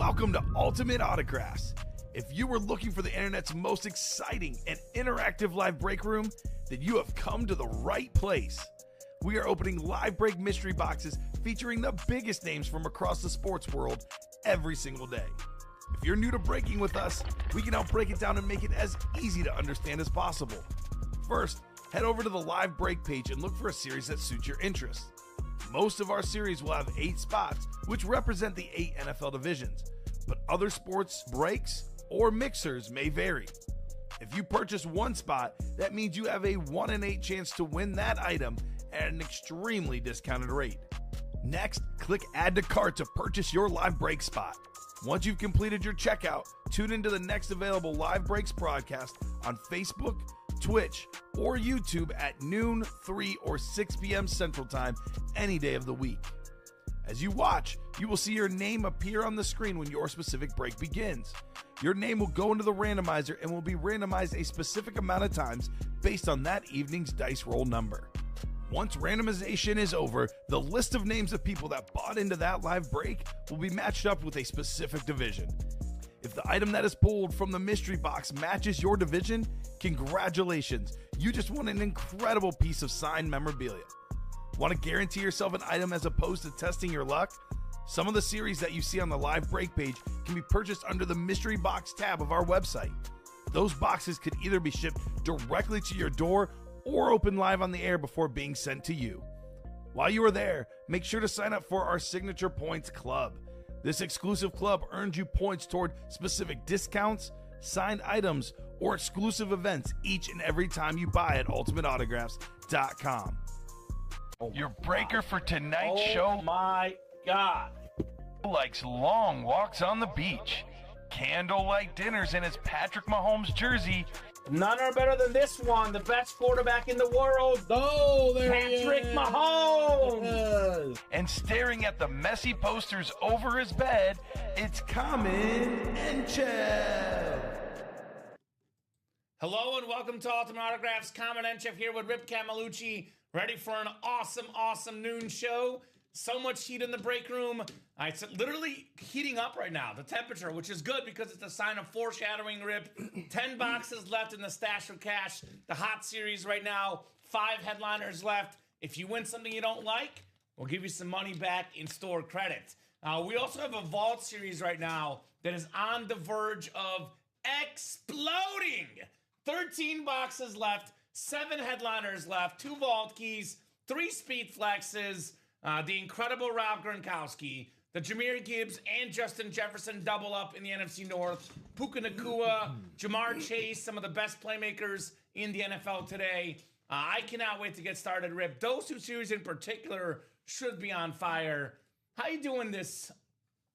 Welcome to Ultimate Autographs. If you were looking for the internet's most exciting and interactive live break room, then you have come to the right place. We are opening live break mystery boxes featuring the biggest names from across the sports world every single day. If you're new to breaking with us, we can help break it down and make it as easy to understand as possible. First, head over to the live break page and look for a series that suits your interests. Most of our series will have 8 spots, which represent the 8 NFL divisions, but other sports breaks or mixers may vary. If you purchase one spot, that means you have a 1 in 8 chance to win that item at an extremely discounted rate. Next, click Add to Cart to purchase your live break spot. Once you've completed your checkout, tune into the next available live breaks broadcast on Facebook, Twitch, or YouTube at noon, 3, or 6 p.m. Central Time any day of the week. As you watch, you will see your name appear on the screen when your specific break begins. Your name will go into the randomizer and will be randomized a specific amount of times based on that evening's dice roll number. Once randomization is over, the list of names of people that bought into that live break will be matched up with a specific division. If the item that is pulled from the mystery box matches your division, congratulations, you just won an incredible piece of signed memorabilia. Want to guarantee yourself an item as opposed to testing your luck? Some of the series that you see on the live break page can be purchased under the mystery box tab of our website. Those boxes could either be shipped directly to your door or open live on the air before being sent to you. While you are there, make sure to sign up for our Signature Points Club. This exclusive club earns you points toward specific discounts, signed items, or exclusive events each and every time you buy at ultimateautographs.com. Your breaker for tonight's show, Oh my God, likes long walks on the beach, candlelight dinners in his Patrick Mahomes jersey, none are better than this one. The best quarterback in the world. Oh, there Patrick he is. Mahomes. and staring at the messy posters over his bed, it's Kamen Entchev. Hello and welcome to Ultimate Autographs. Kamen Entchev here with Rip Camalucci, ready for an awesome noon show. So much heat in the break room. It's literally heating up right now, the temperature, which is good because it's a sign of foreshadowing, Rip. 10 boxes left in the stash of cash. The hot series right now, 5 headliners left. If you win something you don't like, we'll give you some money back in store credit. We also have a vault series right now that is on the verge of exploding. 13 boxes left, 7 headliners left, 2 vault keys, 3 speed flexes, the incredible Rob Gronkowski, the Jahmyr Gibbs and Justin Jefferson double up in the NFC North, Puka Nacua, Jamar Chase, some of the best playmakers in the NFL today. I cannot wait to get started, Rip. Those 2 series in particular should be on fire. How you doing this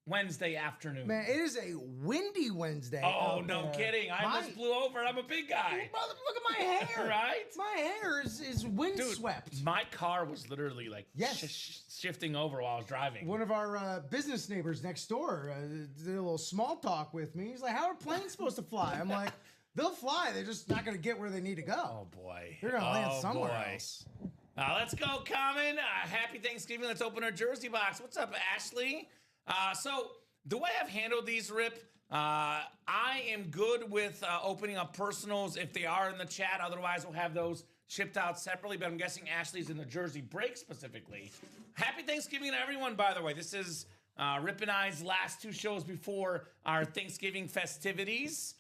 Wednesday afternoon? Man, it is a windy Wednesday. Oh, no kidding. I almost blew over. I'm a big guy. Brother, look at my hair. Right? My hair is windswept. My car was literally like Yes. shifting over while I was driving. One of our business neighbors next door did a little small talk with me. He's like, how are planes supposed to fly? I'm like, they'll fly. They're just not going to get where they need to go. Oh, boy. They're going to land somewhere else. Let's go, Kamen. Happy Thanksgiving. Let's open our jersey box. What's up, Ashley? So the way I've handled these, Rip, I am good with opening up personals if they are in the chat. Otherwise, we'll have those shipped out separately. But I'm guessing Ashley's in the jersey break specifically. Happy Thanksgiving to everyone, by the way. This is Rip and I's last 2 shows before our Thanksgiving festivities.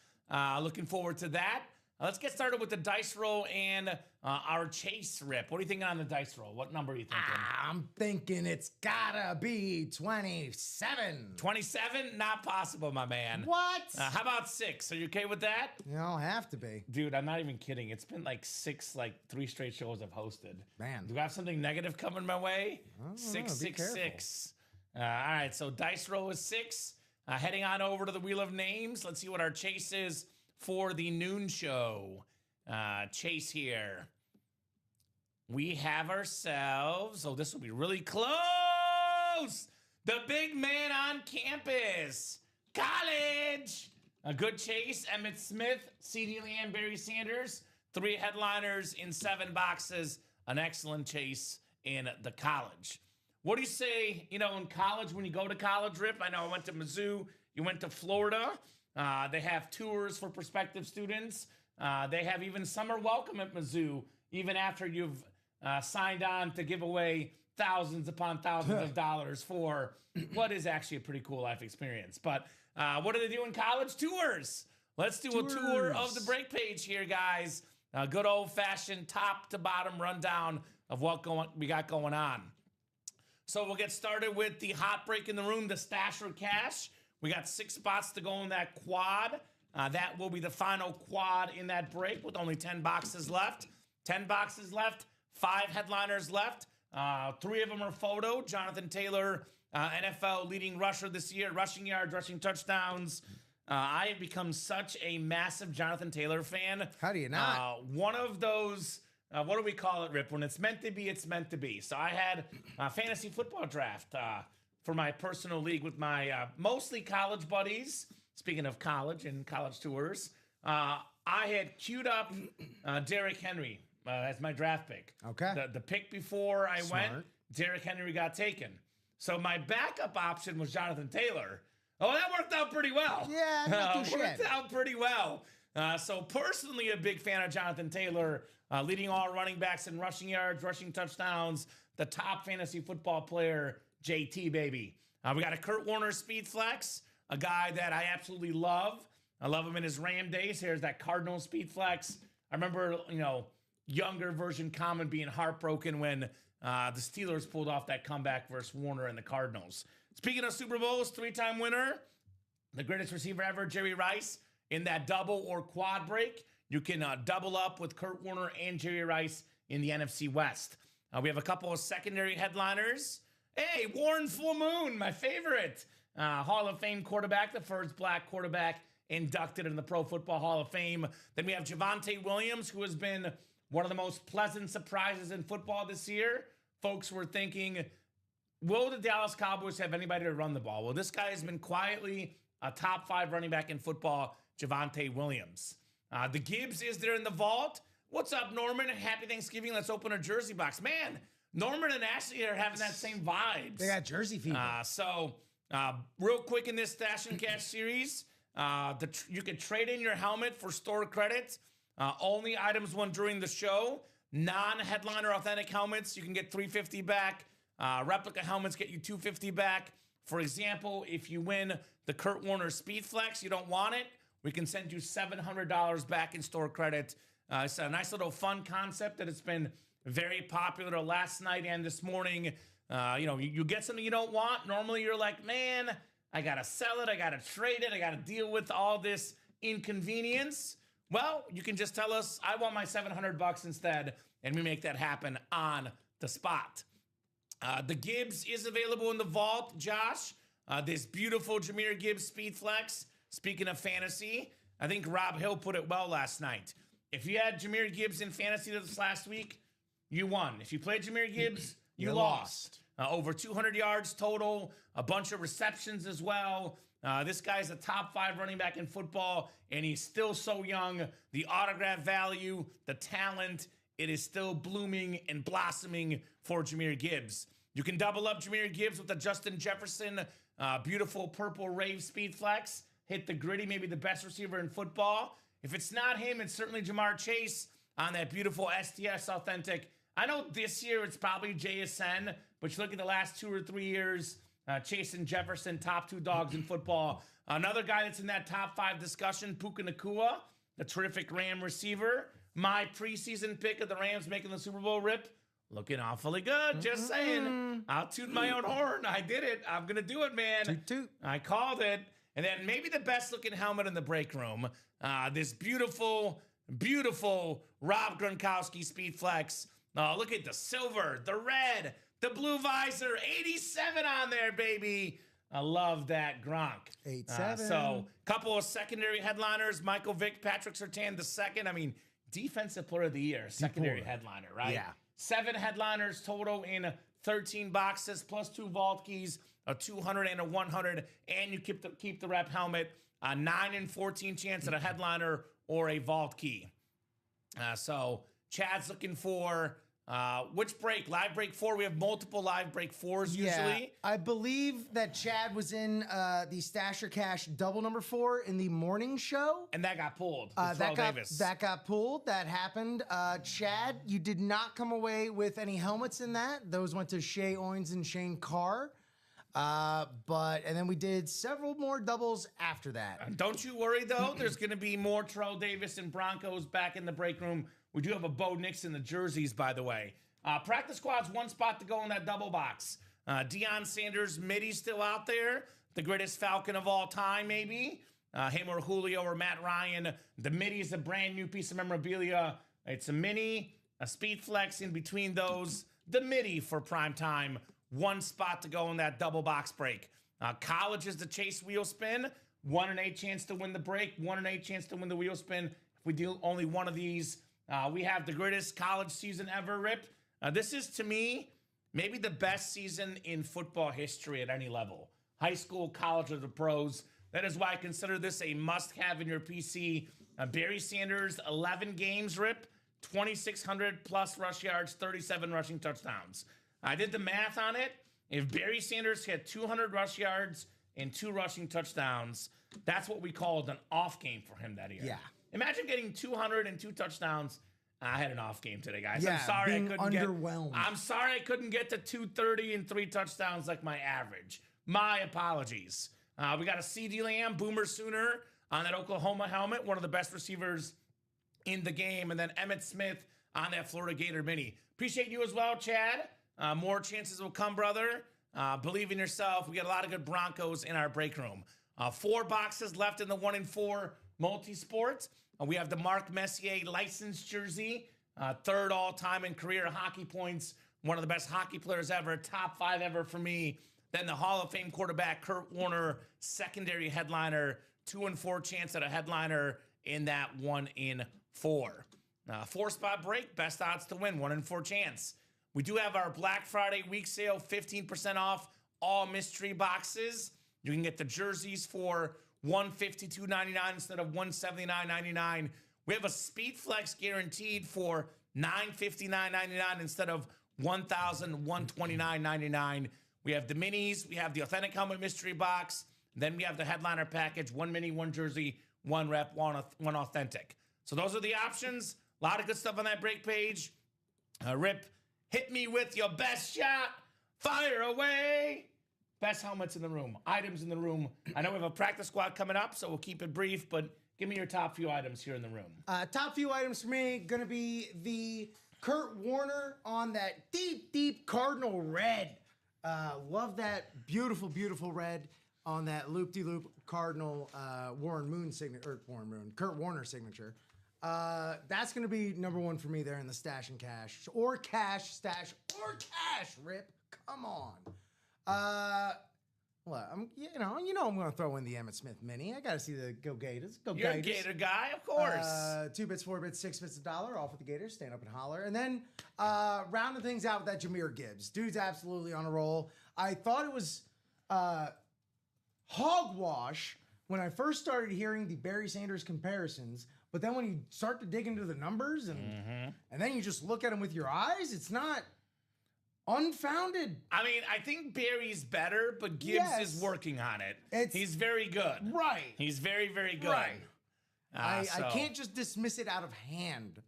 Looking forward to that. Let's get started with the dice roll and our chase, Rip. What are you thinking on the dice roll? What number are you thinking? I'm thinking it's gotta be 27. 27? Not possible, my man. What? How about 6? Are you okay with that? You don't have to be. Dude, I'm not even kidding. It's been like 3 straight shows I've hosted. Man. Do I have something negative coming my way? I don't know, 6, be 6, careful. 6. All right, so dice roll is 6. Heading on over to the Wheel of Names. Let's see what our chase is for the noon show. Chase here. We have ourselves, oh, this will be really close. The big man on campus. College. A good chase. Emmett Smith, CeeDee Lamb, Barry Sanders. 3 headliners in 7 boxes. An excellent chase in the college. What do you say, in college, when you go to college, Rip? I know I went to Mizzou. You went to Florida. They have tours for prospective students. They have even summer welcome at Mizzou, even after you've signed on to give away thousands upon thousands of dollars for what is actually a pretty cool life experience. But what do they do in college? Tours. Let's do a tour of the break page here, guys. A good old-fashioned top to bottom rundown of what we got going on. So we'll get started with the hot break in the room, the stash or cash. We got 6 spots to go in that quad. That will be the final quad in that break with only 10 boxes left. 10 boxes left, 5 headliners left. 3 of them are photo. Jonathan Taylor, NFL leading rusher this year, rushing yards, rushing touchdowns. I have become such a massive Jonathan Taylor fan. How do you not? One of those, what do we call it, Rip? When it's meant to be, it's meant to be. So I had a fantasy football draft for my personal league with my mostly college buddies. Speaking of college and college tours, I had queued up Derrick Henry as my draft pick. Okay. The pick before I Smart. went, Derrick Henry got taken. So my backup option was Jonathan Taylor. Oh, that worked out pretty well. Yeah, not too worked shabby. out pretty well. So personally, a big fan of Jonathan Taylor, leading all running backs in rushing yards, rushing touchdowns, the top fantasy football player, JT, baby. We got a Kurt Warner speed flex, a guy that I absolutely love. I love him in his Ram days. Here's that Cardinal speed flex. I remember, younger version Kamen being heartbroken when the Steelers pulled off that comeback versus Warner and the Cardinals. Speaking of Super Bowls, 3-time winner, the greatest receiver ever, Jerry Rice, in that double or quad break. You can double up with Kurt Warner and Jerry Rice in the NFC West. We have a couple of secondary headliners. Hey, Warren Full Moon, my favorite. Hall of Fame quarterback, the first black quarterback inducted in the Pro Football Hall of Fame. Then we have Javonte Williams, who has been one of the most pleasant surprises in football this year. Folks were thinking, will the Dallas Cowboys have anybody to run the ball? Well, this guy has been quietly a top 5 running back in football, Javonte Williams. The Gibbs is there in the vault. What's up, Norman? Happy Thanksgiving. Let's open a jersey box. Man, Norman and Ashley are having that same vibes. They got jersey fever. Real quick in this Stash and Cash series, you can trade in your helmet for store credit. Only items won during the show. Non-headliner authentic helmets, you can get $350 back. Replica helmets get you $250 back. For example, if you win the Kurt Warner Speed Flex, you don't want it, we can send you $700 back in store credit. It's a nice little fun concept that it's been very popular last night and this morning. You get something you don't want. Normally you're like, man, I got to sell it. I got to trade it. I got to deal with all this inconvenience. Well, you can just tell us, I want my $700 instead, and we make that happen on the spot. The Gibbs is available in the vault, Josh. This beautiful Jahmyr Gibbs Speed Flex. Speaking of fantasy, I think Rob Hill put it well last night. If you had Jahmyr Gibbs in fantasy this last week, you won. If you played Jahmyr Gibbs, you lost. Over 200 yards total, a bunch of receptions as well. This guy's a top 5 running back in football, and he's still so young. The autograph value, the talent, it is still blooming and blossoming for Jahmyr Gibbs. You can double up Jahmyr Gibbs with the Justin Jefferson beautiful purple Rave Speed Flex. Hit the gritty, maybe the best receiver in football. If it's not him, it's certainly Jamar Chase on that beautiful STS authentic. I know this year it's probably JSN, but you look at the last 2 or 3 years, Chase and Jefferson, top 2 dogs in football. Another guy that's in that top 5 discussion, Puka Nacua, the terrific Ram receiver. My preseason pick of the Rams making the Super Bowl, Rip, looking awfully good. Just saying. I'll toot my own horn. I did it. I'm going to do it, man. Toot, toot. I called it. And then maybe the best looking helmet in the break room. This beautiful, beautiful Rob Gronkowski Speed Flex. Look at the silver, the red, the blue visor, 87 on there, baby. I love that Gronk. 87. So, couple of secondary headliners, Michael Vick, Patrick Surtain II. I mean, defensive player of the year, secondary headliner, right? Yeah. 7 headliners total in 13 boxes, plus 2 vault keys, a 200 and a 100, and you keep the rep helmet, a 9 in 14 chance at a headliner or a vault key. So Chad's looking for Which break? Live break 4. We have multiple live break 4s usually. I believe that Chad was in the Stasher Cash double number 4 in the morning show. And that got pulled. Davis. That got pulled. That happened. Chad, you did not come away with any helmets in that. Those went to Shay Owens and Shane Carr. And then we did several more doubles after that. Don't you worry, though. There's going to be more Terrell Davis and Broncos back in the break room. We do have a Bo Nix in the jerseys, by the way. Practice squad's one spot to go in that double box. Deion Sanders, Mitty's still out there. The greatest Falcon of all time, maybe. Him or Julio or Matt Ryan. The Mitty is a brand new piece of memorabilia. It's a mini, a speed flex in between those. The Mitty for prime time. One spot to go in that double box break. College is the chase wheel spin. 1 in 8 chance to win the break. 1 in 8 chance to win the wheel spin. If we do only one of these, we have the greatest college season ever, Rip. This is, to me, maybe the best season in football history at any level. High school, college, or the pros. That is why I consider this a must-have in your PC. Barry Sanders, 11 games, Rip. 2,600 plus rush yards, 37 rushing touchdowns. I did the math on it. If Barry Sanders had 200 rush yards and 2 rushing touchdowns, that's what we called an off game for him that year. Yeah. Imagine getting 202 touchdowns. I had an off game today, guys. Yeah, I'm sorry I couldn't underwhelmed. I'm sorry I couldn't get to 230 and 3 touchdowns like my average. My apologies. We got a CD Lamb, Boomer Sooner on that Oklahoma helmet, one of the best receivers in the game, and then Emmitt Smith on that Florida Gator mini. Appreciate you as well, Chad. More chances will come, brother. Believe in yourself. We got a lot of good Broncos in our break room. 4 boxes left in the 1 in 4 multi-sport. We have the Mark Messier licensed jersey, 3rd all-time in career hockey points, one of the best hockey players ever, top 5 ever for me. Then the Hall of Fame quarterback, Kurt Warner, secondary headliner, 2 in 4 chance at a headliner in that 1 in 4. 4-spot break, best odds to win, 1 in 4 chance. We do have our Black Friday week sale, 15% off all mystery boxes. You can get the jerseys for $152.99 instead of $179.99. We have a Speed Flex guaranteed for $959.99 instead of $1,129.99. We have the minis. We have the authentic helmet mystery box. Then we have the headliner package, 1 mini, 1 jersey, 1 rep, 1 authentic. So those are the options. A lot of good stuff on that break page. Rip, hit me with your best shot. Fire away. Best helmets in the room. Items in the room. I know we have a practice squad coming up, so we'll keep it brief, but give me your top few items here in the room. Top few items for me, going to be the Kurt Warner on that deep, deep cardinal red. Love that beautiful, beautiful red on that loop-de-loop cardinal Kurt Warner signature. That's going to be number 1 for me there in the stash and cash. Or cash, stash, or cash, Rip. Come on. Well, you know I'm going to throw in the Emmitt Smith mini. I got to see the Go Gators. Go You're Gators. a Gator guy, of course. 2 bits, 4 bits, 6 bits, $1 off with the Gators. Stand up and holler. And then rounding things out with that Jahmyr Gibbs. Dude's absolutely on a roll. I thought it was hogwash when I first started hearing the Barry Sanders comparisons. But then when you start to dig into the numbers and then you just look at them with your eyes, it's not unfounded. I mean, I think Barry's better, but Gibbs is working on it. He's very good. Right. He's very, very good. Right. I can't just dismiss it out of hand.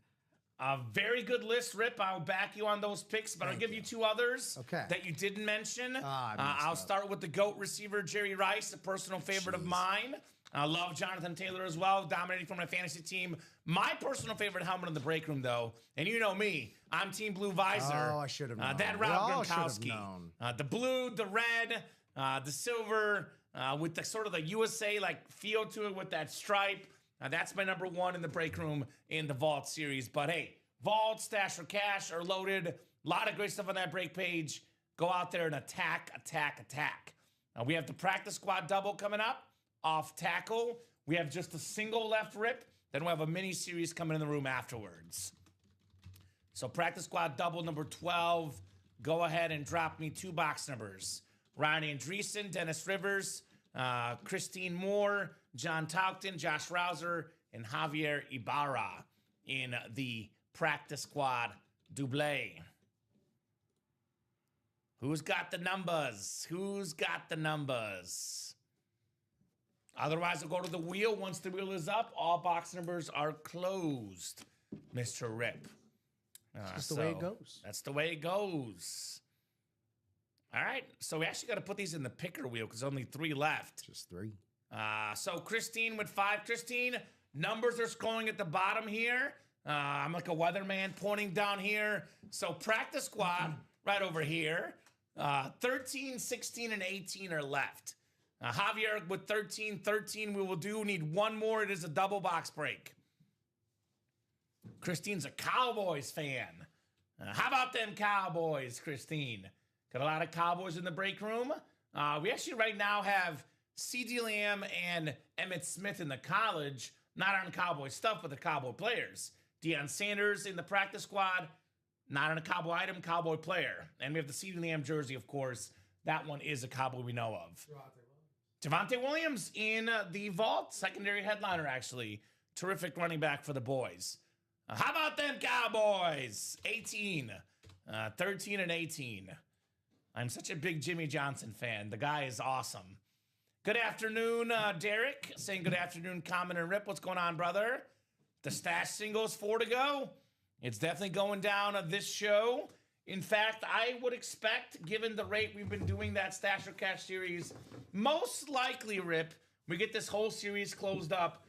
A very good list, Rip. I'll back you on those picks, but I'll give you 2 others that you didn't mention. I'll start with the GOAT receiver, Jerry Rice, a personal favorite of mine. I love Jonathan Taylor as well, dominating for my fantasy team. My personal favorite helmet in the break room, though, and you know me, I'm Team Blue Visor. Oh, I should have known. That Rob Gronkowski. The blue, the red, the silver, with the sort of the USA like feel to it with that stripe. That's my number 1 in the break room in the Vault series. But hey, Vault, Stash, or Cash are loaded. A lot of great stuff on that break page. Go out there and attack. We have the practice squad double coming up. Off tackle, we have just a single left, Rip. Then we'll have a mini series coming in the room afterwards. So practice squad double number 12. Go ahead and drop me 2 box numbers. Ryan Andreessen, Dennis Rivers, Christine Moore, John Taukton, Josh Rouser, and Javier Ibarra in the practice squad Dublé. Who's got the numbers? Who's got the numbers? Otherwise, we'll go to the wheel. Once the wheel is up, all box numbers are closed, Mr. Rip. That's the way it goes. That's the way it goes. All right. So we actually got to put these in the picker wheel because only 3 left. Just 3. So Christine with 5. Christine, numbers are scrolling at the bottom here. I'm like a weatherman pointing down here. So practice squad right over here. 13, 16, and 18 are left. Javier with 13. 13 we will do. Need 1 more. It is a double box break. Christine's a Cowboys fan. How about them Cowboys, Christine? Got a lot of Cowboys in the break room. We actually right now have C.D. Lamb and Emmitt Smith in the college. Not on Cowboy stuff, but the Cowboy players. Deion Sanders in the practice squad. Not on a Cowboy item, Cowboy player. And we have the C.D. Lamb jersey, of course. That one is a Cowboy we know of. Javonte Williams in the vault. Secondary headliner, actually. Terrific running back for the boys. How about them Cowboys? 18. 13 and 18. I'm such a big Jimmy Johnson fan. The guy is awesome. Good afternoon, Derek. Saying good afternoon, Kamen and Rip. What's going on, brother? The stash singles 4 to go. It's definitely going down on this show. In fact, I would expect, given the rate we've been doing that Stash or Cash series, most likely, Rip, we get this whole series closed up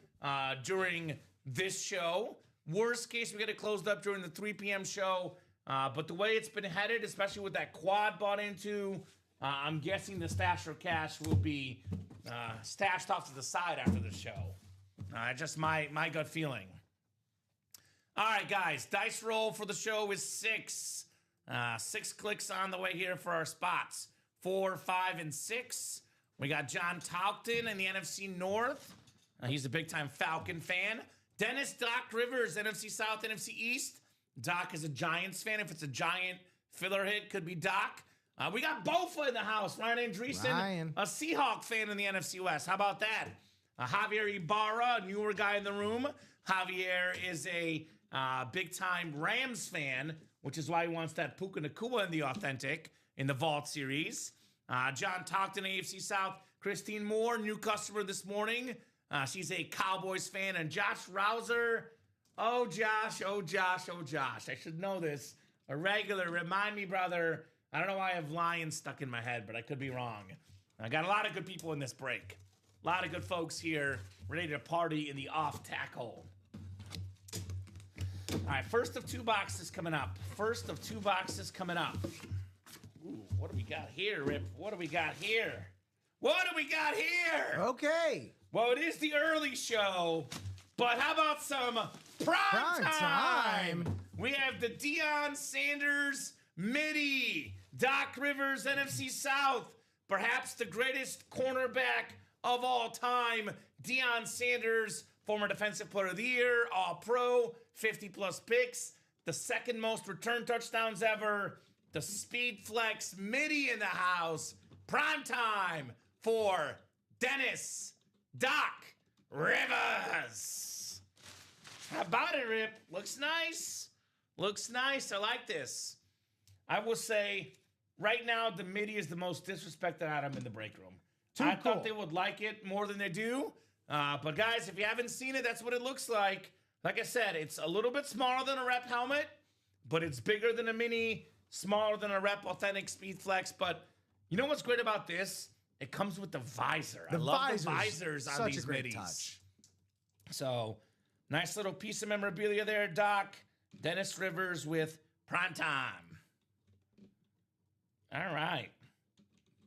during this show. Worst case, we get it closed up during the 3 p.m. show. But the way it's been headed, especially with that quad bought into, I'm guessing the Stash or Cash will be stashed off to the side after the show. Just my gut feeling. All right, guys, dice roll for the show is 6. 6 clicks on the way here for our spots. 4, 5, and 6. We got John Talkton in the NFC North. He's a big-time Falcon fan. Dennis Doc Rivers, NFC South, NFC East. Doc is a Giants fan. If it's a Giant filler hit, could be Doc. We got Bofa in the house. Ryan Andreessen, a Seahawk fan in the NFC West. How about that? Javier Ibarra, a newer guy in the room. Javier is a big-time Rams fan, which is why he wants that Puka Nacua in the Authentic in the Vault series. John Talkton, AFC South. Christine Moore, new customer this morning. She's a Cowboys fan. And Josh Rouser. Oh, Josh. I should know this. A regular. Remind me, brother. I don't know why I have Lions stuck in my head, but I could be wrong. I got a lot of good people in this break. A lot of good folks here ready to party in the off tackle. All right, first of 2 boxes coming up. Ooh, what do we got here, Rip? What do we got here? Okay. Well, it is the early show, but how about some prime time? We have the Deion Sanders midi, Doc Rivers, NFC South, perhaps the greatest cornerback of all time, Deion Sanders, former Defensive Player of the Year, All-Pro, 50-plus picks, the second most return touchdowns ever, the Speed Flex midi in the house, prime time for Dennis Doc Rivers. How about it, Rip? Looks nice. I like this. I will say, right now, the midi is the most disrespected item in the break room. I thought they would like it more than they do. But guys, if you haven't seen it, that's what it looks like. Like I said, it's a little bit smaller than a Rep helmet, but it's bigger than a mini, smaller than a Rep Authentic Speed Flex. But you know what's great about this? It comes with the visor. I love the visors on these midis. Touch. So, nice little piece of memorabilia there, Doc. Dennis Rivers with prime time. All right.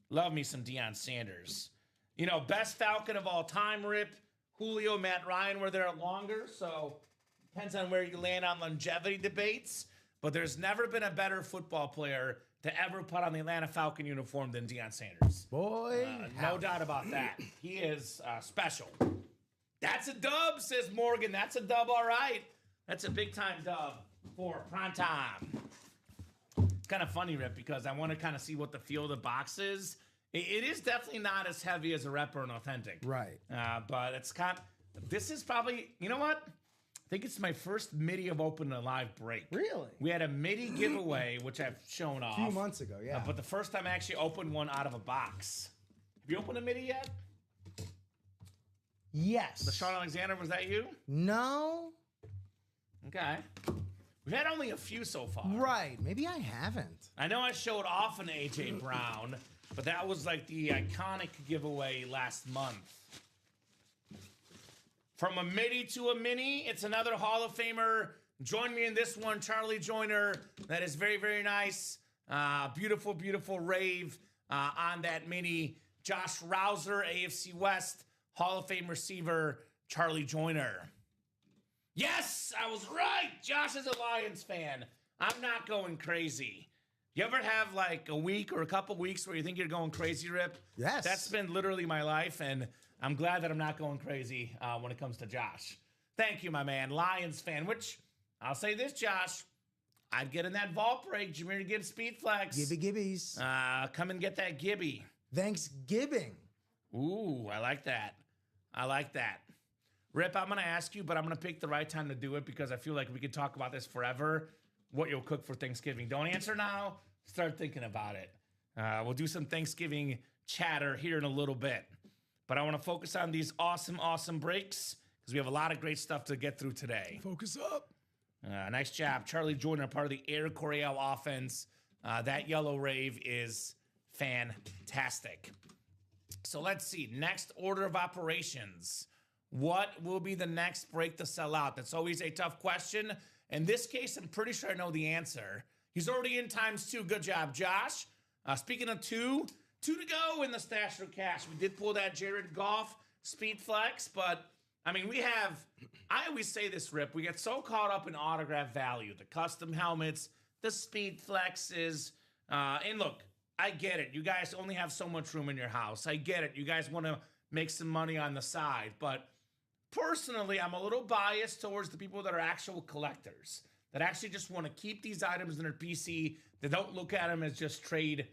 Love me some Deion Sanders. You know, best Falcon of all time, Rip. Julio, Matt Ryan were there longer, so depends on where you land on longevity debates. But there's never been a better football player to ever put on the Atlanta Falcon uniform than Deion Sanders. Boy, no doubt about that. He is special. That's a dub, says Morgan. That's a dub, all right. That's a big-time dub for prime time. It's kind of funny, Rip, because I want to kind of see what the feel of the box is. It is definitely not as heavy as a Rep or an Authentic. Right. But it's kind of, this is probably, you know what? think it's my first midi of opening a live break. Really? We had a midi giveaway, which I've shown off. A few months ago, yeah. But the first time I actually opened one out of a box. Have you opened a midi yet? Yes. The Sean Alexander, was that you? No. Okay. We've had only a few so far. Right. Maybe I haven't. I know I showed off an AJ Brown, but that was like the iconic giveaway last month. From a midi to a mini, it's another Hall of Famer. Join me in this one, Charlie Joyner. That is very, very nice. Beautiful, beautiful rave on that mini. Josh Rouser, AFC West, Hall of Fame receiver, Charlie Joyner. Yes, I was right. Josh is a Lions fan. I'm not going crazy. You ever have like a week or a couple weeks where you think you're going crazy, Rip? Yes. That's been literally my life, and I'm glad that I'm not going crazy when it comes to Josh. Thank you, my man. Lions fan, which I'll say this, Josh. I'd get in that vault break. Jameer Gibbs speed flex. Gibby Gibbies. Come and get that Gibby. Thanksgiving. Ooh, I like that. I like that. Rip, I'm going to ask you, but I'm going to pick the right time to do it because I feel like we could talk about this forever. What you'll cook for Thanksgiving. Don't answer now. Start thinking about it. We'll do some Thanksgiving chatter here in a little bit. But I want to focus on these awesome, awesome breaks because we have a lot of great stuff to get through today. Focus up. Nice job. Charlie Joyner, part of the Air Coryell offense. That yellow rave is fantastic. So let's see. Next order of operations. What will be the next break to sell out? That's always a tough question. In this case, I'm pretty sure I know the answer. He's already in times 2. Good job, Josh. Speaking of 2 to go in the Stash or Cash. We did pull that Jared Goff speed flex, but I mean, I always say this, Rip, we get so caught up in autograph value, the custom helmets, the speed flexes, and look, I get it. You guys only have so much room in your house. I get it. You guys want to make some money on the side, but personally, I'm a little biased towards the people that are actual collectors, that actually just want to keep these items in their PC, that don't look at them as just trade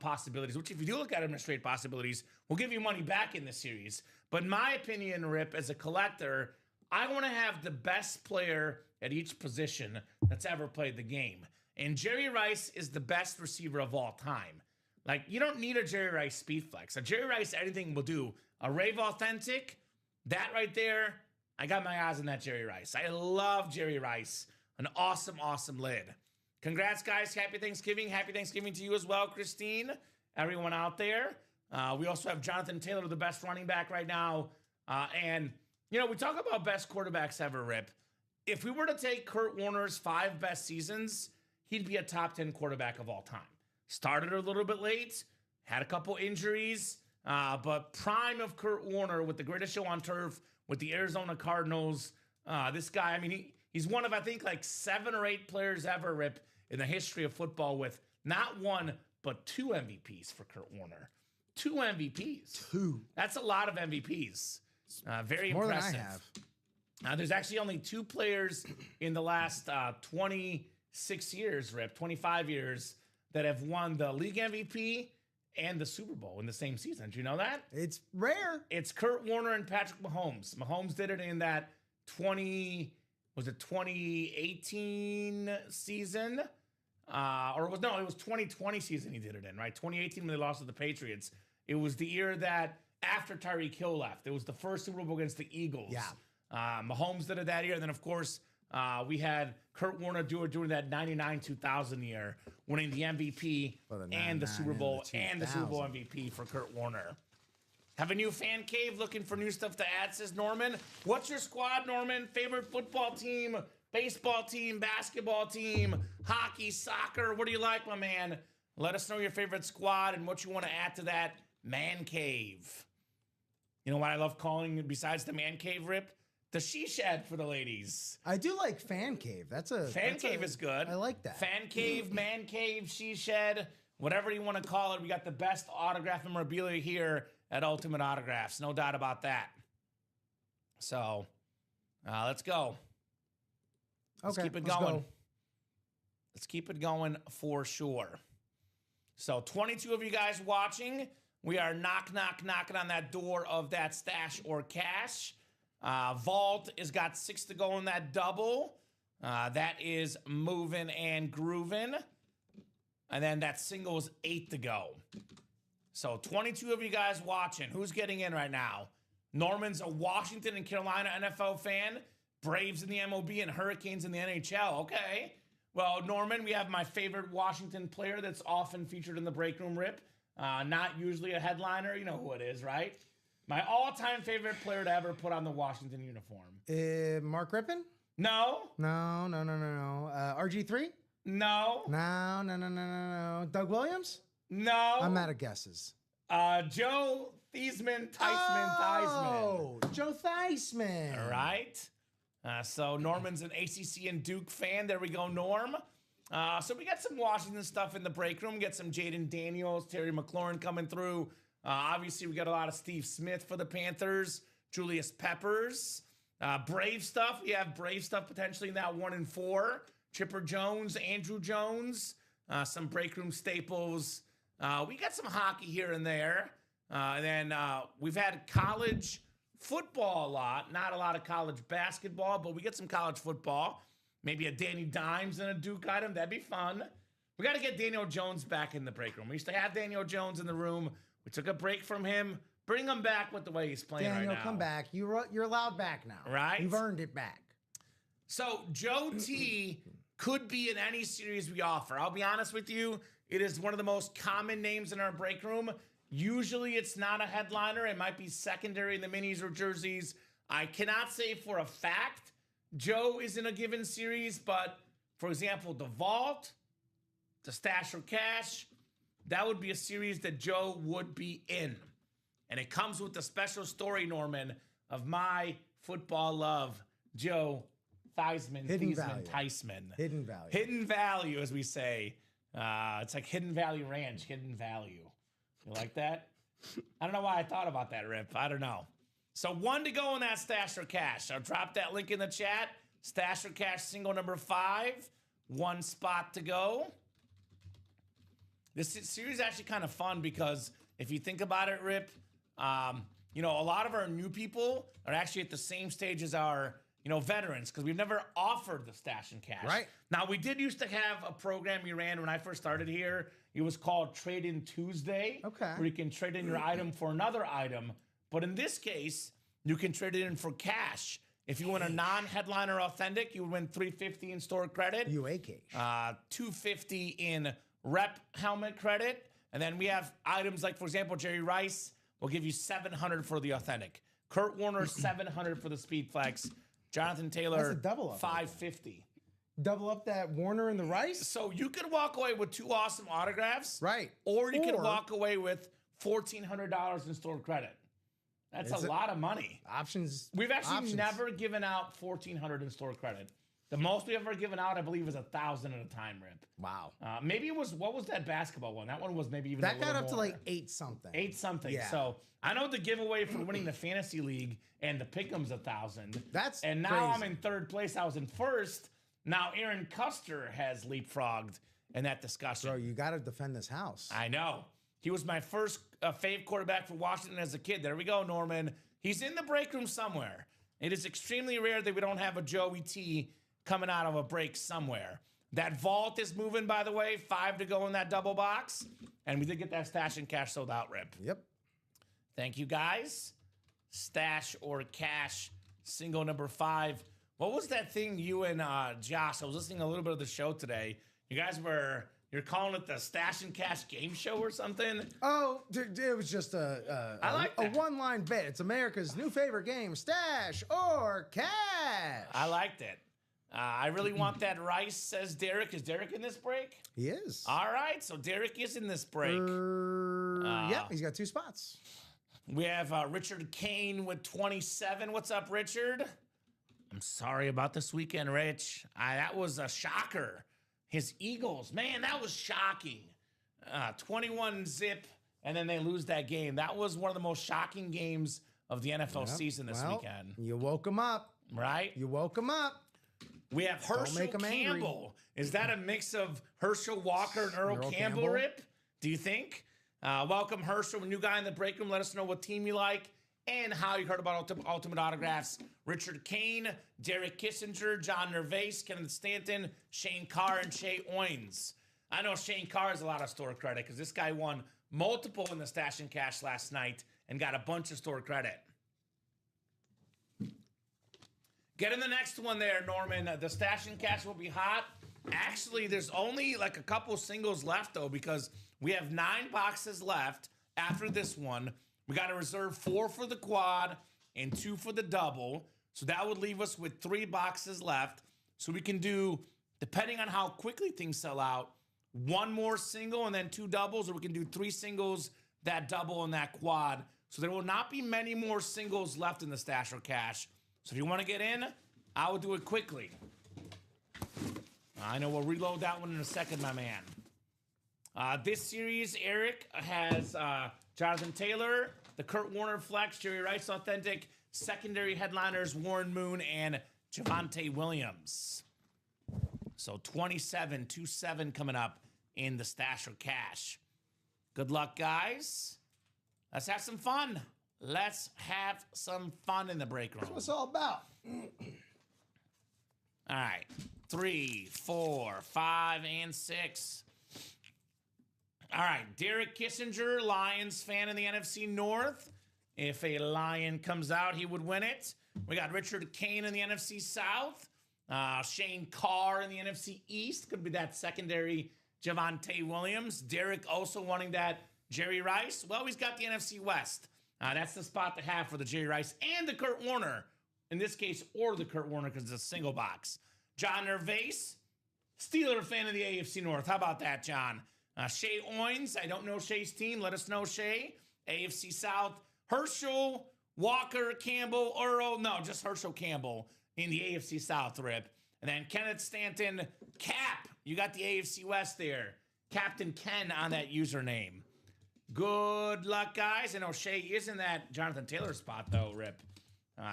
possibilities, which if you do look at them as trade possibilities, we'll give you money back in this series. But in my opinion, Rip, as a collector, I want to have the best player at each position that's ever played the game. And Jerry Rice is the best receiver of all time. Like, you don't need a Jerry Rice speed flex. A Jerry Rice, anything will do. A Rave Authentic, that right there, I got my eyes on that Jerry Rice. I love Jerry Rice. An awesome, awesome lid. Congrats, guys. Happy Thanksgiving. Happy Thanksgiving to you as well, Christine. Everyone out there. We also have Jonathan Taylor, the best running back right now. And, you know, we talk about best quarterbacks ever, Rip. If we were to take Kurt Warner's 5 best seasons, he'd be a top 10 quarterback of all time. Started a little bit late, had a couple injuries, but prime of Kurt Warner with the greatest show on turf with the Arizona Cardinals. This guy, I mean, he's one of, I think, like 7 or 8 players ever, Rip, in the history of football with not 1, but 2 MVPs for Kurt Warner. 2 MVPs. 2. That's a lot of MVPs. Very More impressive. than I have. There's actually only 2 players in the last 26 years, Rip, 25 years, that have won the league MVP and the Super Bowl in the same season. Do you know that? It's rare. It's Kurt Warner and Patrick Mahomes. Mahomes did it in that 2018 season? It was 2020 season he did it in, right? 2018 when they lost to the Patriots. It was the year that after Tyreek Hill left. It was the first Super Bowl against the Eagles. Yeah. Mahomes did it that year. And then, of course, we had Kurt Warner during that 99-2000 year, winning the MVP and the Super Bowl and the Super Bowl MVP for Kurt Warner. Have a new fan cave looking for new stuff to add, says Norman. What's your squad, Norman? Favorite football team, baseball team, basketball team, hockey, soccer? What do you like, my man? Let us know your favorite squad and what you want to add to that man cave. You know what I love calling, besides the man cave, Rip? The she shed for the ladies. I do like fan cave. Fan cave is good. I like that. Fan cave, man cave, she shed, whatever you want to call it. We got the best autograph memorabilia here at Ultimate Autographs. No doubt about that. So, let's go. Let's keep it going. Let's keep it going for sure. So 22 of you guys watching. We are knocking on that door of that stash or cash. Vault has got 6 to go in that double. That is moving and grooving. And then that single is 8 to go. So 22 of you guys watching. Who's getting in right now? Norman's a Washington and Carolina NFL fan. Braves in the MLB and Hurricanes in the NHL. Okay. Well, Norman, we have my favorite Washington player that's often featured in the break room, Rip. Not usually a headliner. You know who it is, right? My all-time favorite player to ever put on the Washington uniform. Mark Rippon? No. No. RG3? No. No. Doug Williams? No. I'm out of guesses. Joe Theismann, Theismann. Joe Theismann. All right. So Norman's an ACC and Duke fan. There we go, Norm. So we got some Washington stuff in the break room. We got some Jaden Daniels, Terry McLaurin coming through. Obviously, we got a lot of Steve Smith for the Panthers, Julius Peppers. Brave stuff. We have Brave stuff potentially in that 1 and 4. Chipper Jones, Andrew Jones, some break room staples. We got some hockey here and there. And then we've had college football a lot. Not a lot of college basketball, but we get some college football. Maybe a Danny Dimes and a Duke item. That'd be fun. We got to get Daniel Jones back in the break room. We used to have Daniel Jones in the room. We took a break from him. Bring him back with the way he's playing right now. Daniel, come back. You're allowed back now. Right? You've earned it back. So Joe T could be in any series we offer. I'll be honest with you. It is one of the most common names in our break room. Usually it's not a headliner. It might be secondary in the minis or jerseys. I cannot say for a fact Joe is in a given series, but for example, the Vault, the Stash or Cash, that would be a series that Joe would be in. And it comes with the special story, Norman, of my football love, Joe Theismann. Hidden value. Hidden value. Hidden value, as we say. It's like Hidden Valley Ranch, hidden value. You like that? I don't know why I thought about that, Rip. I don't know. So 1 to go in that Stash or Cash. I'll drop that link in the chat. Stash or Cash single number 5. 1 spot to go. This series is actually kind of fun because if you think about it, Rip, you know, a lot of our new people are actually at the same stage as our, you know, veterans because we've never offered the Stash and Cash. Right. Now, we did used to have a program we ran when I first started here. It was called Trade In Tuesday. Okay. Where you can trade in your item for another item. But in this case, you can trade it in for cash. If you win a non-headliner authentic, you would win $350 in store credit. UA cash. $250 in rep helmet credit. And then we have items like, for example, Jerry Rice will give you $700 for the authentic. Kurt Warner, $700 for the Speed Flex. Jonathan Taylor, That's a double up. $550. Double up that Warner and the Rice? So you could walk away with 2 awesome autographs. Right. Or you could walk away with $1,400 in store credit. That's a lot of money. Options. We've actually never given out $1,400 in store credit. The most we've ever given out, I believe, is $1,000 at a time, Rip. Wow. Maybe it was, what was that basketball one? That one was maybe even that a little got up more. to like 8 something. 8 something. Yeah. So I know the giveaway for winning the fantasy league and the pick'em's $1,000. That's and now crazy. I'm in 3rd place. I was in 1st. Now Aaron Custer has leapfrogged in that discussion. Bro, you got to defend this house. I know. He was my first fave quarterback for Washington as a kid. There we go, Norman. He's in the break room somewhere. It is extremely rare that we don't have a Joey T coming out of a break somewhere. That Vault is moving, by the way. 5 to go in that double box. And we did get that Stash and Cash sold out, Rip. Yep. Thank you, guys. Stash or Cash, single number 5. What was that thing you and Josh, I was listening to a little bit of the show today. You guys you're calling it the Stash and Cash game show or something? Oh, it was just a one-line bit. It's America's new favorite game, Stash or Cash. I liked it. I really want that Rice, says Derek. Is Derek in this break? He is. All right, so Derek is in this break. Yeah, he's got 2 spots. We have Richard Kane with 27. What's up, Richard? I'm sorry about this weekend, Rich. That was a shocker. His Eagles, man, that was shocking. 21-0, and then they lose that game. That was one of the most shocking games of the NFL season this weekend. You woke him up. Right? You woke him up. We have Herschel Campbell. Is that a mix of Herschel Walker and Earl Campbell, Rip? Do you think? Welcome, Herschel, new guy in the break room. Let us know what team you like and how you heard about Ultimate Autographs. Richard Kane, Derek Kissinger, John Nervase, Kenneth Stanton, Shane Carr, and Shea Owens. I know Shane Carr has a lot of store credit because this guy won multiple in the Stash and Cash last night and got a bunch of store credit. Get in the next one there, Norman. The Stash and Cash will be hot. Actually, there's only like a couple singles left, though, because we have 9 boxes left after this one. We got to reserve 4 for the quad and 2 for the double. So that would leave us with 3 boxes left. So we can do, depending on how quickly things sell out, 1 more single and then 2 doubles, or we can do 3 singles, that double, and that quad. So there will not be many more singles left in the Stash or Cash. So if you want to get in, I will do it quickly. I know we'll reload that one in a second, my man. This series, Eric has Jonathan Taylor, the Kurt Warner Flex, Jerry Rice Authentic, secondary headliners Warren Moon and Javonte Williams. So 27 coming up in the Stash or Cash. Good luck, guys. Let's have some fun. Let's have some fun in the break room. That's what it's all about. All right. 3, 4, 5, and 6. All right. Derek Kissinger, Lions fan in the NFC North. If a Lion comes out, he would win it. We got Richard Kane in the NFC South. Shane Carr in the NFC East. Could be that secondary Javonte Williams. Derek also wanting that Jerry Rice. Well, he's got the NFC West. That's the spot to have for the Jerry Rice and the Kurt Warner. In this case, or the Kurt Warner because it's a single box. John Nervase, Steeler fan of the AFC North. How about that, John? Shea Owens, I don't know Shea's team. Let us know, Shea. AFC South, Herschel, Walker, Campbell, Earl. No, just Herschel Campbell in the AFC South, Rip. And then Kenneth Stanton, Cap. You got the AFC West there. Captain Ken on that username. Good luck, guys. I know Shea is in that Jonathan Taylor spot, though, Rip.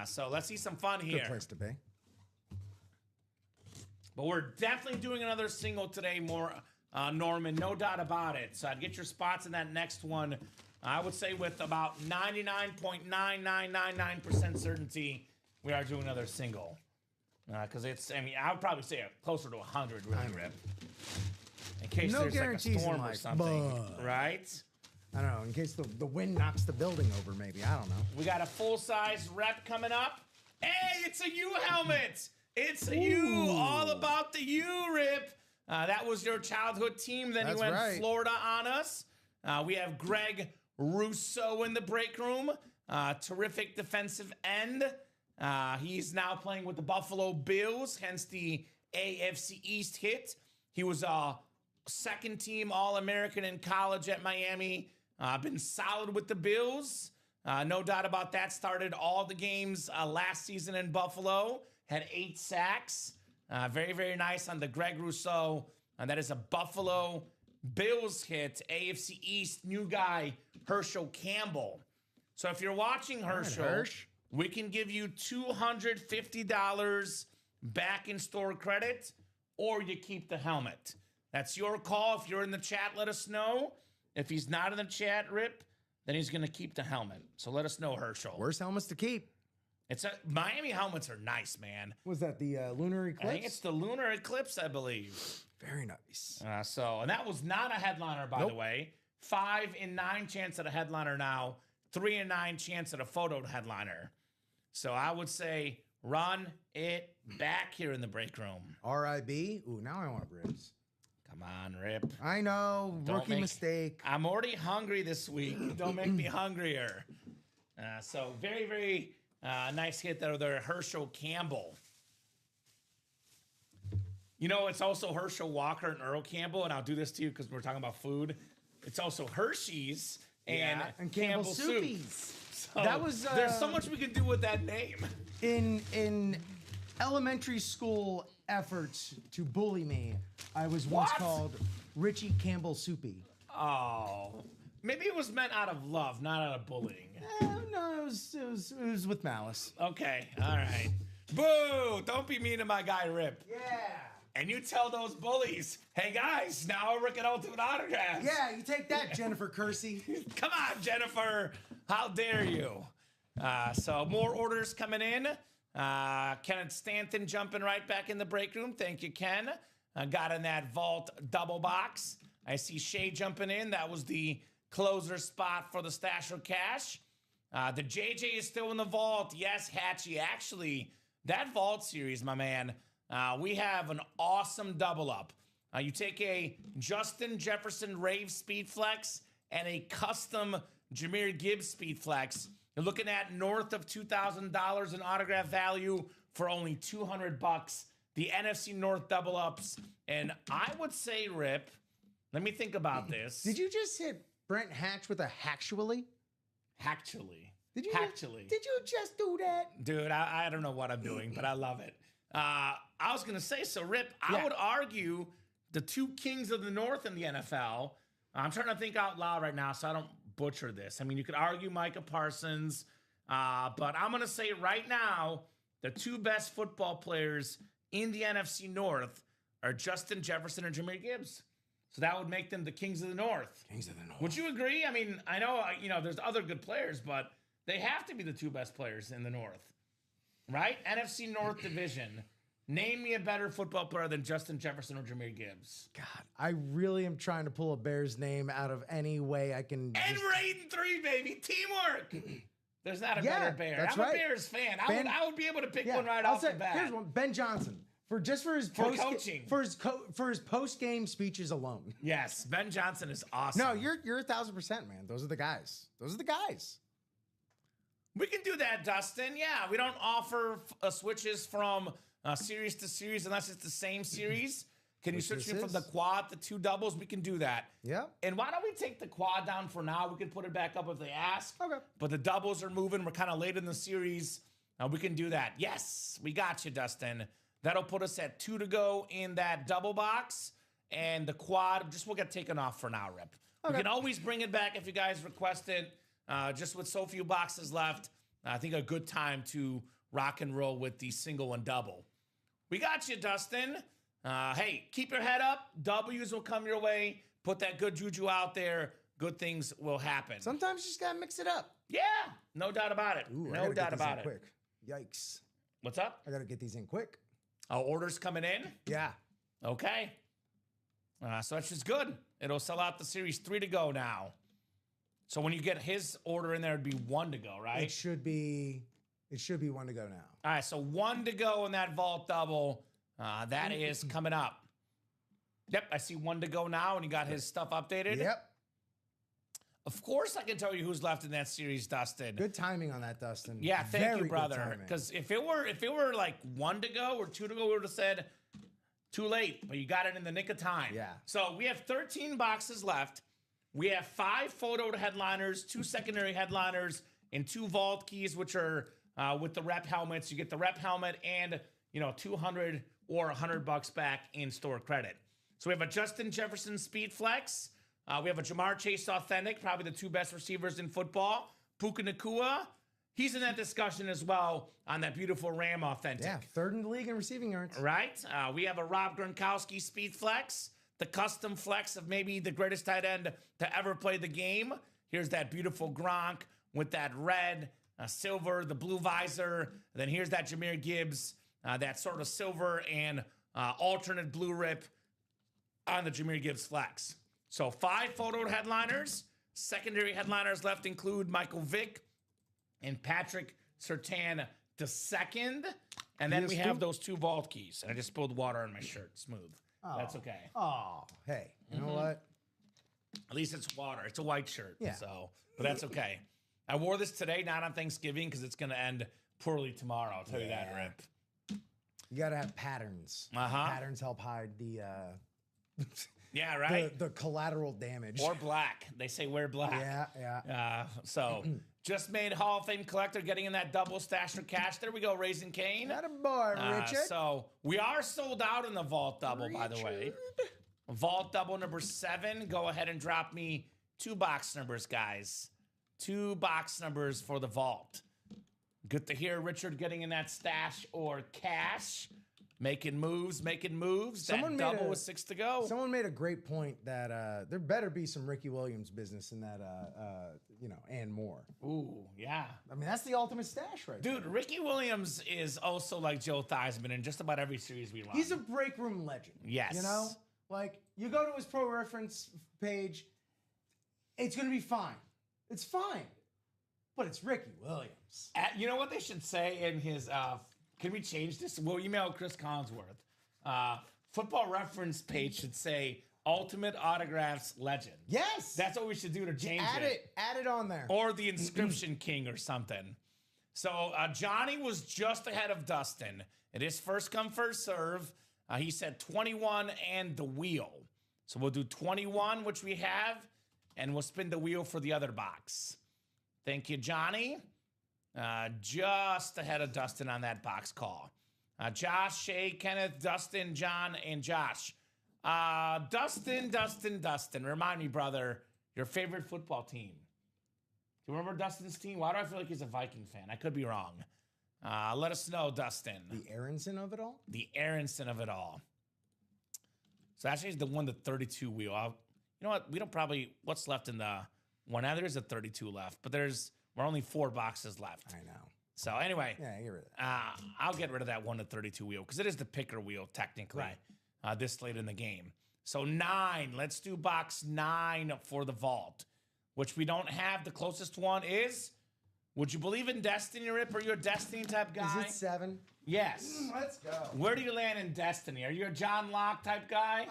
So let's see some fun here. Good place to be. But we're definitely doing another single today, Norman, no doubt about it. So I'd get your spots in that next one. I would say with about 99.9999% certainty, we are doing another single. Because I would probably say closer to 100, really, Rip. In case there's like a storm or something, right? I don't know, in case the wind knocks the building over, maybe. I don't know. We got a full-size rep coming up. Hey, it's a U helmet. It's a U, all about the U, Rip. That was your childhood team. Then you went Florida on us. We have Greg Rousseau in the break room. Terrific defensive end. He's now playing with the Buffalo Bills, hence the AFC East hit. He was a second-team All-American in college at Miami. Been solid with the Bills. No doubt about that. Started all the games last season in Buffalo. Had 8 sacks. Very, very nice on the Greg Rousseau. That is a Buffalo Bills hit. AFC East, new guy, Herschel Campbell. So if you're watching Herschel, we can give you $250 back in store credit, or you keep the helmet. That's your call. If you're in the chat, let us know. If he's not in the chat, Rip, then he's going to keep the helmet. So let us know, Herschel. Worst helmets to keep. Miami helmets are nice, man. Was that the Lunar Eclipse? I think it's the Lunar Eclipse, I believe. Very nice. And that was not a headliner, by the way. 5 in 9 chance at a headliner now. 3 in 9 chance at a photoed headliner. So I would say run it back here in the break room. RIB? Ooh, now I want ribs. Come on, Rip. I know. Rookie mistake. I'm already hungry this week. Don't make me hungrier. So very, very nice hit there, Herschel Campbell. You know, it's also Herschel Walker and Earl Campbell, and I'll do this to you because we're talking about food. It's also Hershey's and Campbell Soups. So that was there's so much we can do with that name. In elementary school efforts to bully me, I was once called Richie Campbell Soupy. Oh, maybe it was meant out of love, not out of bullying. No, it was with malice. Okay, all right. Boo! Don't be mean to my guy, Rip. Yeah. And you tell those bullies, hey guys, now we're at Ultimate Autographs. Yeah, you take that, Jennifer Kersey. Come on, Jennifer. How dare you? So more orders coming in. Kenneth Stanton jumping right back in the break room. Thank you, Ken. Got in that vault double box. I see Shay jumping in. That was the closer spot for the Stash or Cash. The JJ is still in the vault. Yes, Hatchie. Actually, that vault series, my man, we have an awesome double up. You take a Justin Jefferson Rave Speed Flex and a custom Jahmyr Gibbs Speed Flex. You're looking at north of $2,000 in autograph value for only $200. The NFC North double ups. And I would say, Rip, let me think about this. Did you just hit Brent Hatch with a actually? Actually. Did you Actually. Did you just do that? Dude, I don't know what I'm doing, but I love it. I was going to say, so Rip, I would argue the two kings of the North in the NFL. I'm trying to think out loud right now so I don't butcher this. I mean, you could argue Micah Parsons, but I'm going to say right now, the two best football players in the NFC North are Justin Jefferson and Jahmyr Gibbs. So that would make them the kings of the North. Kings of the North. Would you agree? I mean, I know, there's other good players, but they have to be the two best players in the North, right? NFC North division. Name me a better football player than Justin Jefferson or Jahmyr Gibbs. God, I really am trying to pull a Bears name out of any way I can. And we're 8-3, baby. Teamwork. There's not a better Bear. That's I'm a Bears fan. I would be able to pick one right off the bat. Here's one: Ben Johnson. For his coaching. for his post game speeches alone. Yes, Ben Johnson is awesome. No, you're 1,000%, man. Those are the guys. We can do that, Dustin. Yeah, we don't offer switches from series to series unless it's the same series. Can you switch me from the quad to two doubles? We can do that. Yeah. And why don't we take the quad down for now? We can put it back up if they ask. Okay. But the doubles are moving. We're kind of late in the series. We can do that. Yes, we got you, Dustin. That'll put us at 2 to go in that double box. And the quad, we'll get taken off for now, Rip. Okay. We can always bring it back if you guys request it. Just with so few boxes left, I think a good time to rock and roll with the single and double. We got you, Dustin. Hey, keep your head up. W's will come your way. Put that good juju out there. Good things will happen. Sometimes you just got to mix it up. Yeah, no doubt about it. Ooh, no doubt about it. Quick. Yikes. What's up? I got to get these in quick. Orders coming in? Yeah. Okay. So that's just good. It'll sell out the series. 3 to go now. So when you get his order in there, it'd be 1 to go, right? It should be 1 to go now. All right, so 1 to go in that vault double. That is coming up. Yep, I see 1 to go now, and you got his stuff updated. Yep. Of course, I can tell you who's left in that series, Dustin. Good timing on that, Dustin. Yeah, thank you, brother. Because if it were like 1 to go or 2 to go, we would have said too late. But you got it in the nick of time. Yeah. So we have 13 boxes left. We have 5 photo headliners, 2 secondary headliners, and 2 vault keys, which are with the rep helmets. You get the rep helmet and $200 or $100 back in store credit. So we have a Justin Jefferson Speed Flex. We have a Jamar Chase Authentic, probably the 2 best receivers in football. Puka Nacua, he's in that discussion as well on that beautiful Ram Authentic. Yeah, 3rd in the league in receiving yards. Right. We have a Rob Gronkowski Speed Flex, the custom flex of maybe the greatest tight end to ever play the game. Here's that beautiful Gronk with that red, silver, the blue visor. And then here's that Jahmyr Gibbs, that sort of silver and alternate blue rip on the Jahmyr Gibbs flex. So 5 photo headliners. Secondary headliners left include Michael Vick and Patrick Surtain II. And then we have those 2 vault keys. And I just spilled water on my shirt. Smooth. Oh. That's okay. Oh, hey, you know what? At least it's water. It's a white shirt. Yeah. So, but that's okay. I wore this today, not on Thanksgiving, because it's going to end poorly tomorrow. I'll tell you that, Rip. You got to have patterns. Patterns help hide the... Yeah, right? The collateral damage. Or black. They say wear black. Yeah. So, just made Hall of Fame collector getting in that double stash for cash. There we go, Raising Cane. Not a boy, Richard. So, we are sold out in the vault double, by the way. Vault double number 7. Go ahead and drop me 2 box numbers, guys. 2 box numbers for the vault. Good to hear Richard getting in that stash or cash. Making moves. Someone That made double a- with 6 to go. Someone made a great point that there better be some Ricky Williams business in that, and more. Ooh, yeah. I mean, that's the ultimate stash right there. Dude, Ricky Williams is also like Joe Theismann in just about every series we run. He's a break room legend. Yes. You know? Like, you go to his pro reference page, it's going to be fine. It's fine. But it's Ricky Williams. You know what they should say in his, can we change this? We'll email Chris Collinsworth. Football reference page should say Ultimate Autographs Legend. Yes. That's what we should do to change Add it on there. Or the Inscription King or something. So Johnny was just ahead of Dustin. It is first come, first serve. He said 21 and the wheel. So we'll do 21, which we have, and we'll spin the wheel for the other box. Thank you, Johnny. Just ahead of Dustin on that box call. Josh, Shay, Kenneth, Dustin, John, and Josh. Dustin. Remind me, brother, your favorite football team. Do you remember Dustin's team? Why do I feel like he's a Viking fan? I could be wrong. Let us know, Dustin. The Aronson of it all? The Aronson of it all. So actually, he's the 1 to 32 wheel. You know what? We don't probably, what's left in the one? Now there's a 32 left, but we're only 4 boxes left. I know. So anyway, Yeah, get rid of that. I'll get rid of that 1 to 32 wheel because it is the picker wheel technically this late in the game. So 9, let's do box 9 for the vault, which we don't have. The closest one is, would you believe in Destiny, Rip? Are you a Destiny type guy? Is it 7? Yes. Let's go. Where do you land in Destiny? Are you a John Locke type guy?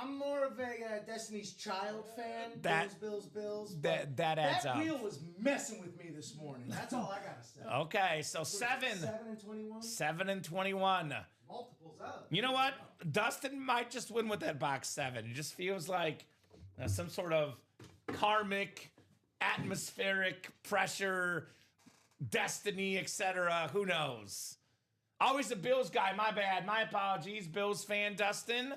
I'm more of a Destiny's Child fan. Bills. That adds up. That wheel was messing with me this morning. That's all I gotta say. Okay, so 7. 7 and 21. 7 and 21. Multiples up. You know what? Dustin might just win with that box 7. It just feels like some sort of karmic, atmospheric pressure, destiny, etc. Who knows? Always a Bills guy. My bad. My apologies. Bills fan, Dustin.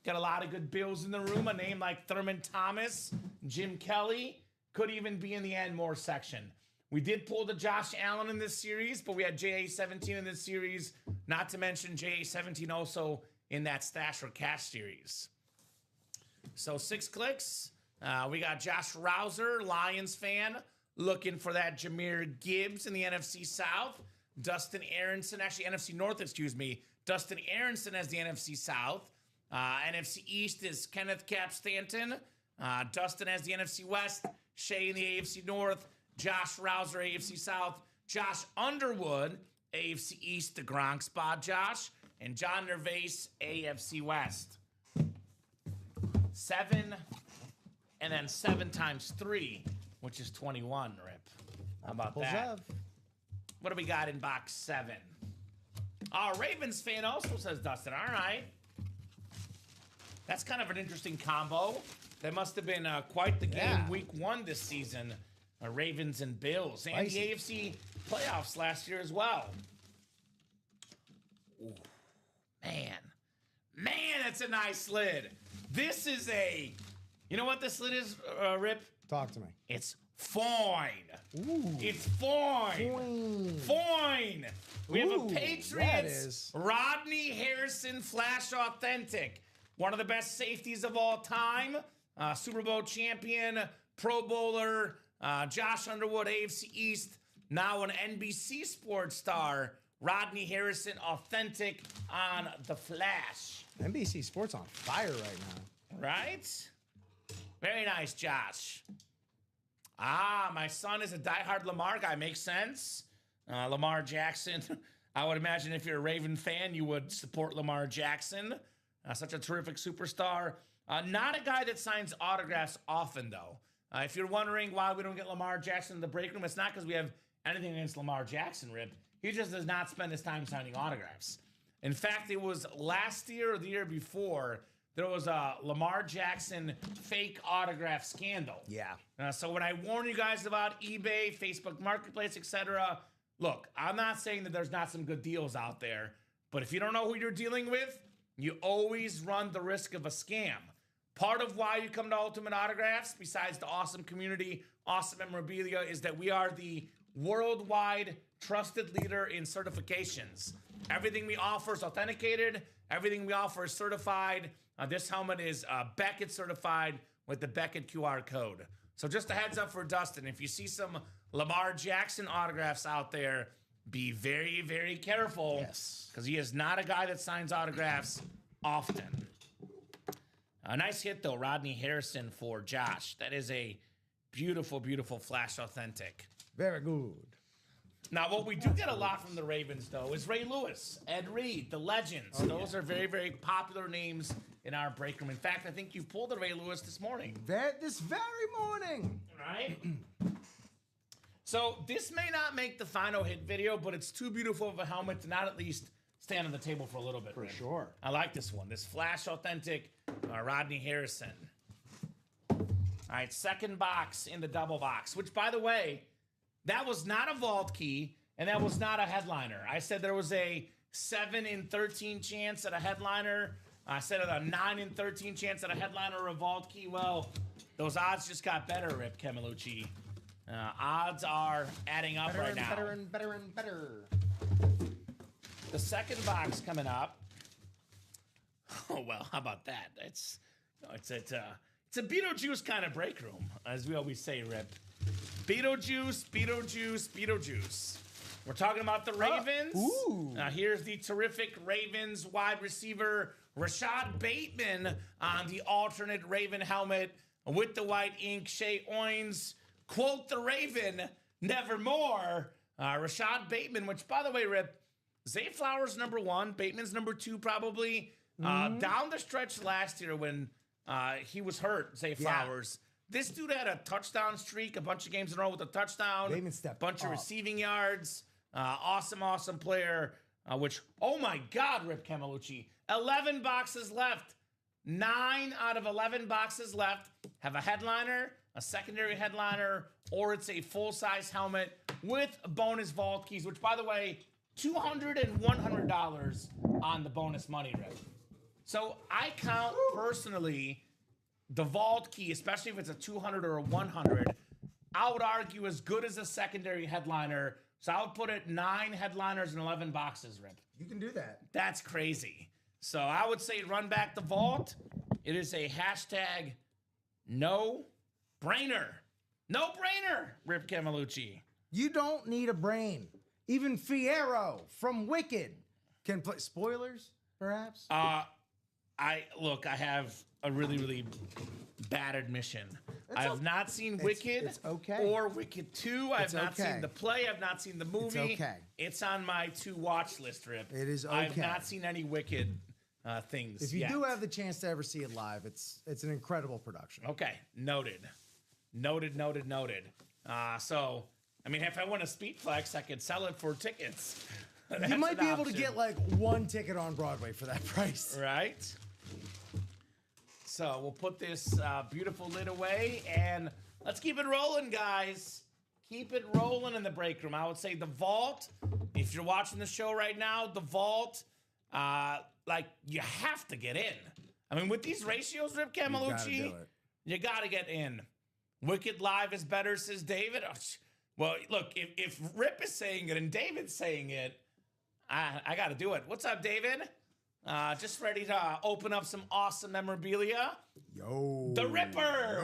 Got a lot of good Bills in the room. A name like Thurman Thomas, Jim Kelly. Could even be in the Anmore section. We did pull the Josh Allen in this series, but we had JA-17 in this series. Not to mention JA-17 also in that Stash or Cash series. So 6 clicks. We got Josh Rouser, Lions fan, looking for that Jahmyr Gibbs in the NFC South. Dustin Aronson, actually NFC North, excuse me. Dustin Aronson as the NFC South. NFC East is Kenneth Cap Stanton. Dustin has the NFC West. Shay in the AFC North. Josh Rouser, AFC South. Josh Underwood, AFC East, the Gronk spot, Josh. And John Nervase, AFC West. 7, and then 7 times 3, which is 21, Rip. How about that? What do we got in box 7? Ravens fan also says Dustin. All right. That's kind of an interesting combo. That must have been quite the game week 1 this season. Ravens and Bills. And the AFC playoffs last year as well. Ooh, man, that's a nice lid. This is you know what this lid is, Rip? Talk to me. It's fine. Ooh. It's fine. Fine. We have a Patriots Rodney Harrison Flash Authentic. One of the best safeties of all time. Super Bowl champion, Pro Bowler, Josh Underwood, AFC East. Now an NBC sports star. Rodney Harrison Authentic on the Flash. NBC Sports on fire right now. Right? Very nice, Josh. My son is a diehard Lamar guy. Makes sense. Lamar Jackson. I would imagine if you're a Raven fan, you would support Lamar Jackson. Such a terrific superstar. Not a guy that signs autographs often, though. If you're wondering why we don't get Lamar Jackson in the break room, it's not because we have anything against Lamar Jackson, Rip. He just does not spend his time signing autographs. In fact, it was last year or the year before, there was a Lamar Jackson fake autograph scandal. Yeah. So when I warn you guys about eBay, Facebook Marketplace, etc., look, I'm not saying that there's not some good deals out there, but if you don't know who you're dealing with, you always run the risk of a scam. Part of why you come to Ultimate Autographs, besides the awesome community, awesome memorabilia, is that we are the worldwide trusted leader in certifications. Everything we offer is authenticated. Everything we offer is certified. This helmet is Beckett certified with the Beckett QR code. So just a heads up for Dustin, if you see some Lamar Jackson autographs out there, be very, very careful. Yes. Because he is not a guy that signs autographs often. A nice hit, though, Rodney Harrison for Josh. That is a beautiful, beautiful Flash Authentic. Very good. Now, what we do get a lot from the Ravens, though, is Ray Lewis, Ed Reed, the legends. Those are very, very popular names in our break room. In fact, I think you pulled a Ray Lewis this morning. This very morning. Right? So this may not make the final hit video, but it's too beautiful of a helmet to not at least stand on the table for a little bit. For sure. I like this one. This Flash Authentic Rodney Harrison. All right, second box in the double box, which, by the way, that was not a vault key, and that was not a headliner. I said there was a 7 in 13 chance at a headliner. I said a 9 in 13 chance at a headliner or a vault key. Well, those odds just got better, Rip Camalucci. Odds are adding up right now. Better and better and better. The second box coming up. Oh, well, how about that? It's a Beetlejuice kind of break room, as we always say, Rip. Beetlejuice, Beetlejuice, Beetlejuice. We're talking about the Ravens. Here's the terrific Ravens wide receiver, Rashad Bateman, on the alternate Raven helmet with the white ink. Shea Owens, quote the Raven, nevermore. Rashad Bateman, which, by the way, Rip, Zay Flowers number 1, Bateman's number 2 probably. Down the stretch last year when he was hurt, Zay Flowers. This dude had a touchdown streak, a bunch of games in a row with a touchdown, Bateman stepped bunch of up. receiving yards. Awesome player, which, oh my God, Rip Camalucci, 11 boxes left. 9 out of 11 boxes left have a headliner, a secondary headliner, or it's a full-size helmet with bonus vault keys, which, by the way, $200 and $100 on the bonus money, Rip. So I count personally the vault key, especially if it's a 200 or a 100, I would argue as good as a secondary headliner. So I would put it 9 headliners and 11 boxes, Rip. You can do that. That's crazy. So I would say run back the vault. It is a hashtag no-brainer. No-brainer, Rip Camalucci. You don't need a brain. Even Fierro from Wicked can play. Spoilers, perhaps? I have a really, really bad admission. I have not seen Wicked it's okay. or Wicked 2. I have not seen the play. I've not seen the movie. It's okay. It's on my to-watch list, Rip. It is okay. I've not seen any Wicked things If you yet. do have the chance to ever see it live, it's an incredible production. Okay, noted. So, I mean, if I want a Speed Flex, I could sell it for tickets. You might be able to get like 1 ticket on Broadway for that price. Right? So we'll put this beautiful lid away and let's keep it rolling, guys. Keep it rolling in the break room. I would say the vault, if you're watching the show right now, the vault, you have to get in. I mean, with these ratios, Rip Camalucci, you got to get in. Wicked Live is better, says David. Oh, well, look, if Rip is saying it and David's saying it, I got to do it. What's up, David? Just ready to open up some awesome memorabilia. Yo. The Ripper.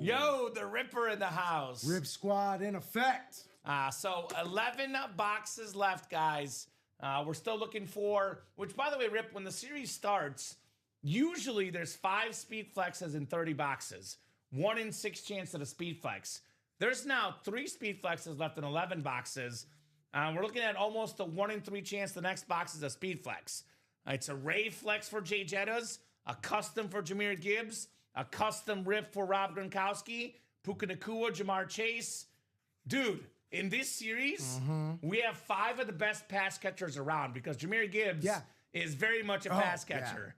Yo, the Ripper in the house. Rip Squad in effect. So 11 boxes left, guys. We're still looking for, which, by the way, Rip, when the series starts, usually there's 5 Speed Flexes in 30 boxes. 1 in 6 chance at a Speed Flex. There's now 3 Speed Flexes left in 11 boxes. We're looking at almost a 1 in 3 chance the next box is a Speed Flex. It's a Ray Flex for Jay Jettas, a custom for Jahmyr Gibbs, a custom rip for Rob Gronkowski, Puka Nacua, Jamar Chase. Dude, in this series, we have 5 of the best pass catchers around because Jahmyr Gibbs is very much a pass catcher.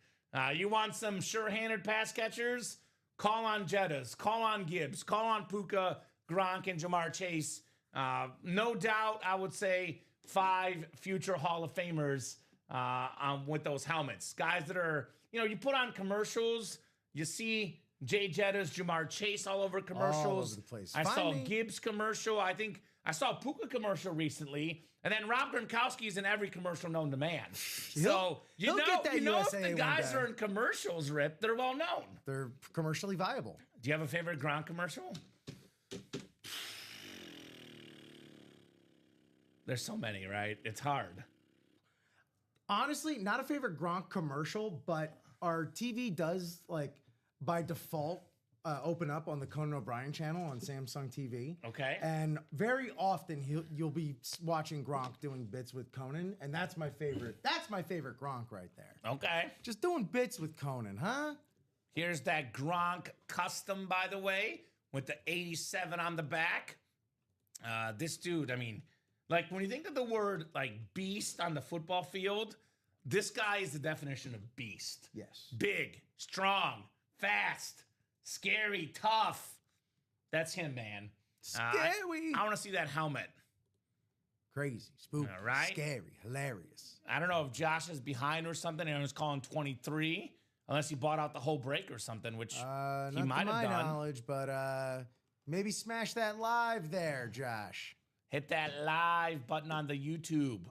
You want some sure-handed pass catchers? Call on Jettas, call on Gibbs, call on Puka, Gronk, and Jamar Chase. No doubt, I would say 5 future Hall of Famers with those helmets. Guys that are, you put on commercials, you see Jay Jettas, Jamar Chase all over commercials. All over the place. I Find saw me. Gibbs commercial. I think I saw a Puka commercial recently. And then Rob Gronkowski's in every commercial known to man. So he'll get that if USA the one guys day. are in commercials, Rip, they're well known. They're commercially viable. Do you have a favorite Gronk commercial? There's so many, right? It's hard. Honestly, not a favorite Gronk commercial, but our TV does, like, by default, open up on the Conan O'Brien channel on Samsung TV. Okay. And very often you'll be watching Gronk doing bits with Conan, and that's my favorite. That's my favorite Gronk right there. Okay. Just doing bits with Conan, huh? Here's that Gronk custom, by the way, with the 87 on the back. This dude, I mean, like when you think of the word like beast on the football field, this guy is the definition of beast. Yes. Big, strong, fast, scary, tough. That's him, man. Scary. I want to see that helmet. Crazy, spooky, All right. scary, hilarious. I don't know if Josh is behind or something and was calling 23, unless he bought out the whole break or something, which he Not might to my have done. knowledge, but maybe smash that live there, Josh. Hit that live button on the YouTube.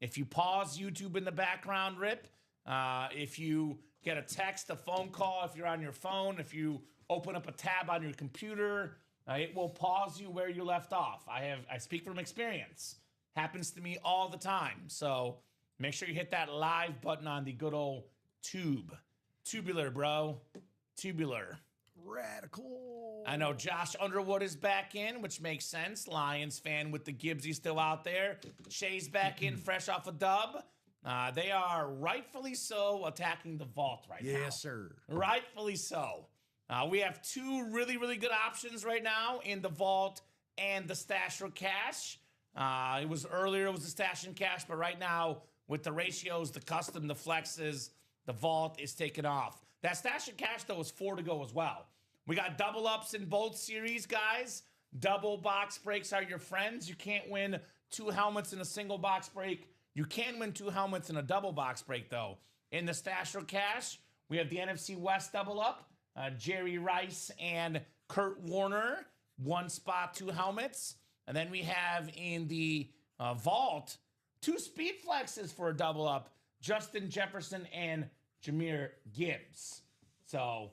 If you pause YouTube in the background, Rip, if you get a text, a phone call, if you're on your phone, if you open up a tab on your computer, it will pause you where you left off. I speak from experience. Happens to me all the time. So make sure you hit that live button on the good old tube. Tubular, bro. Tubular. Radical. I know Josh Underwood is back in, which makes sense. Lions fan with the Gibbsy still out there. Shay's back in, fresh off a dub. They are rightfully so attacking the vault right now. Yes, sir. Rightfully so. We have two really, really good options right now in the vault and the stash or cash. It was the stash and cash, but right now with the ratios, the custom, the flexes, the vault is taking off. That stash and cash, though, is 4 to go as well. We got double ups in both series, guys. Double box breaks are your friends. You can't win 2 helmets in a single box break. You can win 2 helmets in a double box break, though. In the stash or cash, we have the NFC West double up. Jerry Rice and Kurt Warner, 1 spot, 2 helmets. And then we have in the vault, 2 speed flexes for a double up. Justin Jefferson and Jahmyr Gibbs. So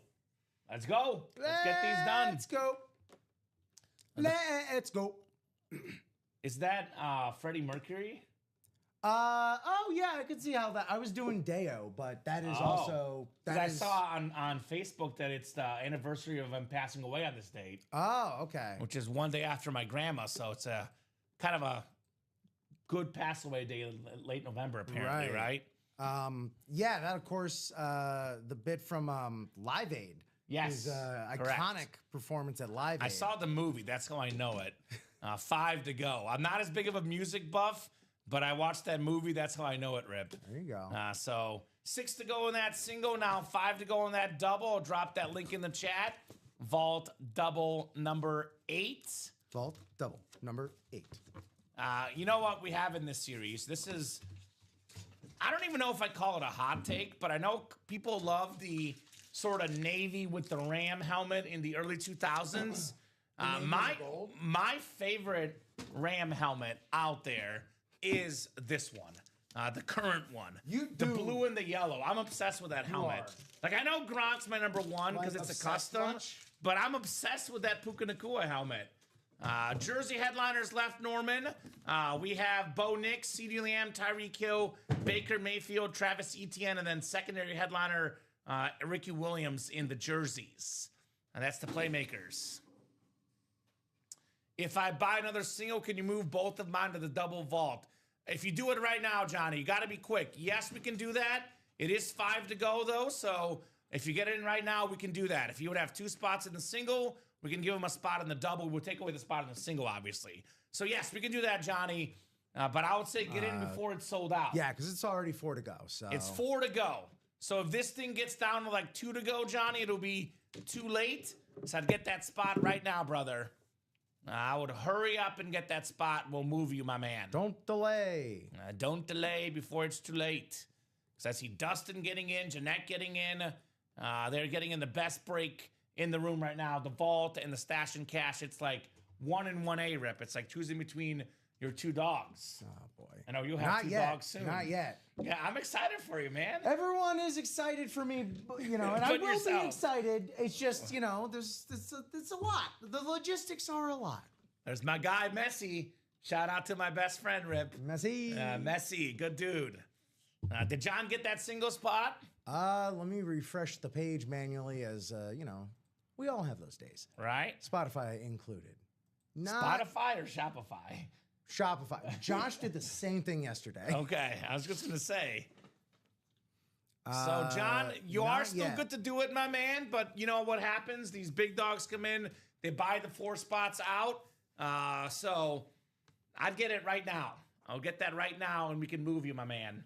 let's go. Let's get these done. Let's go. Let's go. Is that Freddie Mercury? Oh yeah, I could see how that. I was doing Deo, but that is also that I is. saw on Facebook that it's the anniversary of him passing away on this date, Oh, okay. which is one day after my grandma. So it's a kind of a good pass away day, late November apparently, right? Yeah, that of course, the bit from Live Aid. Yes, His correct. iconic performance at Live Aid. I saw the movie. That's how I know it. 5 to go. I'm not as big of a music buff, but I watched that movie. That's how I know it, Rip. There you go. So 6 to go in that single. Now 5 to go in that double. I'll drop that link in the chat. Vault double number 8. Vault double number 8. You know what we have in this series? This is, I don't even know if I call it a hot take, but I know people love the sort of navy with the Ram helmet in the early 2000s. My favorite Ram helmet out there is this one, the current one. The blue and the yellow. I'm obsessed with that helmet. are. Like, I know Gronk's my number 1 because it's a obsessed custom, much? but I'm obsessed with that Puka Nacua helmet. Jersey headliners left, Norman. We have Bo Nix, CeeDee Lamb, Tyreek Hill, Baker Mayfield, Travis Etienne, and then secondary headliner Ricky Williams in the jerseys. And that's the playmakers. If I buy another single, can you move both of mine to the double vault? If you do it right now, Johnny, you got to be quick. Yes, we can do that. It is 5 to go, though, so if you get it in right now, we can do that. If you would have 2 spots in the single, we can give him a spot in the double. We'll take away the spot in the single, obviously. So, yes, we can do that, Johnny. But I would say get in before it's sold out. Yeah, because it's already 4 to go. So It's 4 to go. So if this thing gets down to like 2 to go, Johnny, it'll be too late. So I'd get that spot right now, brother. I would hurry up and get that spot. We'll move you, my man. Don't delay. Don't delay before it's too late. Because I see Dustin getting in, Jeanette getting in. They're getting in the best break in the room right now, the vault and the stash and cash, it's like 1 and 1A, Rip. It's like choosing between your two dogs. Oh boy. I know you'll have two dogs soon. Not yet. Yeah, I'm excited for you, man. Everyone is excited for me, you know, and I will be excited. It's just, you know, there's a lot. The logistics are a lot. There's my guy, Messi. Shout out to my best friend, Rip. Messi. Messi, good dude. Did John get that single spot? Let me refresh the page manually as, you know, we all have those days. Right? Spotify included. Spotify or Shopify? Shopify. Josh did the same thing yesterday. Okay, I was just going to say. So, John, you are still good to do it, my man, but you know what happens? These big dogs come in, they buy the 4 spots out. So, I'd get it right now. I'll get that right now, and we can move you, my man.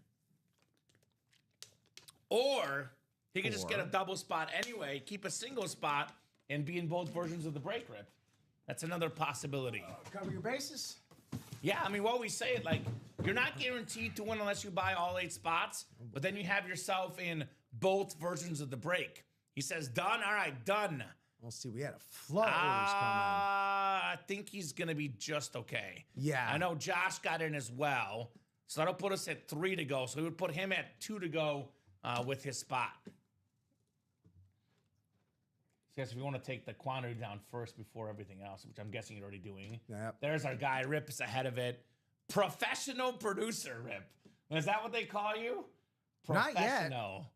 Or he could just get a double spot anyway, keep a single spot, and be in both versions of the break, Rip. That's another possibility. Cover your bases. Yeah, I mean, what we say, like, you're not guaranteed to win unless you buy all 8 spots, but then you have yourself in both versions of the break. He says, done? All right, done. We'll see. We had a flood of orders come I think he's going to be just okay. Yeah. I know Josh got in as well, so that'll put us at 3 to go. So we would put him at 2 to go with his spot. So I guess if you want to take the quantity down first before everything else, which I'm guessing you're already doing. Yep. There's our guy. Rip is ahead of it. Professional producer, Rip. Is that what they call you? Not yet. Professional.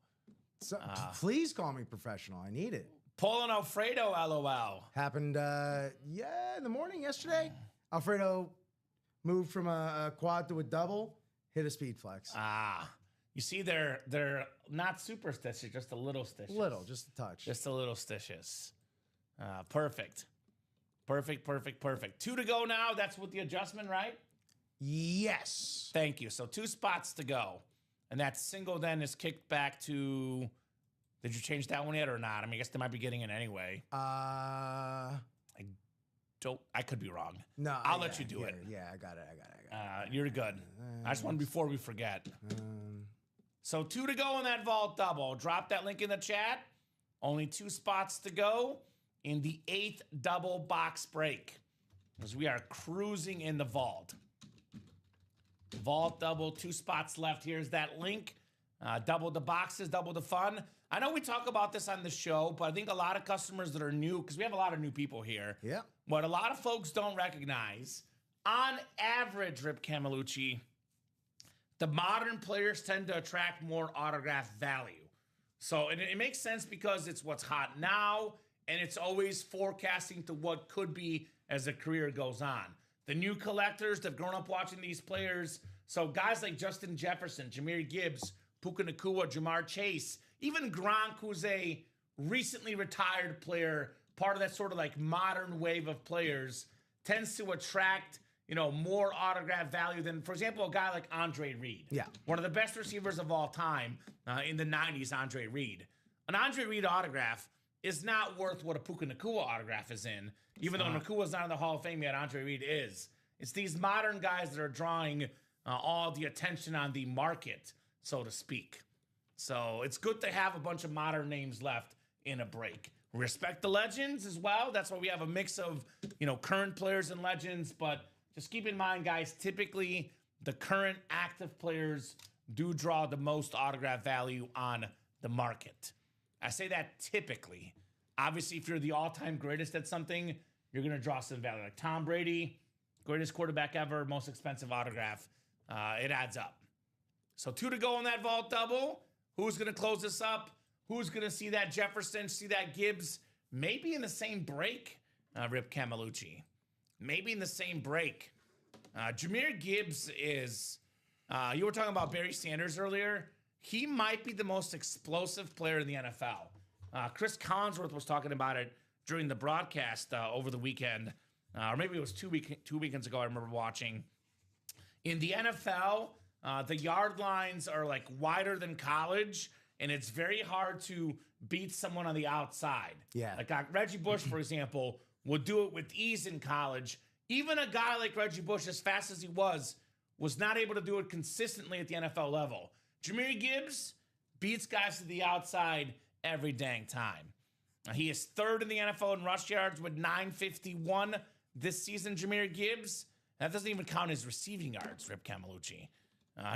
So, please call me professional. I need it. Pulling Alfredo, LOL. Happened, in the morning yesterday. Alfredo moved from a quad to a double, hit a speed flex. You see, they're not super stitches, just a little stitches. Little, just a touch. Just a little stitches. Perfect. Perfect. 2 to go now. That's with the adjustment, right? Yes. Thank you. So 2 spots to go. And that single then is kicked back to... Did you change that one yet or not? I mean, I guess they might be getting it anyway. I could be wrong. No. I'll let you do it. Yeah, I got it. You're good. I just want before we forget. So 2 to go in that vault double. Drop that link in the chat. Only 2 spots to go in the 8th double box break. As we are cruising in the vault. Vault double, 2 spots left. Here's that link. Double the boxes, double the fun. I know we talk about this on the show, but I think a lot of customers that are new, because we have a lot of new people here. Yeah. What a lot of folks don't recognize, on average, Rip Camelucci, the modern players tend to attract more autograph value. So it makes sense because it's what's hot now, and it's always forecasting to what could be as the career goes on. The new collectors that have grown up watching these players, so guys like Justin Jefferson, Jahmyr Gibbs, Puka Nacua, Jamar Chase, even Gronk, who's a recently retired player, part of that sort of like modern wave of players, tends to attract, you know, more autograph value than, for example, a guy like Andre Reed. Yeah. One of the best receivers of all time in the 90s, Andre Reed. An Andre Reed autograph is not worth what a Puka Nacua autograph is in, even though Nakua's not in the Hall of Fame yet, Andre Reed is. It's these modern guys that are drawing all the attention on the market, so to speak. So it's good to have a bunch of modern names left in a break. Respect the legends as well. That's why we have a mix of, you know, current players and legends. But just keep in mind, guys, typically the current active players do draw the most autograph value on the market. I say that typically. Obviously, if you're the all-time greatest at something, you're going to draw some value. Like Tom Brady, greatest quarterback ever, most expensive autograph. It adds up. So 2 to go on that vault double. Who's going to close this up? Who's going to see that Jefferson, see that Gibbs? Maybe in the same break, Rip Camelucci. Maybe in the same break. Jahmyr Gibbs is, you were talking about Barry Sanders earlier. He might be the most explosive player in the NFL. Chris Collinsworth was talking about it during the broadcast over the weekend. Or maybe it was 2 weekends ago I remember watching. In the NFL, the yard lines are like wider than college, and it's very hard to beat someone on the outside. Yeah. Like Reggie Bush, for example, would do it with ease in college. Even a guy like Reggie Bush, as fast as he was not able to do it consistently at the NFL level. Jahmyr Gibbs beats guys to the outside every dang time. He is third in the NFL in rush yards with 951 this season, Jahmyr Gibbs. That doesn't even count his receiving yards, Rip Camelucci.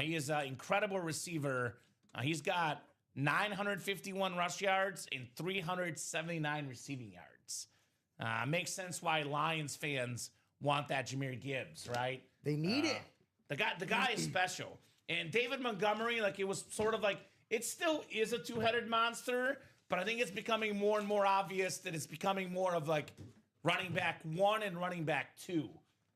He is an incredible receiver. He's got 951 rush yards and 379 receiving yards. Makes sense why Lions fans want that Jahmyr Gibbs, right? They need it. The guy is special. And David Montgomery, like it was sort of like, it still is a two-headed monster, but I think it's becoming more and more obvious that it's becoming more of like running back 1 and running back 2.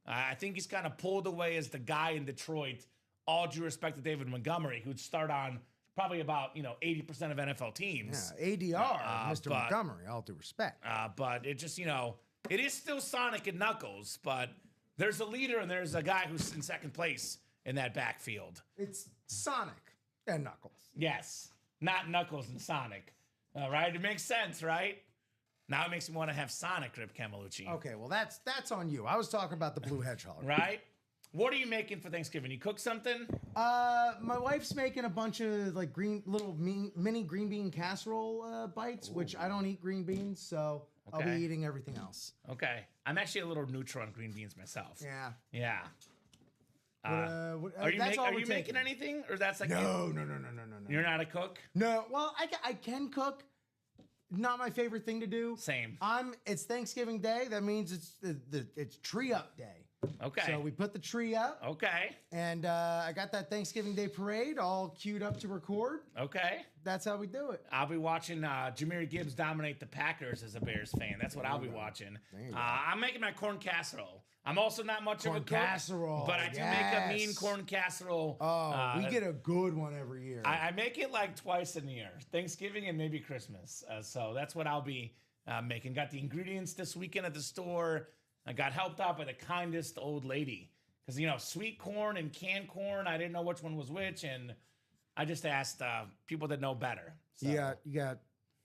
I think he's kind of pulled away as the guy in Detroit, all due respect to David Montgomery, who'd start on probably about, 80% of NFL teams. Yeah, ADR, Mr. Montgomery, all due respect. But it just, it is still Sonic and Knuckles, but there's a leader and there's a guy who's in second place in that backfield. It's Sonic and Knuckles. Yes, not Knuckles and Sonic. All right, it makes sense, right? Now it makes me want to have Sonic, Rip Camelucci. Okay, well, that's on you. I was talking about the blue hedgehog. Right? What are you making for Thanksgiving? You cook something? My wife's making a bunch of like mini green bean casserole bites, which I don't eat green beans, so I'll be eating everything else. Okay. I'm actually a little neutral on green beans myself. Yeah. Yeah. Are you making anything? Or that's like... No. You're not a cook? No. Well, I can cook. Not my favorite thing to do. Same. It's Thanksgiving Day. That means it's tree up day. Okay. So we put the tree up. Okay. And I got that Thanksgiving Day parade all queued up to record. Okay. That's how we do it. I'll be watching Jahmyr Gibbs dominate the Packers as a Bears fan. That's what I'll be watching. I'm making my corn casserole. I'm also not much of a cook, but I do make a mean corn casserole. Oh, we get a good one every year. I make it like twice in a year, Thanksgiving and maybe Christmas. So that's what I'll be making. Got the ingredients this weekend at the store. I got helped out by the kindest old lady. Because, sweet corn and canned corn, I didn't know which one was which. And I just asked people that know better. So. You got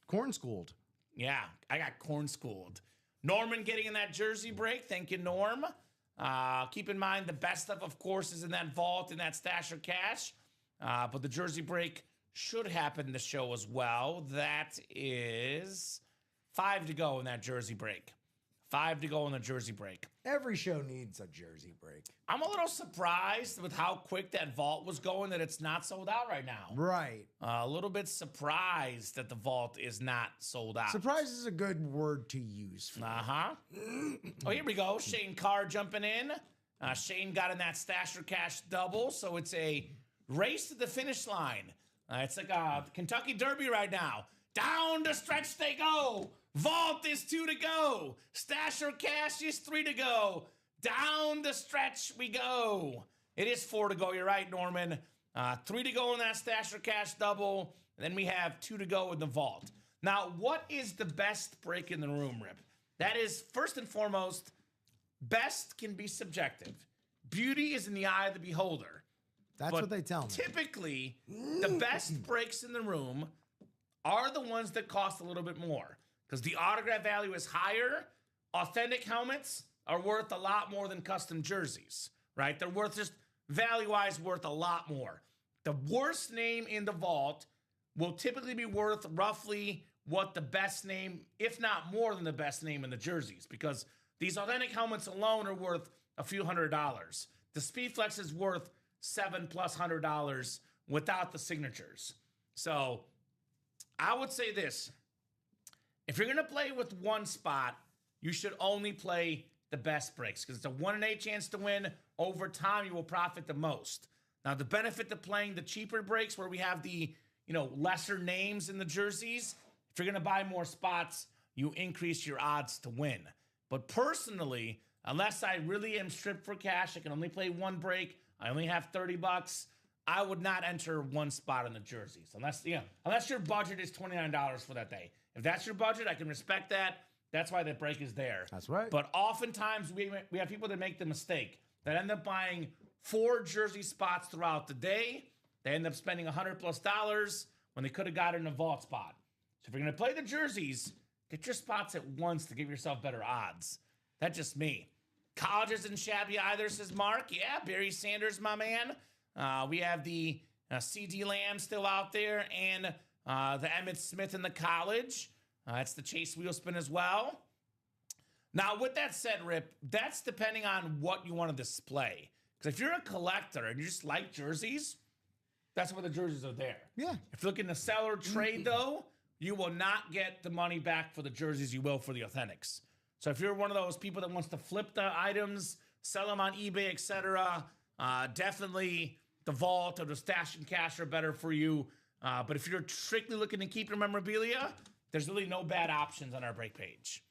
corn schooled. Yeah, I got corn schooled. Norman getting in that jersey break. Thank you, Norm. Keep in mind the best stuff, of course, is in that vault, in that stash of cash. But the jersey break should happen in the show as well. That is 5 to go in that jersey break. 5 to go in the jersey break. Every show needs a jersey break. I'm a little surprised with how quick that vault was going that it's not sold out right now. Right. A little bit surprised that the vault is not sold out. Surprise is a good word to use. Oh, here we go. Shane Carr jumping in. Shane got in that Stasher Cash double, so it's a race to the finish line. It's like a Kentucky Derby right now. Down the stretch they go. Vault is 2 to go. Stasher Cash is 3 to go. Down the stretch we go. It is 4 to go. You're right, Norman. 3 to go in that Stasher Cash double. And then we have 2 to go in the vault. Now, what is the best break in the room, Rip? That is, first and foremost, best can be subjective. Beauty is in the eye of the beholder. That's what they tell me. Typically, the best breaks in the room are the ones that cost a little bit more. Because the autograph value is higher. Authentic helmets are worth a lot more than custom jerseys, right? They're worth just value-wise worth a lot more. The worst name in the vault will typically be worth roughly what the best name, if not more than the best name in the jerseys, because these authentic helmets alone are worth a few $100s. The Speedflex is worth $700+ without the signatures. So I would say this. If you're going to play with one spot, you should only play the best breaks because it's a 1 in 8 chance to win. Over time, you will profit the most. Now, the benefit to playing the cheaper breaks where we have the, lesser names in the jerseys, if you're going to buy more spots, you increase your odds to win. But personally, unless I really am stripped for cash, I can only play one break, I only have $30, I would not enter one spot in the jerseys unless your budget is $29 for that day. If that's your budget, I can respect that. That's why that break is there. That's right. But oftentimes we have people that make the mistake that end up buying 4 jersey spots throughout the day. They end up spending $100+ when they could have got it in a vault spot. So if you're going to play the jerseys, get your spots at once to give yourself better odds. That's just me. Colleges and shabby either, says Mark. Yeah, Barry Sanders, my man. We have the C.D. Lamb still out there and the Emmitt Smith in the college. It's the Chase wheel spin as well. Now, with that said, Rip, that's depending on what you want to display. Because if you're a collector and you just like jerseys, that's why the jerseys are there. Yeah. If you're looking to sell or trade, though, you will not get the money back for the jerseys. You will for the authentics. So if you're one of those people that wants to flip the items, sell them on eBay, etc., definitely the Vault or the Stash and Cash are better for you. But if you're strictly looking to keep your memorabilia, there's really no bad options on our break page.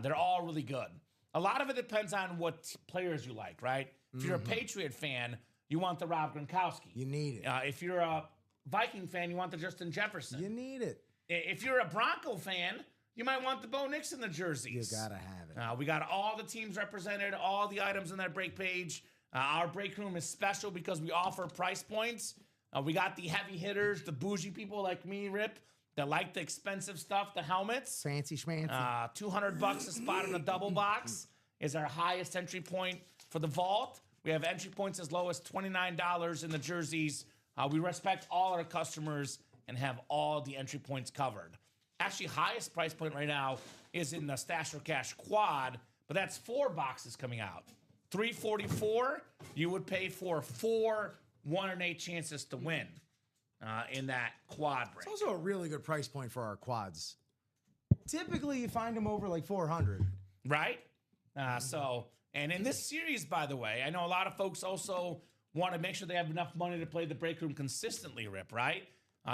They're all really good. A lot of it depends on what players you like, right? If you're a Patriot fan, you want the Rob Gronkowski. You need it. If you're a Viking fan, you want the Justin Jefferson. You need it. If you're a Bronco fan, you might want the Bo Nix in the jerseys. You gotta have it. We got all the teams represented, all the items on that break page. Our break room is special because we offer price points. We got the heavy hitters, the bougie people like me, Rip, that like the expensive stuff, the helmets. Fancy schmancy. $200 a spot in a double box is our highest entry point for the Vault. We have entry points as low as $29 in the jerseys. We respect all our customers and have all the entry points covered. Actually, highest price point right now is in the Stash or Cash Quad, but that's 4 boxes coming out. $344, you would pay for 4 1 in 8 chances to win in that quad break. It's also a really good price point for our quads. Typically, you find them over like 400. Right? And in this series, by the way, I know a lot of folks also want to make sure they have enough money to play the break room consistently, Rip, right?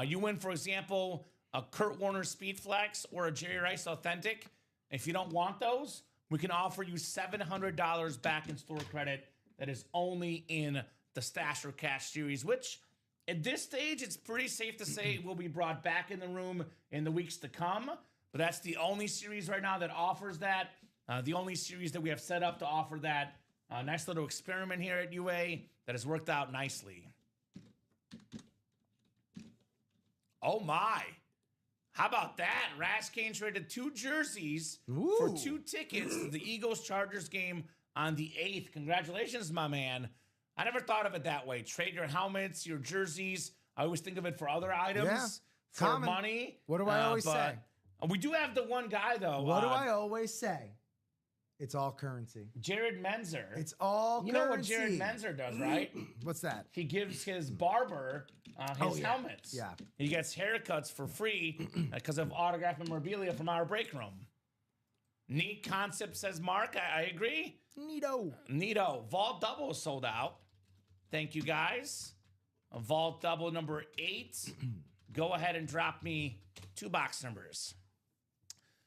You win, for example, a Kurt Warner Speed Flex or a Jerry Rice Authentic. If you don't want those, we can offer you $700 back in store credit that is only in the Stash or Cash series, which at this stage, it's pretty safe to say it will be brought back in the room in the weeks to come. But that's the only series right now that offers that. The only series that we have set up to offer that. Nice little experiment here at UA that has worked out nicely. Oh my. How about that? Raskane traded 2 jerseys for 2 tickets to the Eagles-Chargers game on the 8th. Congratulations, my man. I never thought of it that way. Trade your helmets, your jerseys. I always think of it for other items, for money. What do I always say? We do have the one guy, though. What do I always say? It's all currency. Jared Menzer. It's all currency. You know what Jared Menzer does, right? What's that? He gives his barber his helmets. Yeah. He gets haircuts for free because of autograph memorabilia from our break room. Neat concept, says Mark. I agree. Neato. Vault Double is sold out. Thank you, guys. Vault Double number 8. Go ahead and drop me 2 box numbers.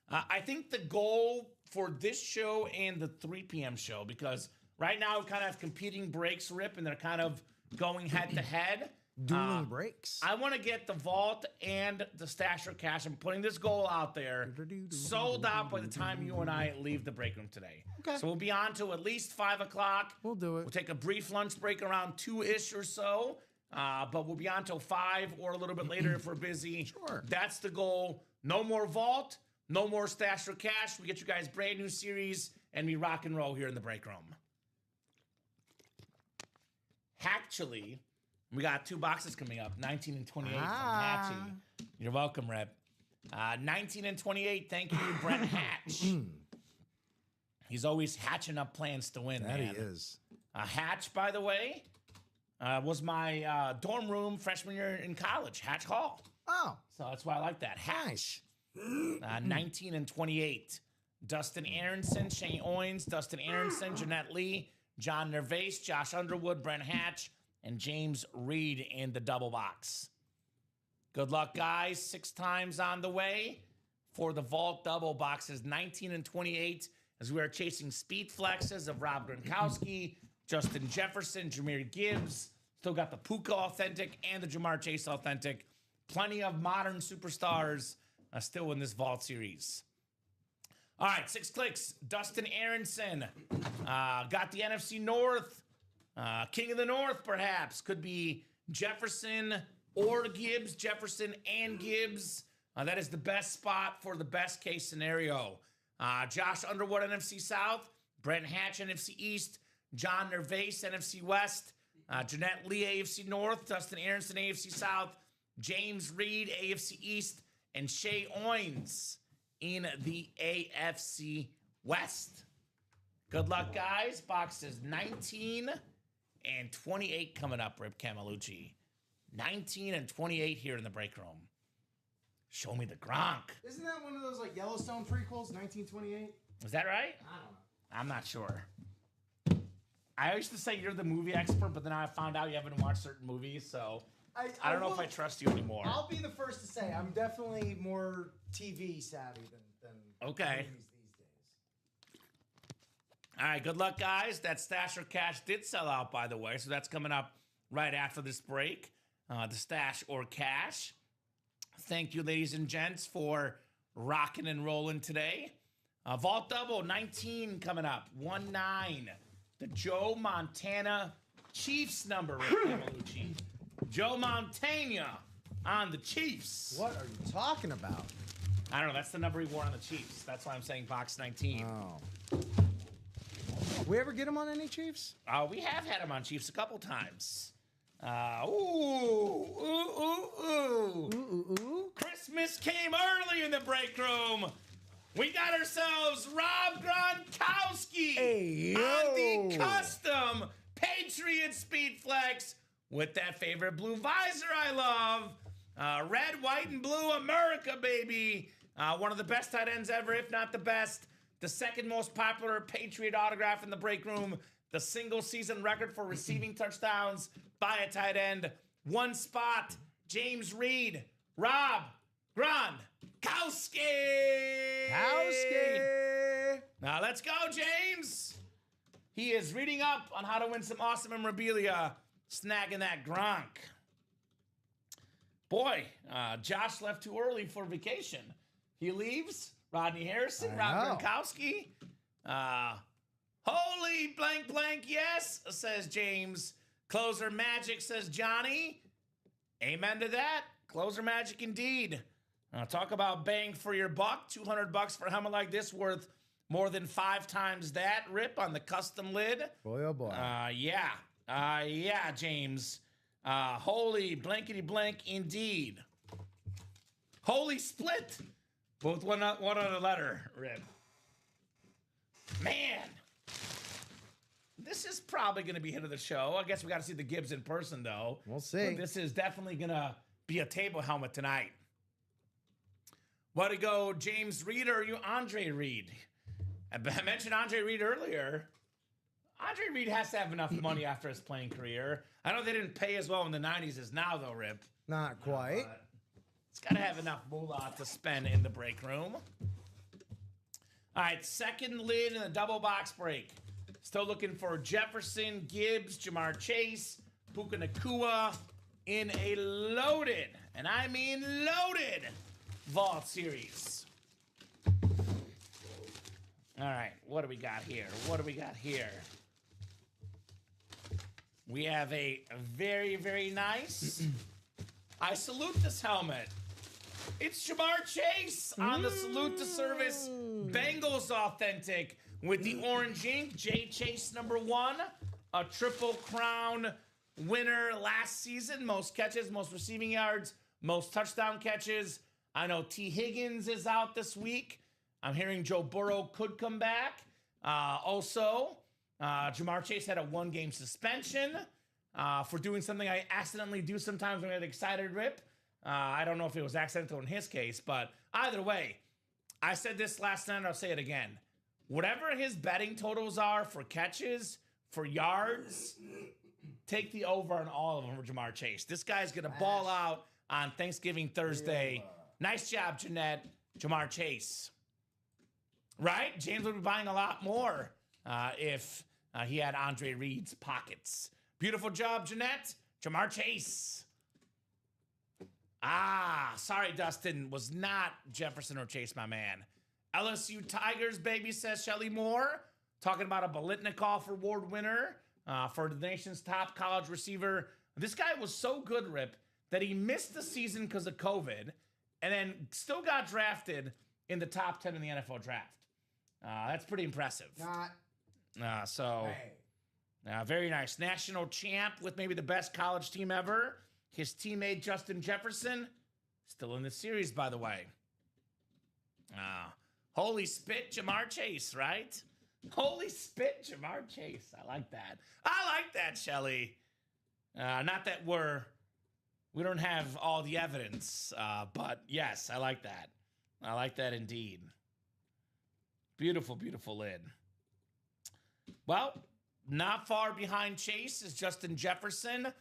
I think the goal for this show and the 3 p.m. show, because right now we kind of have competing breaks, Rip, and they're kind of going head-to-head. Dueling breaks. I want to get the Vault and the Stash or Cash. I'm putting this goal out there. Sold out by the time you and I leave the break room today. Okay. So we'll be on to at least 5 o'clock. We'll do it. We'll take a brief lunch break around 2-ish or so. But we'll be on till 5 or a little bit later if we're busy. Sure. That's the goal. No more Vault. No more Stash or Cash. We get you guys brand new series and we rock and roll here in the break room. Actually, we got 2 boxes coming up, 19 and 28 from Hatchie. You're welcome, Rep. 19 and 28, thank you, Brent Hatch. He's always hatching up plans to win, That man. he is. Hatch, by the way, was my dorm room freshman year in college, Hatch Hall. Oh. So that's why I like that. Hatch. 19 and 28. Dustin Aronson, Shane Owens, Dustin Aronson, Jeanette Lee, John Nervase, Josh Underwood, Brent Hatch, and James Reed in the double box. Good luck, guys. 6 times on the way for the Vault double boxes, 19 and 28, as we are chasing speed flexes of Rob Gronkowski, Justin Jefferson, Jahmyr Gibbs. Still got the Puka Authentic and the Jamar Chase Authentic. Plenty of modern superstars still in this Vault series. All right, 6 clicks. Dustin Aronson got the NFC North. King of the North, perhaps. Could be Jefferson or Gibbs. Jefferson and Gibbs. That is the best spot for the best case scenario. Josh Underwood, NFC South. Brent Hatch, NFC East. John Nervase, NFC West. Jeanette Lee, AFC North. Dustin Aronson, AFC South. James Reed, AFC East. And Shay Owens, in the AFC West. Good luck, guys. Boxes 19 and 28 coming up, Rip Camelucci. 19 and 28 here in the break room. Show me the Gronk. Isn't that one of those like Yellowstone prequels, 1928? Is that right? I don't know. I'm not sure. I used to say you're the movie expert, but then I found out you haven't watched certain movies, so I don't know if I trust you anymore. I'll be the first to say I'm definitely more TV savvy than Okay. movies these days. All right, good luck, guys. That Stash or Cash did sell out, by the way, so that's coming up right after this break. The Stash or Cash. Thank you, ladies and gents, for rocking and rolling today. Vault Double 19 coming up. 1-9. The Joe Montana Chiefs number, Rick Camelucci. Joe Montana on the Chiefs. What are you talking about? I don't know. That's the number he wore on the Chiefs. That's why I'm saying box 19. Oh. We ever get him on any Chiefs? We have had him on Chiefs a couple times. Ooh. Christmas came early in the break room. We got ourselves Rob Gronkowski on the custom Patriot Speed Flex with that favorite blue visor I love. Red, white, and blue America, baby. One of the best tight ends ever, if not the best. The second most popular Patriot autograph in the break room. The single season record for receiving touchdowns by a tight end. One spot, James Reed, Rob Gronkowski. Now let's go, James. He is reading up on how to win some awesome memorabilia, snagging that Gronk. Boy, Josh left too early for vacation. He leaves. Rodney Harrison, Rob Gronkowski. Holy blank blank yes, says James. Closer magic, says Johnny. Amen to that. Closer magic indeed. Talk about bang for your buck. $200 for a helmet like this, worth more than 5 times that. Rip on the custom lid. Boy, oh boy. Yeah, James. Holy blankety blank indeed. Holy split. Both one on a letter, Rip. Man. This is probably going to be hit of the show. I guess we got to see the Gibbs in person, though. We'll see. But this is definitely going to be a table helmet tonight. What to go, James Reed or you, Andre Reed? I mentioned Andre Reed earlier. Andre Reed has to have enough money after his playing career. I know they didn't pay as well in the 90s as now, though, Rip. Not quite. It's got to have enough moolah to spend in the break room. All right, second lid in the double box break. Still looking for Jefferson, Gibbs, Jamar Chase, Puka Nacua in a loaded, and I mean loaded, Vault Series. All right, what do we got here? We have a very, very nice. I salute this helmet. It's Jamar Chase on the Salute to Service Bengals Authentic with the orange ink. Jay Chase #1, a Triple Crown winner last season. Most catches, most receiving yards, most touchdown catches. I know T. Higgins is out this week. I'm hearing Joe Burrow could come back. Also, Jamar Chase had a 1-game suspension for doing something I accidentally do sometimes when I get excited, Rip. I don't know if it was accidental in his case, but either way, I said this last night and I'll say it again. Whatever his betting totals are for catches, for yards, take the over on all of them for Jamar Chase. This guy's going to ball out on Thanksgiving Thursday. Nice job, Jeanette. Jamar Chase. Right? James would be buying a lot more if he had Andre Reed's pockets. Beautiful job, Jeanette. Jamar Chase. Sorry, Dustin. Was not Jefferson or Chase, my man. LSU Tigers, baby, says Shelly Moore. Talking about a Bolitnikoff Award winner for the nation's top college receiver. This guy was so good, Rip, that he missed the season because of COVID and then still got drafted in the top 10 in the NFL draft. That's pretty impressive. Very nice. National champ with maybe the best college team ever. His teammate, Justin Jefferson, still in the series, by the way. Holy spit, Jamar Chase, right? Holy spit, Jamar Chase. I like that. I like that, Shelly. Not that we don't have all the evidence, but yes, I like that. I like that indeed. Beautiful, beautiful lid. Well, not far behind Chase is Justin Jefferson.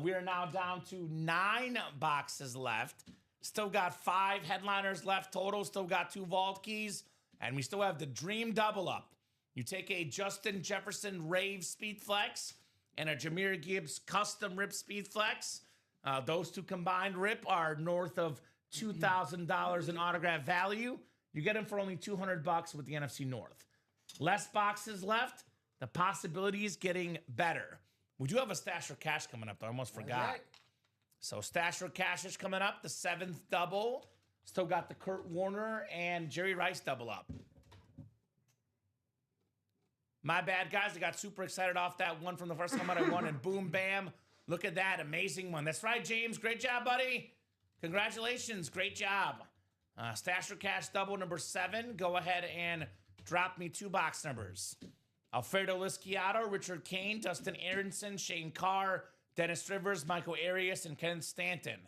We are now down to 9 boxes left. Still got 5 headliners left total. Still got 2 vault keys. And we still have the Dream Double Up. You take a Justin Jefferson Rave Speed Flex and a Jahmyr Gibbs Custom Rip Speed Flex. Those two combined rip are north of $2,000 in autograph value. You get them for only $200 with the NFC North. Less boxes left. The possibilities getting better. We do have a Stash or Cash coming up, though. I almost forgot. Right. So Stash or Cash is coming up. The 7th double. Still got the Kurt Warner and Jerry Rice double up. My bad, guys. I got super excited off that one from the first time I won, and boom, bam. Look at that. Amazing one. That's right, James. Great job, buddy. Congratulations. Great job. Stash or Cash double number 7. Go ahead and drop me 2 box numbers. Alfredo Lisciato, Richard Kane, Dustin Aronson, Shane Carr, Dennis Rivers, Michael Arias, and Kenneth Stanton.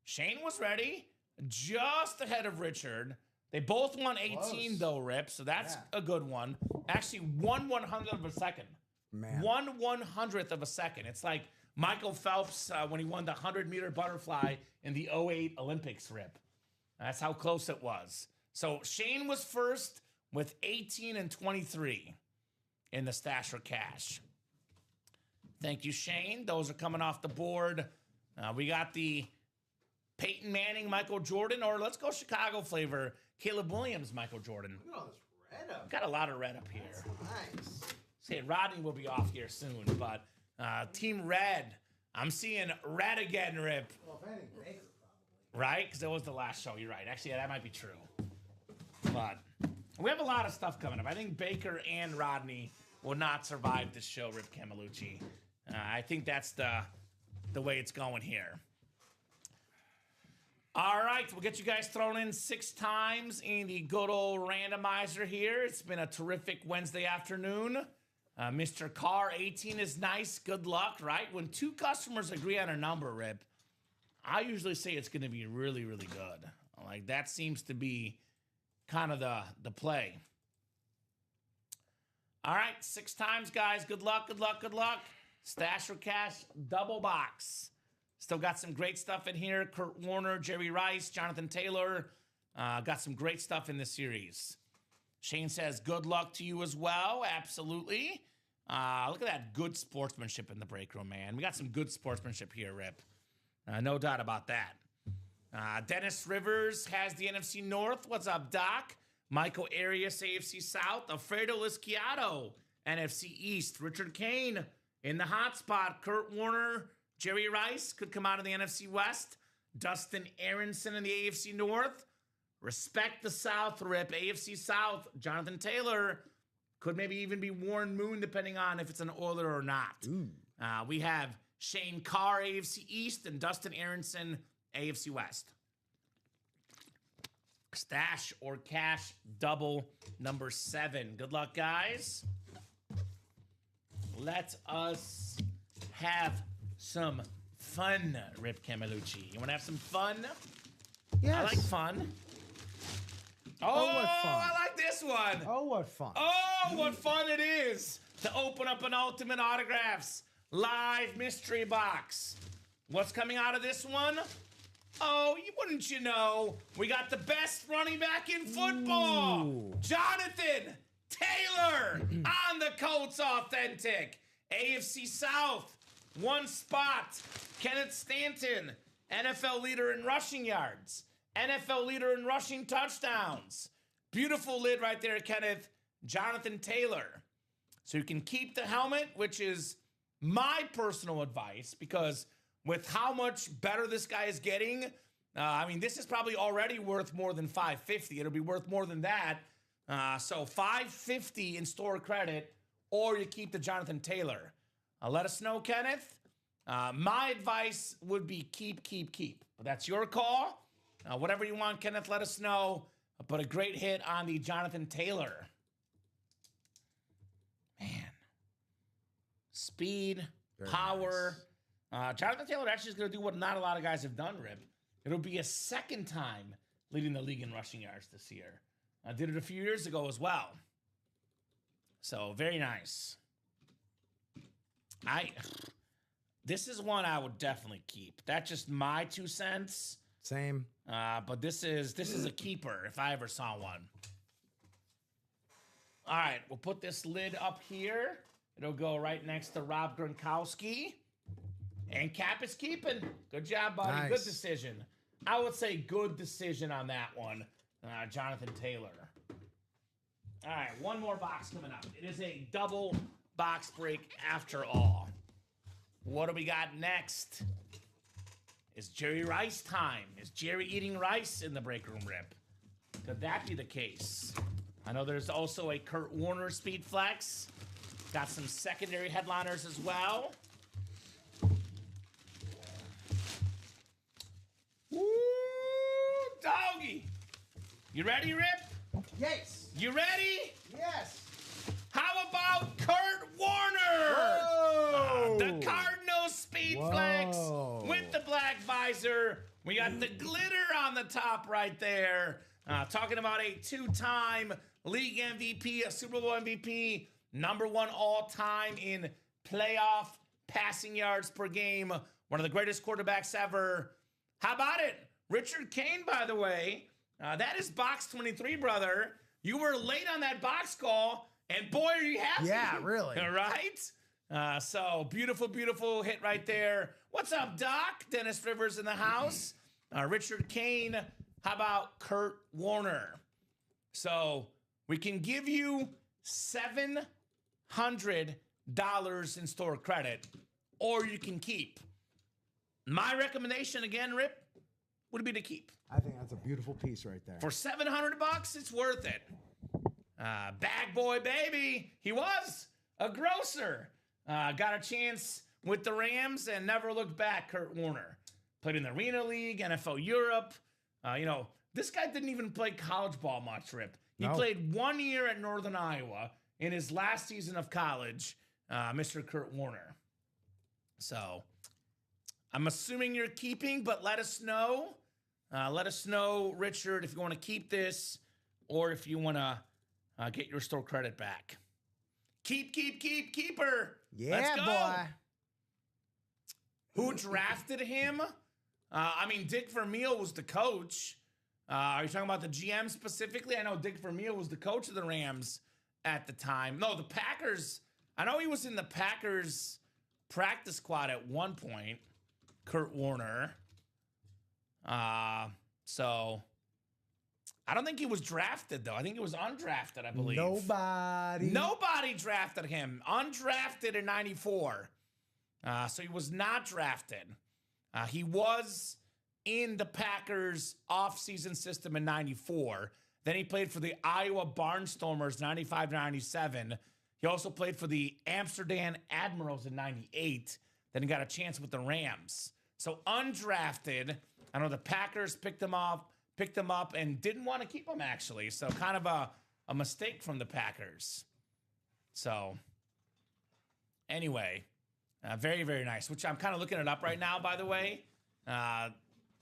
Shane was ready, just ahead of Richard. They both won 18, Close. though, Rip, so that's a good one. Actually, 1/100th of a second. Man. 1/100th of a second. It's like Michael Phelps when he won the 100-meter butterfly in the 08 Olympics, Rip. That's how close it was. So Shane was first with 18 and 23 in the Stash or Cash. Thank you, Shane. Those are coming off the board. We got the Peyton Manning, Michael Jordan, or let's go Chicago flavor, Caleb Williams, Michael Jordan. Look at all this red up. Got a lot of red up here. Nice. Say Rodney will be off here soon, but Team Red, I'm seeing red again, Rip. Well, if anything, Baker probably. Right? Because that was the last show. You're right. Actually, that might be true. But we have a lot of stuff coming up. I think Baker and Rodney will not survive this show, Rip Camelucci. I think that's the way it's going here. All right, we'll get you guys thrown in 6 times in the good old randomizer here. It's been a terrific Wednesday afternoon. Mr. Carr, 18 is nice. Good luck, right? When 2 customers agree on a number, Rip, I usually say it's going to be really, really good. Like, that seems to be kind of the play. All right, 6 times, guys. Good luck, good luck, good luck. Stash or Cash, double box. Still got some great stuff in here. Kurt Warner, Jerry Rice, Jonathan Taylor. Got some great stuff in this series. Shane says, good luck to you as well. Absolutely. Look at that good sportsmanship in the break room, man. We got some good sportsmanship here, Rip. No doubt about that. Dennis Rivers has the NFC North. What's up, Doc? Michael Arias, AFC South. Alfredo Lisciato, NFC East. Richard Kane in the hot spot. Kurt Warner, Jerry Rice could come out of the NFC West. Dustin Aronson in the AFC North. Respect the South, Rip. AFC South, Jonathan Taylor. Could maybe even be Warren Moon, depending on if it's an Oiler or not. We have Shane Carr, AFC East, and Dustin Aronson, AFC West. Stash or Cash double number 7. Good luck, guys. Let us have some fun, Rip Camelucci. You want to have some fun? Yes. I like fun. Oh, what fun. I like this one. Oh, what fun. Oh, what fun it is to open up an Ultimate Autographs live mystery box. What's coming out of this one? Oh, wouldn't you know? We got the best running back in football. Ooh. Jonathan Taylor on the Colts Authentic. AFC South, 1 spot. Kenneth Stanton, NFL leader in rushing yards. NFL leader in rushing touchdowns. Beautiful lid right there, Kenneth. Jonathan Taylor. So you can keep the helmet, which is my personal advice, because with how much better this guy is getting, I mean, this is probably already worth more than $550. It'll be worth more than that. So $550 in store credit, or you keep the Jonathan Taylor. Let us know, Kenneth. My advice would be keep. But that's your call. Whatever you want, Kenneth, let us know. but a great hit on the Jonathan Taylor. Man. Speed, Very power. Jonathan Taylor actually is going to do what not a lot of guys have done, Rip. It'll be a second time leading the league in rushing yards this year. I did it a few years ago as well. So, very nice. This is one I would definitely keep. That's just my 2 cents. Same. But this is a keeper if I ever saw one. All right, we'll put this lid up here. It'll go right next to Rob Gronkowski. And Cap is keeping. Good job, buddy. Nice. Good decision. I would say good decision on that one, Jonathan Taylor. All right, one more box coming up. It is a double box break after all. What do we got next? Is Jerry Rice time? Is Jerry eating rice in the break room, Rip? Could that be the case? I know there's also a Kurt Warner Speed Flex. Got some secondary headliners as well. Woo, doggy. You ready, Rip? Yes. You ready? Yes. How about Kurt Warner? Whoa. The Cardinals Speed Flex with the black visor. We got the glitter on the top right there. Talking about a 2-time league MVP, a Super Bowl MVP, #1 all-time in playoff passing yards per game. One of the greatest quarterbacks ever. How about it? Richard Kane, by the way. That is box 23, brother. You were late on that box call, and boy, are you happy. Yeah, really. Right? So, beautiful, beautiful hit right there. What's up, Doc? Dennis Rivers in the house. Richard Kane. How about Kurt Warner? So, we can give you $700 in store credit, or you can keep. My recommendation, again, Rip, would be to keep. I think that's a beautiful piece right there. For $700, it's worth it. Bag boy, baby. He was a grocer. Got a chance with the Rams and never looked back, Kurt Warner. Played in the Arena League, NFL Europe. This guy didn't even play college ball much, Rip. He played 1 year at Northern Iowa in his last season of college, Mr. Kurt Warner. So, I'm assuming you're keeping, but let us know. Let us know, Richard, if you want to keep this or if you want to get your store credit back. Keeper. Yeah, Let's go. boy. Who drafted him? Dick Vermeil was the coach. Are you talking about the GM specifically? I know Dick Vermeil was the coach of the Rams at the time. No, the Packers. I know he was in the Packers practice squad at one point, Kurt Warner. So I don't think he was drafted, though. I think he was undrafted, I believe. Nobody drafted him. Undrafted in 94. So he was not drafted. He was in the Packers offseason system in 94. Then he played for the Iowa Barnstormers 95-97. He also played for the Amsterdam Admirals in 98. Then he got a chance with the Rams. So undrafted. I know the Packers picked him up and didn't want to keep him, actually. So kind of a mistake from the Packers. So anyway, very, very nice, which I'm kind of looking it up right now, by the way.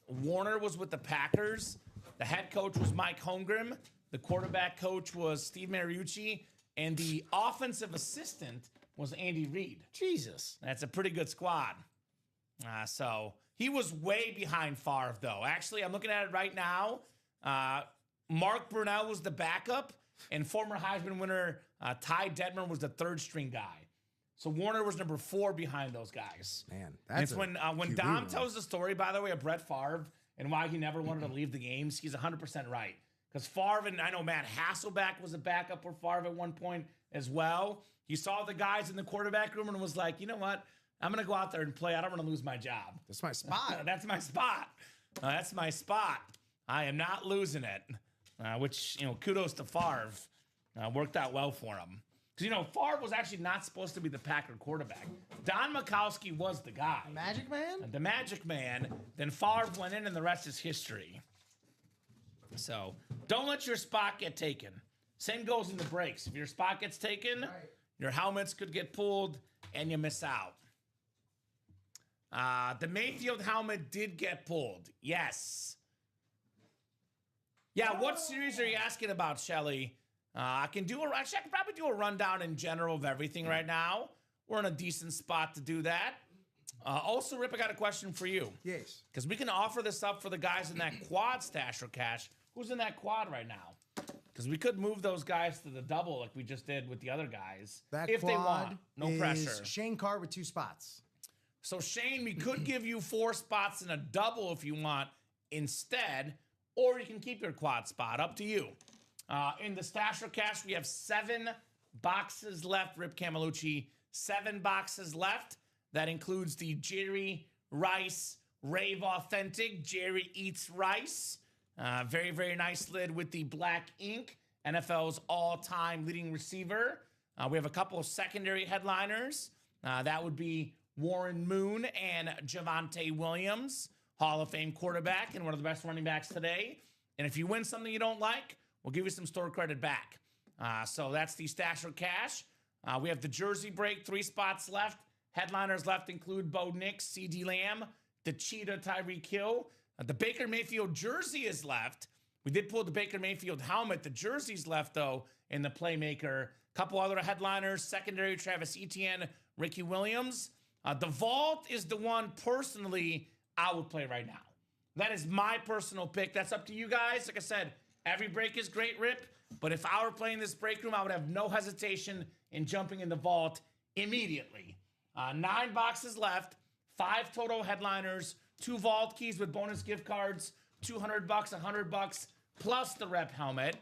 Warner was with the Packers. The head coach was Mike Holmgren. The quarterback coach was Steve Mariucci. And the offensive assistant was Andy Reid. Jesus. That's a pretty good squad. So he was way behind Favre, though. Actually, I'm looking at it right now. Mark Brunell was the backup, and former Heisman winner Ty Detmer was the third-string guy. So Warner was number 4 behind those guys. Man, that's when Dom tells the story, by the way, of Brett Favre and why he never wanted to leave the games. He's 100% right. Because Favre, and I know Matt Hasselbeck was a backup for Favre at one point as well. He saw the guys in the quarterback room and was like, you know what? I'm going to go out there and play. I don't want to lose my job. That's my spot. That's my spot. That's my spot. I am not losing it. Which, kudos to Favre. Worked out well for him. Because, Favre was actually not supposed to be the Packer quarterback. Don Majkowski was the guy. Magic Man? The Magic Man. Then Favre went in, and the rest is history. So don't let your spot get taken. Same goes in the breaks. If your spot gets taken, your helmets could get pulled and you miss out. The Mayfield helmet did get pulled. Yes. Yeah, what series are you asking about, Shelly? I can probably do a rundown in general of everything right now. We're in a decent spot to do that. Also, Rip, I got a question for you. Yes. Because we can offer this up for the guys in that quad stash or cash. Who's in that quad right now? Because we could move those guys to the double like we just did with the other guys. That if quad they want. No is pressure. Shane Carr with 2 spots. So, Shane, we could give you 4 spots in a double if you want instead, or you can keep your quad spot. Up to you. In the stash or cash, we have 7 boxes left. Rip Camelucci, 7 boxes left. That includes the Jerry Rice Rave Authentic. Jerry Eats Rice. Very, very nice lid with the black ink. NFL's all-time leading receiver. We have a couple of secondary headliners. That would be Warren Moon and Javonte Williams, Hall of Fame quarterback and one of the best running backs today. And if you win something you don't like, we'll give you some store credit back. So that's the stash or cash. We have the jersey break, 3 spots left. Headliners left include Bo Nix, C.D. Lamb, the Cheetah, Tyreek Hill. The Baker Mayfield jersey is left. We did pull the Baker Mayfield helmet. The jersey's left, though, in the Playmaker. Couple other headliners, secondary, Travis Etienne, Ricky Williams. The Vault is the one, personally, I would play right now. That is my personal pick. That's up to you guys. Like I said, every break is great, Rip. But if I were playing this break room, I would have no hesitation in jumping in the Vault immediately. 9 boxes left, 5 total headliners, 2 Vault keys with bonus gift cards, $200, $100, plus the rep helmet.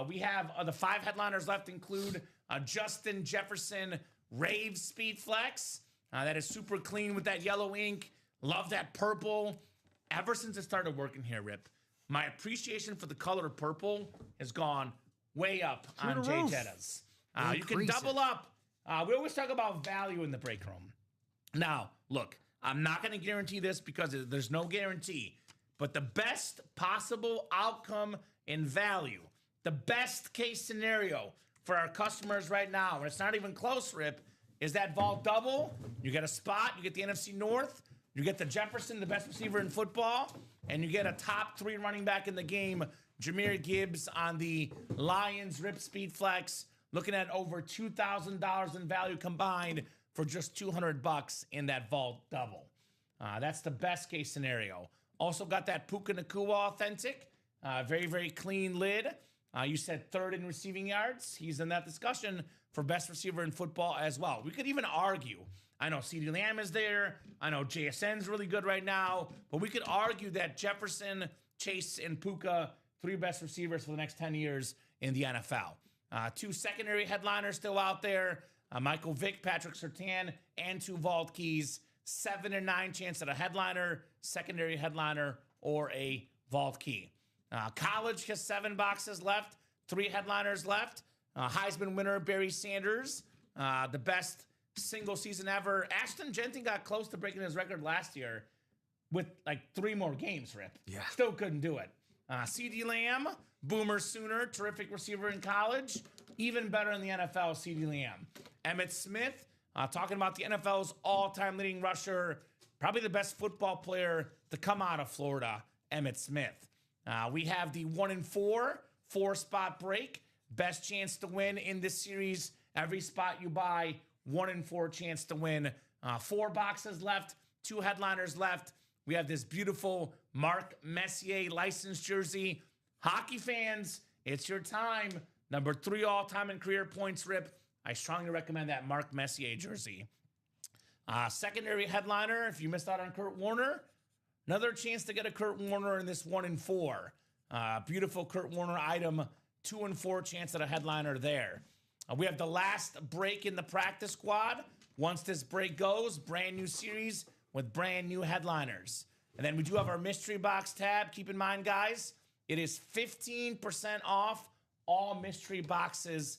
We have the 5 headliners left include Justin Jefferson Rave Speed Flex. That is super clean with that yellow ink. Love that purple. Ever since it started working here, Rip, my appreciation for the color purple has gone way up on Jay Jettas. You can double up. We always talk about value in the break room. Now, look, I'm not going to guarantee this because there's no guarantee, but the best possible outcome in value, the best case scenario for our customers right now, and it's not even close, Rip, is that Vault double. You get a spot, you get the NFC North, you get the Jefferson, the best receiver in football, and you get a top 3 running back in the game, Jahmyr Gibbs on the Lions Rip Speed Flex, looking at over $2,000 in value combined for just $200 in that Vault double. That's the best case scenario. Also got that Puka Nacua Authentic. Very, very clean lid. You said 3rd in receiving yards. He's in that discussion for best receiver in football as well. We could even argue. I know CeeDee Lamb is there. I know JSN's really good right now. But we could argue that Jefferson, Chase, and Puka, 3 best receivers for the next 10 years in the NFL. 2 secondary headliners still out there. Michael Vick, Patrick Surtain, and 2 Vault keys. 7 and 9 chance at a headliner, secondary headliner, or a Vault key. College has 7 boxes left, 3 headliners left. Heisman winner Barry Sanders, the best single season ever. Ashton Genting got close to breaking his record last year with like 3 more games, Rip. Yeah. Still couldn't do it. CeeDee Lamb, Boomer Sooner, terrific receiver in college. Even better in the NFL, CeeDee Lamb. Emmitt Smith, talking about the NFL's all-time leading rusher, probably the best football player to come out of Florida, Emmitt Smith. We have the 1-in-4, 4-spot break. Best chance to win in this series. Every spot you buy, 1-in-4 chance to win. 4 boxes left, 2 headliners left. We have this beautiful Mark Messier licensed jersey. Hockey fans, it's your time. Number 3 all-time in career points, Rip. I strongly recommend that Mark Messier jersey. Secondary headliner, if you missed out on Kurt Warner, another chance to get a Kurt Warner in this 1-in-4. Beautiful Kurt Warner item, 2-in-4 chance at a headliner there. We have the last break in the practice squad. Once this break goes, brand new series with brand new headliners. And then we do have our mystery box tab. Keep in mind, guys, it is 15% off all mystery boxes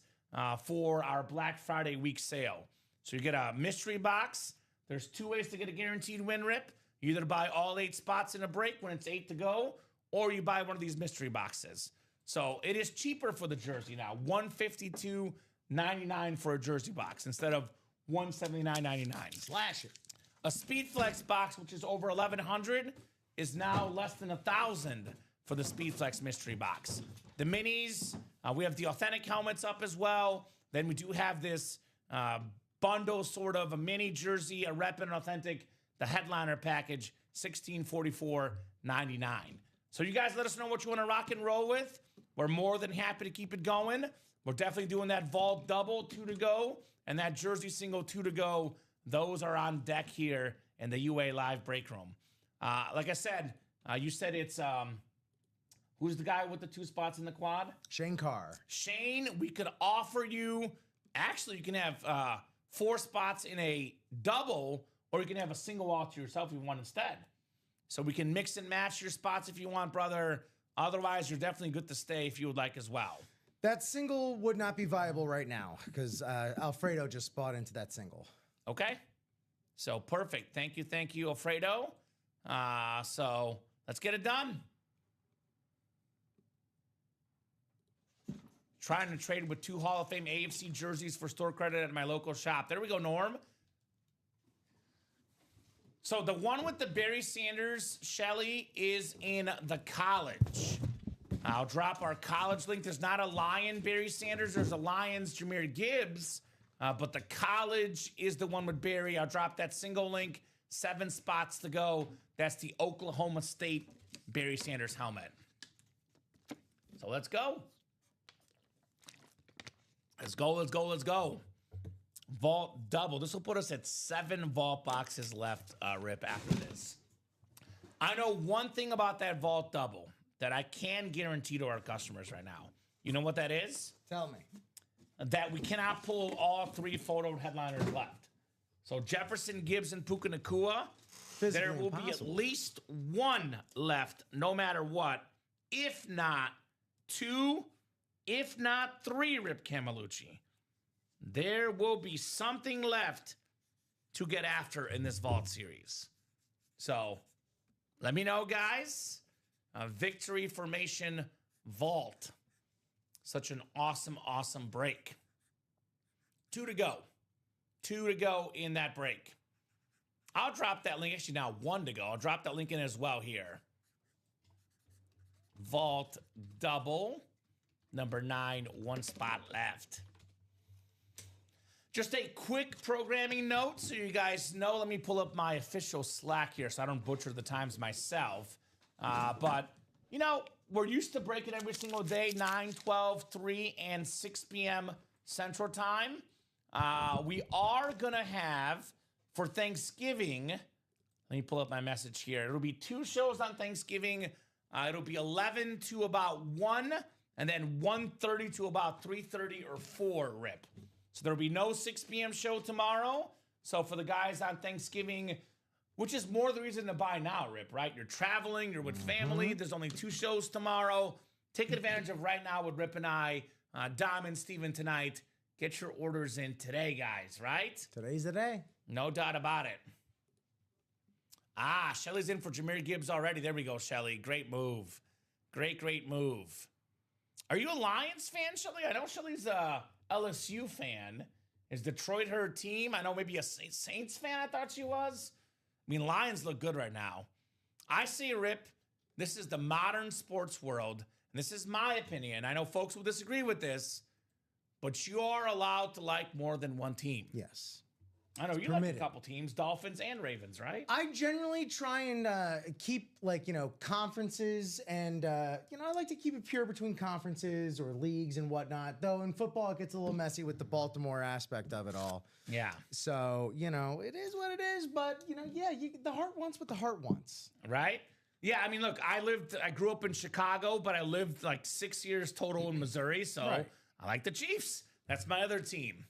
for our Black Friday week sale. So you get a mystery box. There's 2 ways to get a guaranteed win, Rip. You either buy all 8 spots in a break when it's 8 to go, or you buy one of these mystery boxes. So it is cheaper for the jersey now, $152.99 for a jersey box instead of $179.99. Slash it. A Speedflex box, which is over $1,100, is now less than $1,000 for the Speedflex mystery box. The minis, we have the authentic helmets up as well. Then we do have this bundle, sort of a mini jersey, a rep and authentic, the headliner package, $1644.99. So you guys let us know what you want to rock and roll with. We're more than happy to keep it going. We're definitely doing that vault double, 2 to go, and that jersey single, 2 to go. Those are on deck here in the UA Live break room. Like I said, you said it's who's the guy with the 2 spots in the quad? Shane Carr. Shane, we could offer you. Actually, you can have 4 spots in a double, or you can have a single all to yourself if you want instead. So we can mix and match your spots if you want, brother. Otherwise, you're definitely good to stay if you would like as well. That single would not be viable right now because Alfredo just bought into that single. Okay. So perfect. Thank you, Alfredo. So let's get it done. Trying to trade with 2 Hall of Fame AFC jerseys for store credit at my local shop. There we go, Norm. So the one with the Barry Sanders, Shelly, is in the college. I'll drop our college link. There's not a Lion Barry Sanders. There's a Lions Jahmyr Gibbs. But the college is the one with Barry. I'll drop that single link. 7 spots to go. That's the Oklahoma State Barry Sanders helmet. So let's go. Let's go, let's go, let's go. Vault double. This will put us at 7 vault boxes left, Rip, after this. I know one thing about that vault double that I can guarantee to our customers right now. You know what that is? Tell me. That we cannot pull all 3 photo headliners left. So Jefferson, Gibbs, and Puka Nacua, there will be at least 1 left, no matter what. If not 2, if not 3, Rip Camelucci. There will be something left to get after in this vault series. So let me know, guys. Victory Formation Vault. Such an awesome, awesome break. 2 to go. 2 to go in that break. I'll drop that link. Actually, now 1 to go. I'll drop that link in as well here. Vault double. Number 9, 1 spot left. Just a quick programming note so you guys know. Let me pull up my official Slack here so I don't butcher the times myself. But, you know, we're used to breaking every single day, 9, 12, 3, and 6 p.m. Central Time. We are going to have, for Thanksgiving, let me pull up my message here. It'll be 2 shows on Thanksgiving. It'll be 11 to about 1, and then 1:30 to about 3:30 or 4, Rip. So there'll be no 6 p.m. show tomorrow. So for the guys on Thanksgiving, which is more the reason to buy now, Rip, right? You're traveling, you're with family. There's only 2 shows tomorrow. Take advantage of right now with Rip and I, Dom and Steven tonight. Get your orders in today, guys, right? Today's the day. No doubt about it. Shelly's in for Jahmyr Gibbs already. There we go, Shelly. Great move. Great move. Are you a Lions fan, Shelly? I know Shelly's a LSU fan. Is Detroit her team? I know maybe a Saints fan I thought she was. I mean, Lions look good right now. I say, Rip, this is the modern sports world, and this is my opinion. I know folks will disagree with this, but you are allowed to like more than one team. Yes. I know you like a couple teams, Dolphins and Ravens, right? I generally try and keep, conferences and, I like to keep it pure between conferences or leagues and whatnot. Though in football, it gets a little messy with the Baltimore aspect of it all. Yeah. So, it is what it is. But, the heart wants what the heart wants. Right? Yeah, I mean, look, I grew up in Chicago, but I lived 6 years total in Missouri. So Right. I like the Chiefs. That's my other team.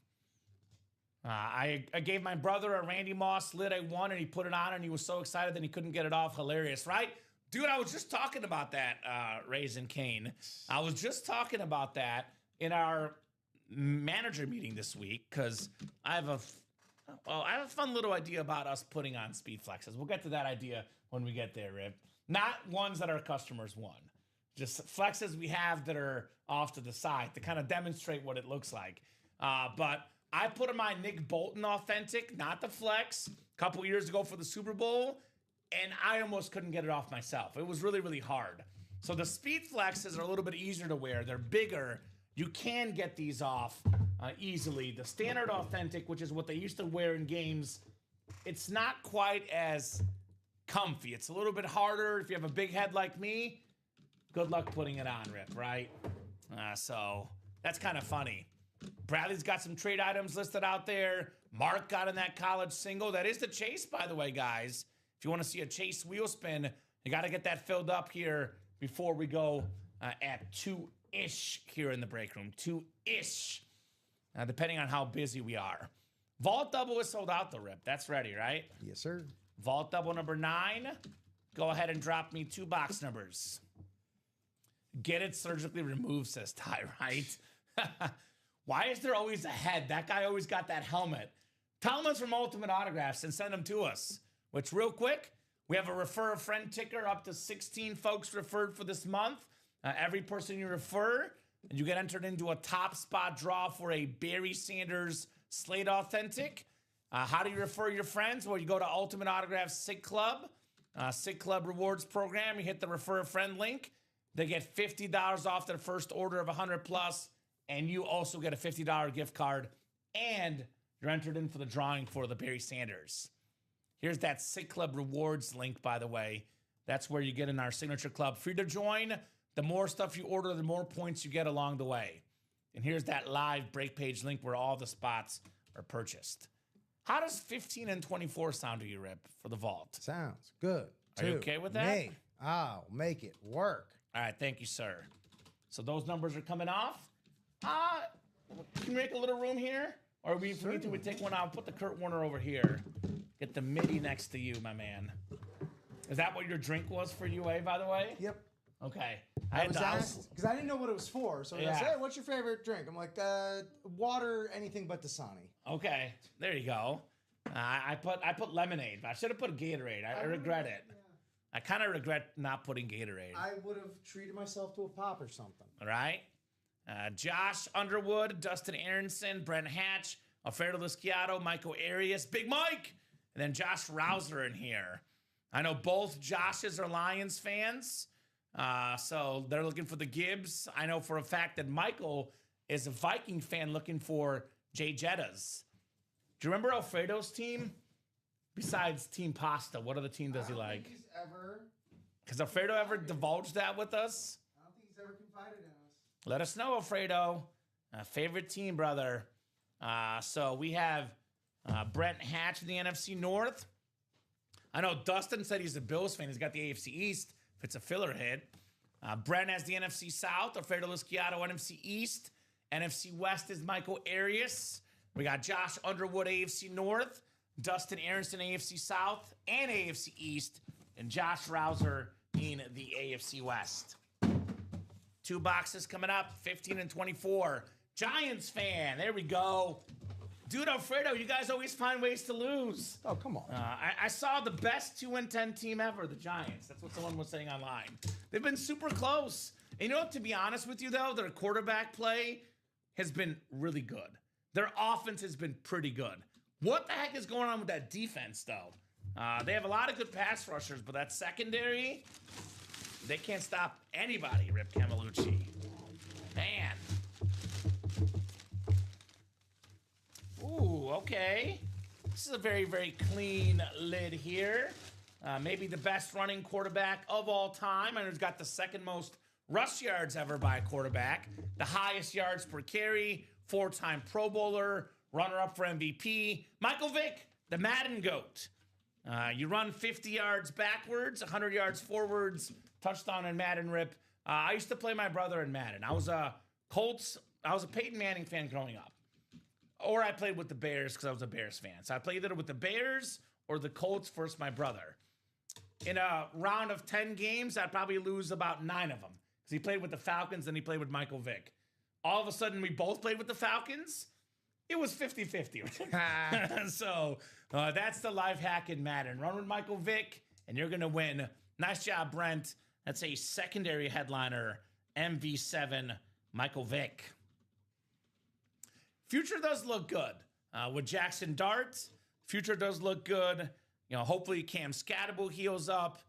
I gave my brother a Randy Moss lid I won, and he put it on, and he was so excited that he couldn't get it off. Hilarious, right? Dude, I was just talking about that, Raisin Kane. I was just talking about that in our manager meeting this week because I have a fun little idea about us putting on speed flexes. We'll get to that idea when we get there, Rip. Not ones that our customers won. Just flexes we have that are off to the side to kind of demonstrate what it looks like. But I put in my Nick Bolton authentic, not the flex, a couple years ago for the Super Bowl, and I almost couldn't get it off myself. It was really, really hard. So the speed flexes are a little bit easier to wear. They're bigger. You can get these off easily. The standard authentic, which is what they used to wear in games, it's not quite as comfy. It's a little bit harder. If you have a big head like me, good luck putting it on, Rip, right? So that's kind of funny. Bradley's got some trade items listed out there. Mark got in that college single. That is the Chase, by the way, guys. If you want to see a Chase wheel spin, you got to get that filled up here before we go at 2-ish here in the break room. 2-ish, depending on how busy we are. Vault double is sold out, though, Rip. That's ready, right? Yes, sir. Vault double number 9. Go ahead and drop me 2 box numbers. Get it surgically removed, says Ty, right? Why is there always a head? That guy always got that helmet. Tell them it's from Ultimate Autographs and send them to us. Which, real quick, we have a refer a friend ticker, up to 16 folks referred for this month. Every person you refer, you get entered into a top spot draw for a Barry Sanders Slate Authentic. How do you refer your friends? Well, you go to Ultimate Autographs SIG Club, SIG Club Rewards Program. You hit the refer a friend link. They get $50 off their first order of 100 plus, and you also get a $50 gift card, and you're entered in for the drawing for the Barry Sanders. Here's that SIG Club Rewards link, by the way. That's where you get in our signature club. Free to join. The more stuff you order, the more points you get along the way. And here's that live break page link where all the spots are purchased. How does 15 and 24 sound to you, Rip, for the vault? Sounds good. Are you okay with that? Me. I'll make it work. All right, thank you, sir. So those numbers are coming off. Can we make a little room here? Or we take one out, put the Kurt Warner over here. Get the MIDI next to you, my man. Is that what your drink was for UA, by the way? Yep. Okay. I was asked, because I didn't know what it was for. So I said, hey, what's your favorite drink? I'm like, water, anything but Dasani. Okay, there you go. I put lemonade, but I should have put Gatorade. I regret it. Yeah. I kind of regret not putting Gatorade. I would have treated myself to a pop or something. All right. Josh Underwood, Dustin Aronson, Brent Hatch, Alfredo Lisciato, Michael Arias, Big Mike, and then Josh Rouser in here. I know both Joshes are Lions fans, so they're looking for the Gibbs. I know for a fact that Michael is a Viking fan looking for Jay Jettas. Do you remember Alfredo's team? Besides Team Pasta, what other team does he like? Has Alfredo ever divulged that with us? I don't think he's ever confided in us. Let us know, Alfredo. Favorite team, brother. So we have Brent Hatch in the NFC North. I know Dustin said he's a Bills fan. He's got the AFC East if it's a filler hit. Brent has the NFC South. Alfredo Lisciato, NFC East. NFC West is Michael Arias. We got Josh Underwood, AFC North. Dustin Aronson, AFC South and AFC East. And Josh Rouser in the AFC West. 2 boxes coming up, 15 and 24. Giants fan, there we go. Dude, Alfredo, you guys always find ways to lose. Oh, come on. I saw the best 2-10 team ever, the Giants. That's what someone was saying online. They've been super close. And you know what, to be honest with you, though, their quarterback play has been really good. Their offense has been pretty good. What the heck is going on with that defense, though? They have a lot of good pass rushers, but that secondary, they can't stop anybody, Rip Camelucci. Man. Ooh, okay. This is a very, very clean lid here. Maybe the best running quarterback of all time, and he's got the second most rush yards ever by a quarterback, the highest yards per carry, 4-time Pro Bowler, runner-up for MVP. Michael Vick, the Madden GOAT. You run 50 yards backwards, 100 yards forwards, touchdown in Madden, Rip. I used to play my brother in Madden. I was a Peyton Manning fan growing up. Or I played with the Bears because I was a Bears fan. So I played either with the Bears or the Colts versus my brother. In a round of 10 games, I'd probably lose about 9 of them. Because he played with the Falcons and he played with Michael Vick. All of a sudden, we both played with the Falcons. It was 50-50. So that's the life hack in Madden. Run with Michael Vick, and you're going to win Nice job, Brent. That's a secondary headliner, MV7, Michael Vick. Future does look good. With Jackson Dart, future does look good. You know, hopefully Cam Scatable heals up.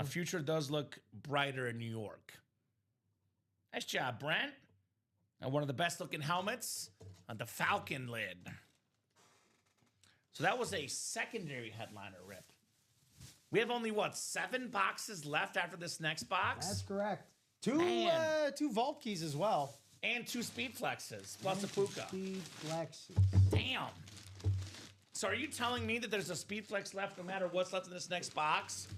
Future does look brighter in New York. Nice job, Brent. One of the best looking helmets on the Falcon lid. So that was a secondary headliner rip. We have only, what, 7 boxes left after this next box? That's correct. Two vault keys as well. And 2 speed flexes, plus a Puka. Speed flexes. Damn. So are you telling me that there's a speed flex left no matter what's left in this next box?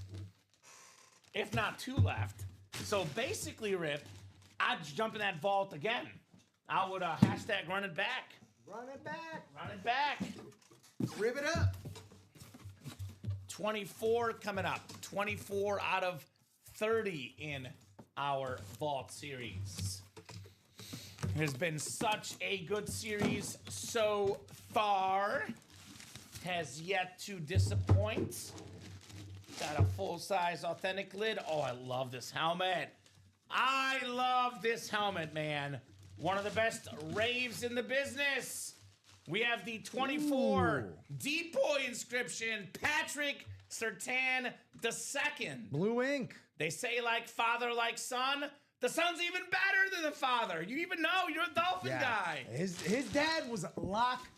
If not 2 left. So basically, Rip, I'd jump in that vault again. I would hashtag run it back. Run it back. Run it back. Rip it up. 24 coming up. 24 out of 30 in our vault series. It has been such a good series so far. Has yet to disappoint. Got a full-size authentic lid. Oh, I love this helmet. I love this helmet, man. One of the best raves in the business. We have the 24 Depoy inscription, Patrick Surtain II. Blue ink. They say like father, like son. The son's even better than the father. You even know you're a Dolphin guy. His dad was locked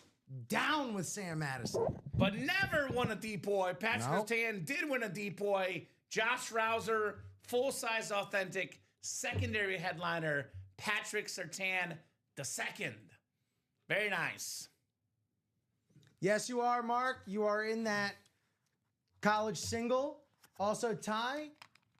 down with Sam Madison. But never won a Depoy. Patrick Nope. Surtain did win a Depoy. Josh Rouser, full-size authentic, secondary headliner, Patrick Surtain II. Very nice. Yes, you are, Mark. You are in that college single. Also, Ty,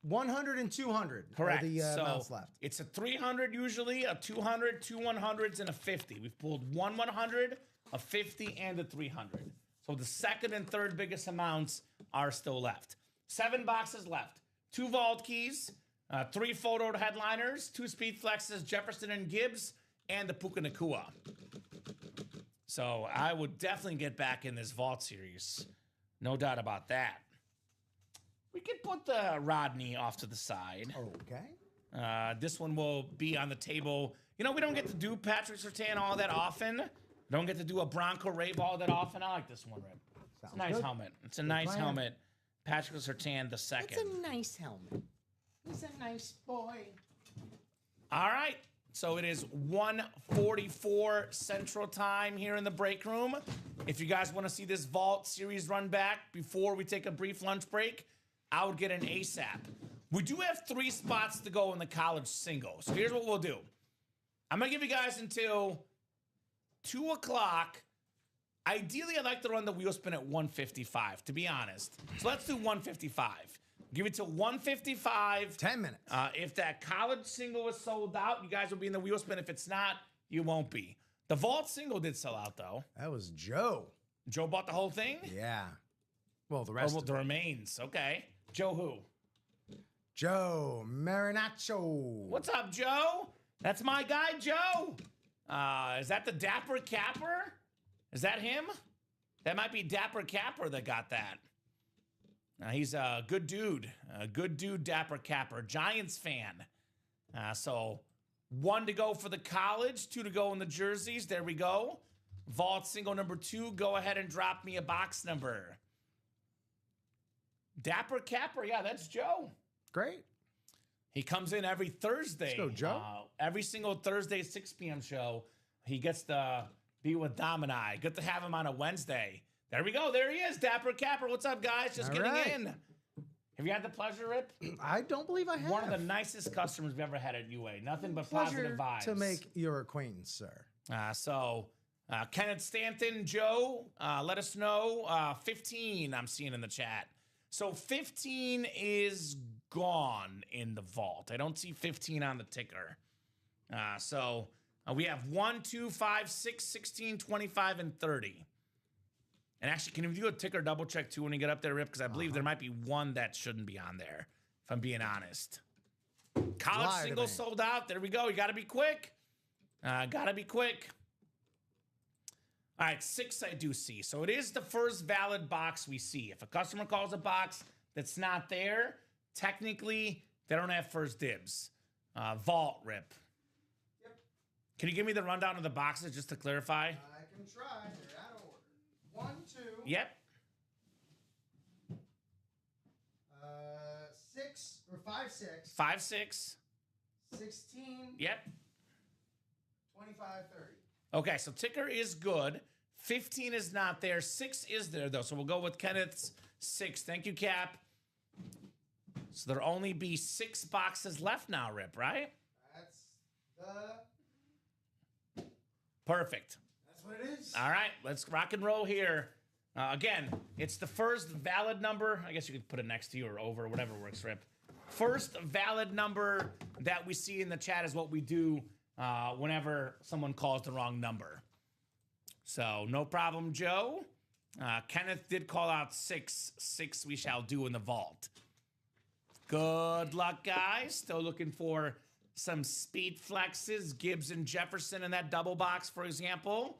100 and 200 Correct. are the So amounts left. it's a 300 usually, a 200, 2 100s, and a 50. We've pulled 1 100, a 50, and a 300. So the second and third biggest amounts are still left. 7 boxes left. 2 vault keys, 3 photo headliners, 2 speed flexes, Jefferson and Gibbs, and the Puka Nakua. So I would definitely get back in this vault series. No doubt about that. We could put the Rodney off to the side. Okay. This one will be on the table. You know, we don't get to do Patrick Surtain all that often. Don't get to do a Bronco Rave all that often. I like this one, Rip. It's a nice good. helmet. It's a nice plan. helmet. Patrick Surtain II. It's a nice helmet. He's a nice boy. All right. So it is 1:44 Central Time here in the break room. If you guys want to see this Vault series run back before we take a brief lunch break, I would get an ASAP. We do have 3 spots to go in the college single. So here's what we'll do. I'm going to give you guys until 2 o'clock. Ideally, I'd like to run the wheel spin at 155, to be honest. So let's do 155. Give it till 155. 10 minutes. If that college single is sold out, you guys will be in the wheel spin. If it's not, you won't be. The Vault single did sell out, though. That was Joe. Joe bought the whole thing? Yeah. Well, the rest of The remains. Okay. Joe who? Joe Marinaccio. What's up, Joe? That's my guy, Joe. Is that the Dapper Capper? Is that him? That might be Dapper Capper that got that. He's a good dude. A good dude, Dapper Capper. Giants fan. So 1 to go for the college, 2 to go in the jerseys. There we go. Vault single number 2. Go ahead and drop me a box number. Dapper Capper. Yeah, that's Joe. Great. He comes in every Thursday. Let's go, Joe. Every single Thursday, 6 p.m. show. He gets to be with Dom and I. Good to have him on a Wednesday. There we go. There he is, Dapper Capper. What's up, guys? Just All getting right. in. Have you had the pleasure, Rip? I don't believe I have. One of the nicest customers we've ever had at UA. Nothing but Pleasure positive vibes. to make your acquaintance, sir. So, Kenneth Stanton, Joe, let us know. 15 I'm seeing in the chat. So 15 is gone in the vault. I don't see 15 on the ticker. So we have 1, 2, 5, 6, 16, 25, and 30. And actually, can you do a ticker double check too when you get up there, Rip? Because I believe there might be one that shouldn't be on there, if I'm being honest. College Liar to single me. sold out. There we go. You got to be quick. Got to be quick. All right, 6 I do see. So it is the first valid box we see. If a customer calls a box that's not there, technically, they don't have first dibs. Vault, Rip. Yep. Can you give me the rundown of the boxes just to clarify? I can try. They're out of order. 1, 2. Yep. 6 or 5, 6. 5, 6. 16. Yep. 25, 30. Okay, so ticker is good. 15 is not there. 6 is there, though. So we'll go with Kenneth's 6. Thank you, Cap. So there'll only be 6 boxes left now, Rip, right? That's the... Perfect. That's what it is. All right, let's rock and roll here. Again, it's the first valid number. I guess you could put it next to you or over, whatever works, Rip. First valid number that we see in the chat is what we do whenever someone calls the wrong number. So no problem, Joe. Kenneth did call out 6. 6 we shall do in the vault. Good luck, guys. Still looking for some speed flexes. Gibbs and Jefferson in that double box, for example.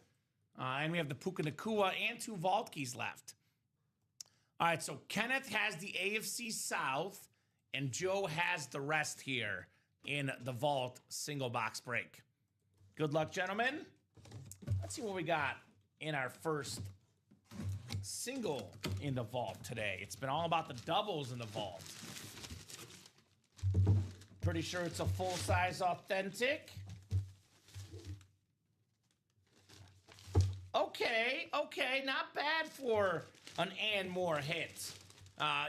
And we have the Puka Nakua and 2 vault keys left. All right, so Kenneth has the AFC South, and Joe has the rest here in the vault single box break. Good luck, gentlemen. Let's see what we got in our first single in the vault today. It's been all about the doubles in the vault. Pretty sure it's a full-size authentic. Okay, not bad for an and more hit.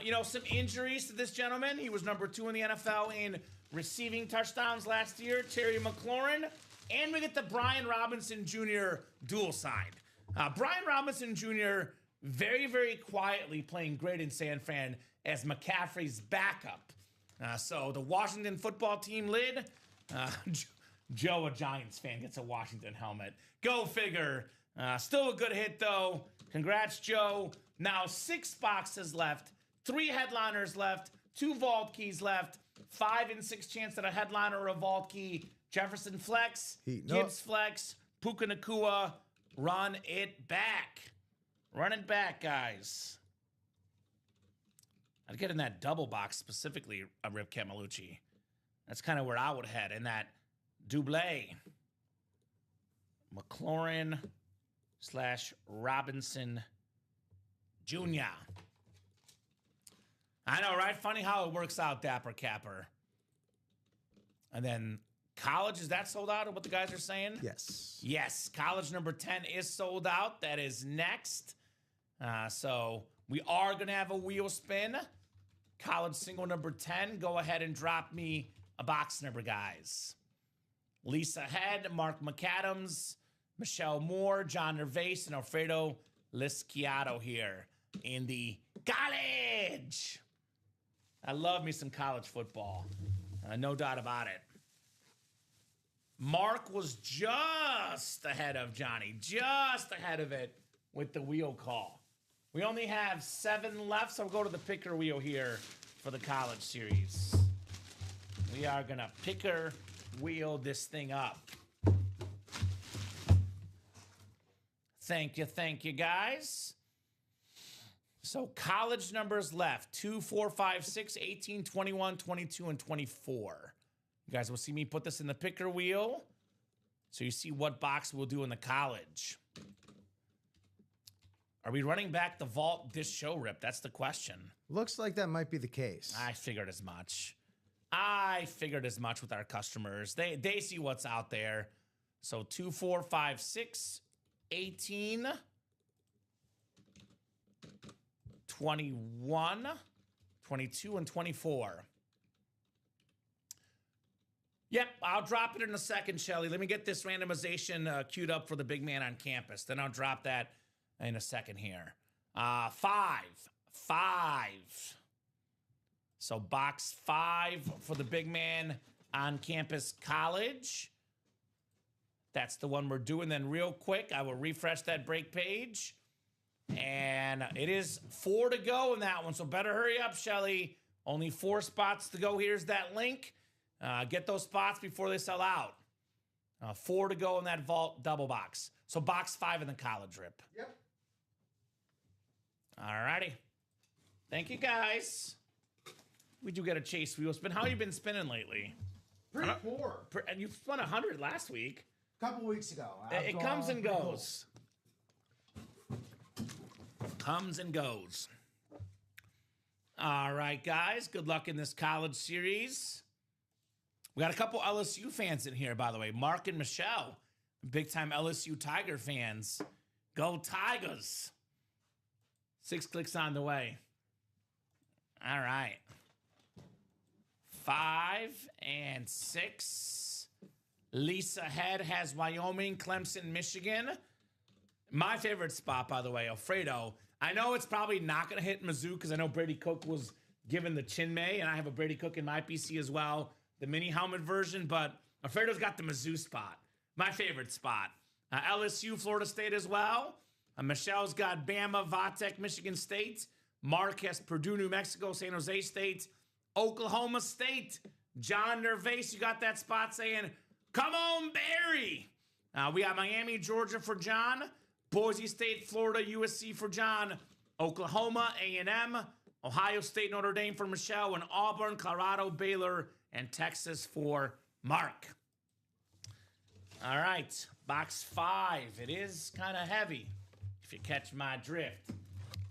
You know, some injuries to this gentleman. He was number 2 in the NFL in receiving touchdowns last year, Terry McLaurin. And we get the Brian Robinson Jr. dual side. Brian Robinson Jr. very, very quietly playing great in San Fran as McCaffrey's backup. So the Washington football team lid. Joe, a Giants fan, gets a Washington helmet. Go figure. Still a good hit, though. Congrats, Joe. Now 6 boxes left, 3 headliners left, 2 vault keys left, 5 and 6 chance at a headliner or a vault key. Jefferson flex, Gibbs flex, Puka Nakua, run it back. Run it back, guys. I'd get in that double box specifically, Rip Camalucci. That's kind of where I would head, in that double. McLaurin / Robinson Jr. I know, right? Funny how it works out, Dapper Capper. And then college, is that sold out, or what the guys are saying? Yes. Yes, college number 10 is sold out. That is next. So we are going to have a wheel spin. College single number 10. Go ahead and drop me a box number, guys. Lisa Head, Mark McAdams, Michelle Moore, John Nervase, and Alfredo Lisciato here in the college. I love me some college football. No doubt about it. Mark was just ahead of Johnny, just ahead of it with the wheel call. We only have 7 left, so we'll go to the picker wheel here for the college series. We are going to picker wheel this thing up. Thank you, guys. So college numbers left: 2, 4, 5, 6, 18, 21, 22, and 24. You guys will see me put this in the picker wheel, so you see what box we'll do in the college. Are we running back the vault this show, Rip? That's the question. Looks like that might be the case. I figured as much. I figured as much with our customers. They see what's out there. So 2, 4, 5, 6, 18, 21, 22, and 24. Yep, I'll drop it in a second, Shelly. Let me get this randomization queued up for the big man on campus. Then I'll drop that in a second here. 5. So box 5 for the big man on campus college. That's the one we're doing. Then real quick, I will refresh that break page. And it is 4 to go in that one. So better hurry up, Shelly. Only 4 spots to go. Here's that link. Get those spots before they sell out. 4 to go in that vault double box. So box 5 in the college, Rip. Yep. All righty. Thank you, guys. We do get a chase wheel spin. How you been spinning lately? Pretty poor. And you spun 100 last week. A couple weeks ago. It comes and goes. Comes and goes. All right, guys. Good luck in this college series. We got a couple LSU fans in here, by the way. Mark and Michelle, big-time LSU Tiger fans. Go Tigers. 6 clicks on the way. All right. 5 and 6. Lisa Head has Wyoming, Clemson, Michigan. My favorite spot, by the way, Alfredo. I know it's probably not going to hit Mizzou because I know Brady Cook was given the Chinmay, and I have a Brady Cook in my PC as well, the mini helmet version, but Alfredo's got the Mizzou spot. My favorite spot. LSU, Florida State as well. Michelle's got Bama, Vatech, Michigan State. Mark has Purdue, New Mexico, San Jose State. Oklahoma State. John Nervase, you got that spot saying, come on, Barry. We got Miami, Georgia for John. Boise State, Florida, USC for John. Oklahoma, A&M. Ohio State, Notre Dame for Michelle. And Auburn, Colorado, Baylor, and Texas for Mark. All right, box 5. It is kind of heavy, if you catch my drift.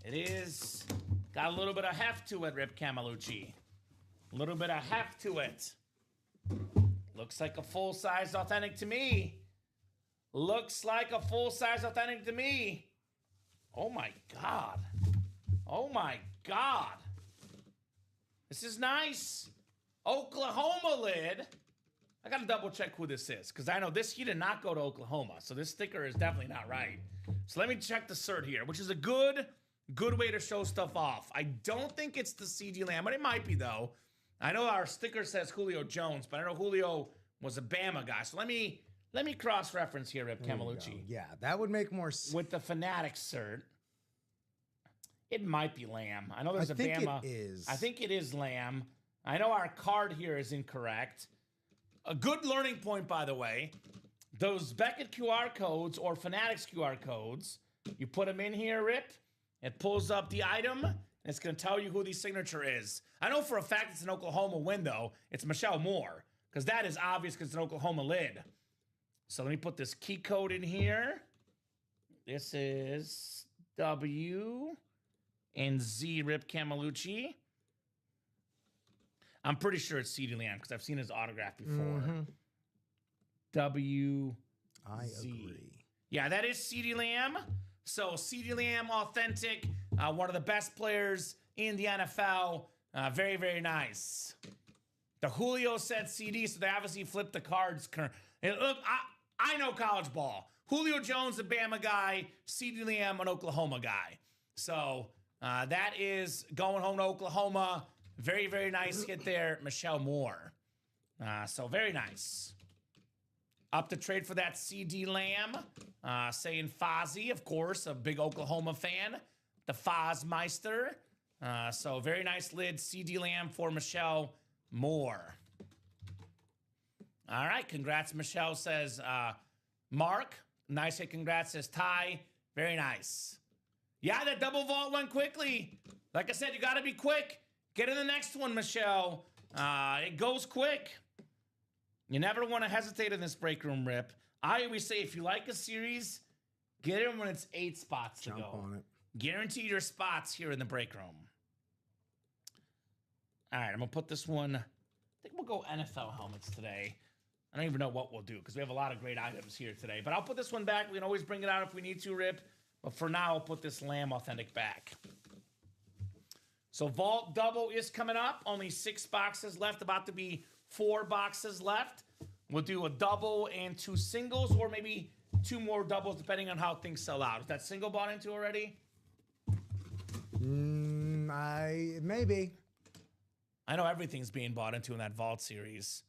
It is got a little bit of heft to it, Rip Camelucci. A little bit of heft to it. Looks like a full-size authentic to me. Looks like a full-size authentic to me. Oh, my God. Oh, my God. This is nice. Oklahoma lid. I got to double-check who this is, because I know he did not go to Oklahoma, so this sticker is definitely not right. So let me check the cert here, which is a good way to show stuff off. I don't think it's the CD Lamb, but it might be, though. I know our sticker says Julio Jones, but I know Julio was a Bama guy. So let me cross-reference here, Rip Camelucci. Yeah, that would make more sense. With the Fanatics cert, it might be Lamb. I know there's a Bama. It is. I think it is Lamb. I know our card here is incorrect. A good learning point, by the way. Those Beckett QR codes or Fanatics QR codes, you put them in here, Rip. It pulls up the item, and it's going to tell you who the signature is. I know for a fact it's an Oklahoma win, though. It's Michelle Moore, because that is obvious because it's an Oklahoma lid. So let me put this key code in here. This is W and Z Rip Camelucci. I'm pretty sure it's CD Lamb because I've seen his autograph before. Mm-hmm. W. I Z. agree. Yeah, that is CD Lamb. So CD Lamb, authentic, one of the best players in the NFL. Very, very nice. The Julio said CD, so they obviously flipped the cards. Look, I know college ball. Julio Jones, a Bama guy. CD Lamb, an Oklahoma guy. So that is going home to Oklahoma. Very, very nice hit there, Michelle Moore. So very nice. Up to trade for that CD Lamb. Saying Fozzie, of course, a big Oklahoma fan. The Fozmeister. So very nice lid, CD Lamb for Michelle Moore. All right, congrats, Michelle says Mark. Nice hit, congrats, says Ty. Very nice. Yeah, that double vault went quickly. Like I said, you got to be quick. Get in the next one, Michelle. It goes quick. You never want to hesitate in this break room, Rip. I always say if you like a series, get in when it's 8 spots to Jump go. on it. Guarantee your spots here in the break room. All right, I'm going to put this one. I think we'll go NFL helmets today. I don't even know what we'll do because we have a lot of great items here today. But I'll put this one back. We can always bring it out if we need to, Rip. But for now, I'll put this Lamb Authentic back. So Vault Double is coming up. Only 6 boxes left. About to be 4 boxes left. We'll do a double and 2 singles, or maybe 2 more doubles, depending on how things sell out. Is that single bought into already? Maybe. I know everything's being bought into in that Vault series.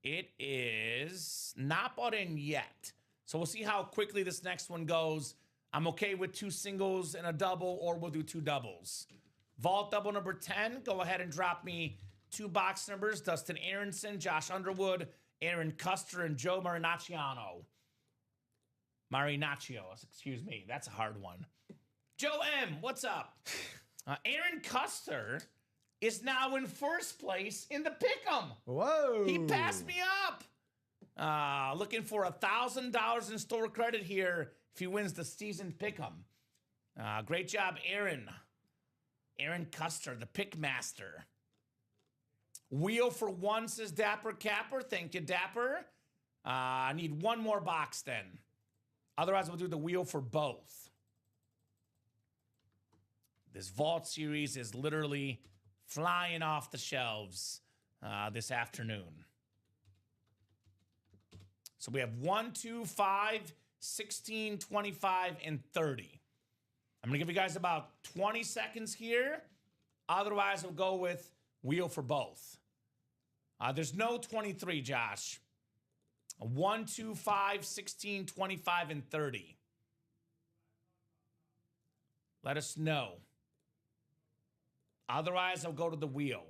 It is not bought in yet. So we'll see how quickly this next one goes. I'm okay with 2 singles and a double, or we'll do 2 doubles. Vault double number 10, go ahead and drop me 2 box numbers. Dustin Aronson, Josh Underwood, Aaron Custer, and Joe Marinaccio. Marinaccio, excuse me. That's a hard one. Joe M., what's up? Aaron Custer is now in first place in the pick'em. Whoa. He passed me up. Looking for $1,000 in store credit here if he wins the season pick'em. Great job, Aaron. Aaron Custer, the pick master. Wheel for one, says Dapper Capper. Thank you, Dapper. I need one more box then. Otherwise, we'll do the wheel for both. This Vault series is literally flying off the shelves this afternoon. So we have 1, 2, 5, 16, 25, and 30. I'm going to give you guys about 20 seconds here. Otherwise, we'll go with wheel for both. There's no 23, Josh. 1, 2, 5, 16, 25, and 30. Let us know. Otherwise, I'll go to the wheel.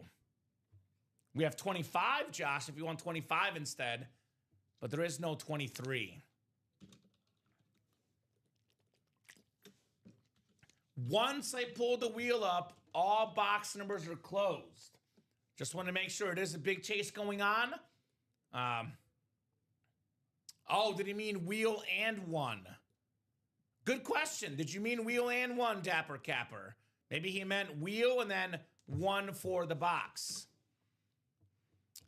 We have 25, Josh, if you want 25 instead. But there is no 23. Once I pull the wheel up, all box numbers are closed. Just want to make sure it is a big chase going on. Oh, did he mean wheel and one? Good question. Did you mean wheel and one, Dapper Capper? Maybe he meant wheel and then one for the box.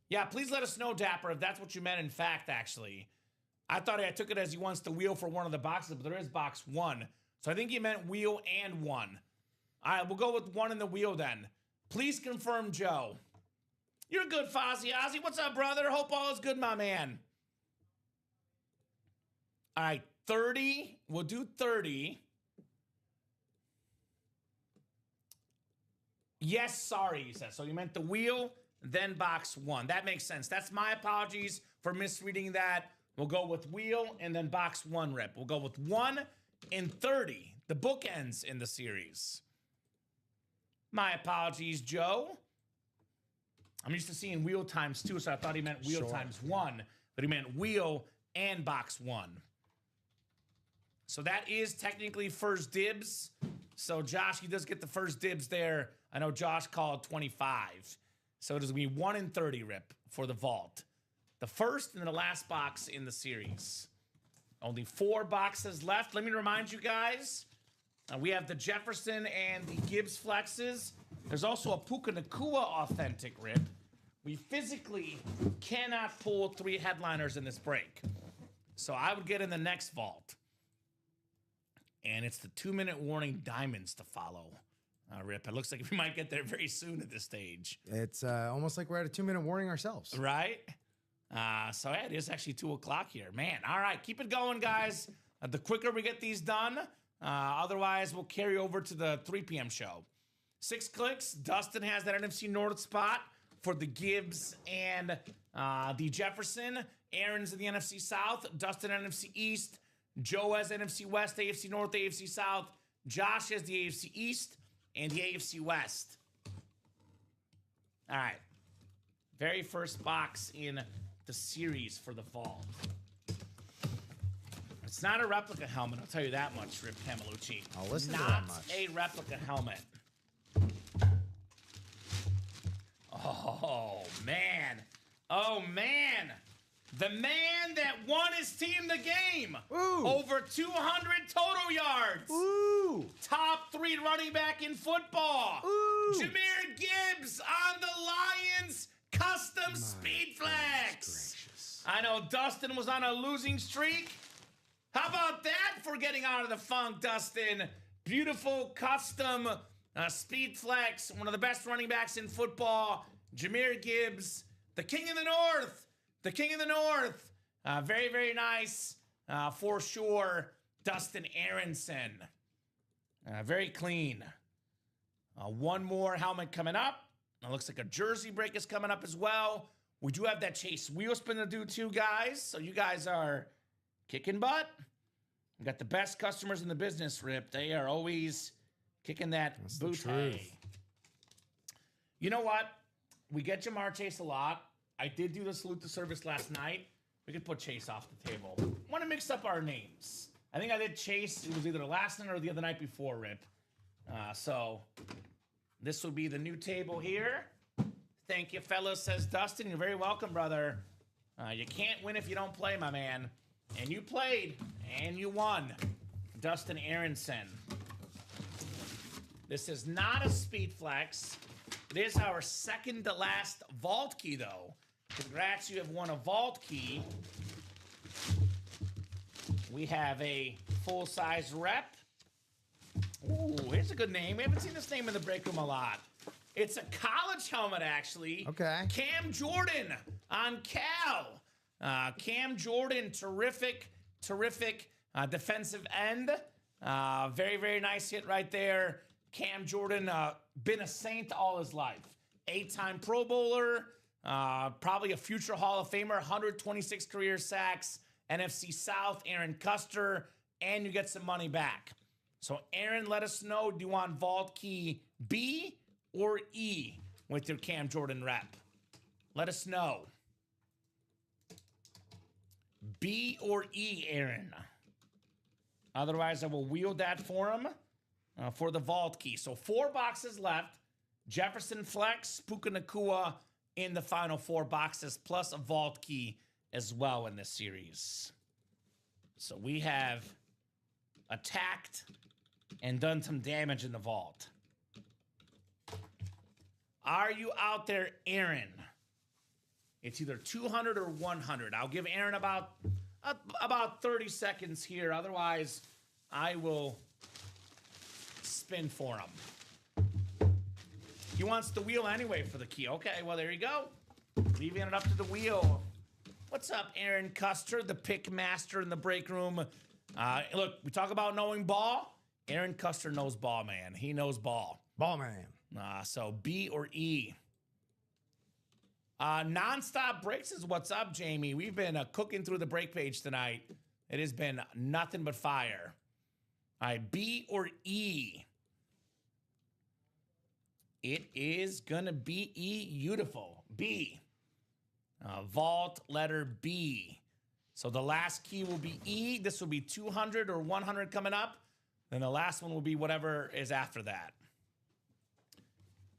Yeah, please let us know, Dapper, if that's what you meant in fact, actually. I thought I took it as he wants the wheel for one of the boxes, but there is box one. So I think he meant wheel and one. All right, we'll go with one in the wheel then. Please confirm, Joe. You're good, Fozzie. Ozzy, what's up, brother? Hope all is good, my man. All right, 30. We'll do 30. Yes, sorry, he said. So you meant the wheel, then box one. That makes sense. That's my apologies for misreading that. We'll go with wheel and then box one, Rip. We'll go with 1 and 30. The bookends in the series. My apologies, Joe. I'm used to seeing wheel times 2, so I thought he meant wheel times 1, but he meant wheel and box 1. So that is technically first dibs. So Josh, he does get the first dibs there. I know Josh called 25. So it is going to be 1 and 30, Rip, for the vault. The first and the last box in the series. Only 4 boxes left. Let me remind you guys, we have the Jefferson and the Gibbs flexes. There's also a Puka Nakua authentic, Rip. We physically cannot pull 3 headliners in this break. So I would get in the next vault. And it's the 2-minute warning diamonds to follow. Rip, it looks like we might get there very soon at this stage. It's almost like we're at a 2-minute warning ourselves. Right? So yeah, it is actually 2 o'clock here. Man, all right, keep it going, guys. The quicker we get these done, otherwise we'll carry over to the 3 p.m. show. 6 clicks. Dustin has that NFC North spot for the Gibbs and the Jefferson. Aaron's in the NFC South. Dustin, NFC East. Joe has NFC West, AFC North, AFC South. Josh has the AFC East and the AFC West. All right. Very first box in the series for the vault. It's not a replica helmet, I'll tell you that much, Rip Camelucci. I'll listen to that Not much. a replica helmet. Oh, man. Oh, man. The man that won his team the game. Ooh. Over 200 total yards. Ooh. Top 3 running back in football. Ooh. Jameer Gibbs on the Lions custom speed flex. Gracious. I know Dustin was on a losing streak. How about that for getting out of the funk, Dustin? Beautiful custom speed flex. One of the best running backs in football. Jameer Gibbs, the king of the North. The king of the North. Very, very nice for sure. Dustin Aronson. Very clean. One more helmet coming up. It looks like a jersey break is coming up as well. We do have that Chase wheel spin to do too, guys. So you guys are kicking butt. We got the best customers in the business, Rip. They are always kicking that booty. You know what? We get Jamar Chase a lot. I did do the salute to service last night. We could put Chase off the table. Want to mix up our names. I think I did Chase. It was either last night or the other night before, Rip. So This will be the new table here. Thank you, fellas, says Dustin. You're very welcome, brother. You can't win if you don't play, my man. And you played, and you won. Dustin Aronson. This is not a speed flex. It is our second to last vault key, though. Congrats, you have won a vault key. We have a full-size rep. Ooh, here's a good name. We haven't seen this name in the break room a lot. It's a college helmet, actually. Okay. Cam Jordan on Cal. Cam Jordan, terrific defensive end. Very, very nice hit right there. Cam Jordan, been a Saint all his life. 8-time Pro Bowler, probably a future Hall of Famer, 126 career sacks, NFC South, Aaron Custer, and you get some money back. So, Aaron, let us know, do you want Vault Key B or E with your Cam Jordan rep? Let us know. B or E, Aaron. Otherwise, I will wield that for him for the Vault Key. So 4 boxes left. Jefferson Flex, Puka Nacua in the final 4 boxes, plus a Vault Key as well in this series. So we have attacked and done some damage in the vault. Are you out there, Aaron? It's either 200 or 100. I'll give Aaron about 30 seconds here. Otherwise, I will spin for him. He wants the wheel anyway for the key. Okay, well, there you go. Leaving it up to the wheel. What's up, Aaron Custer, the pick master in the break room? Look, we talk about knowing ball. Aaron Custer knows ball, man. He knows ball. Ball man. So B or E. Nonstop breaks is what's up, Jamie. We've been cooking through the break page tonight. It has been nothing but fire. All right, B or E. It is going to be beautiful. B. Vault letter B. So the last key will be E. This will be 200 or 100 coming up. Then the last one will be whatever is after that.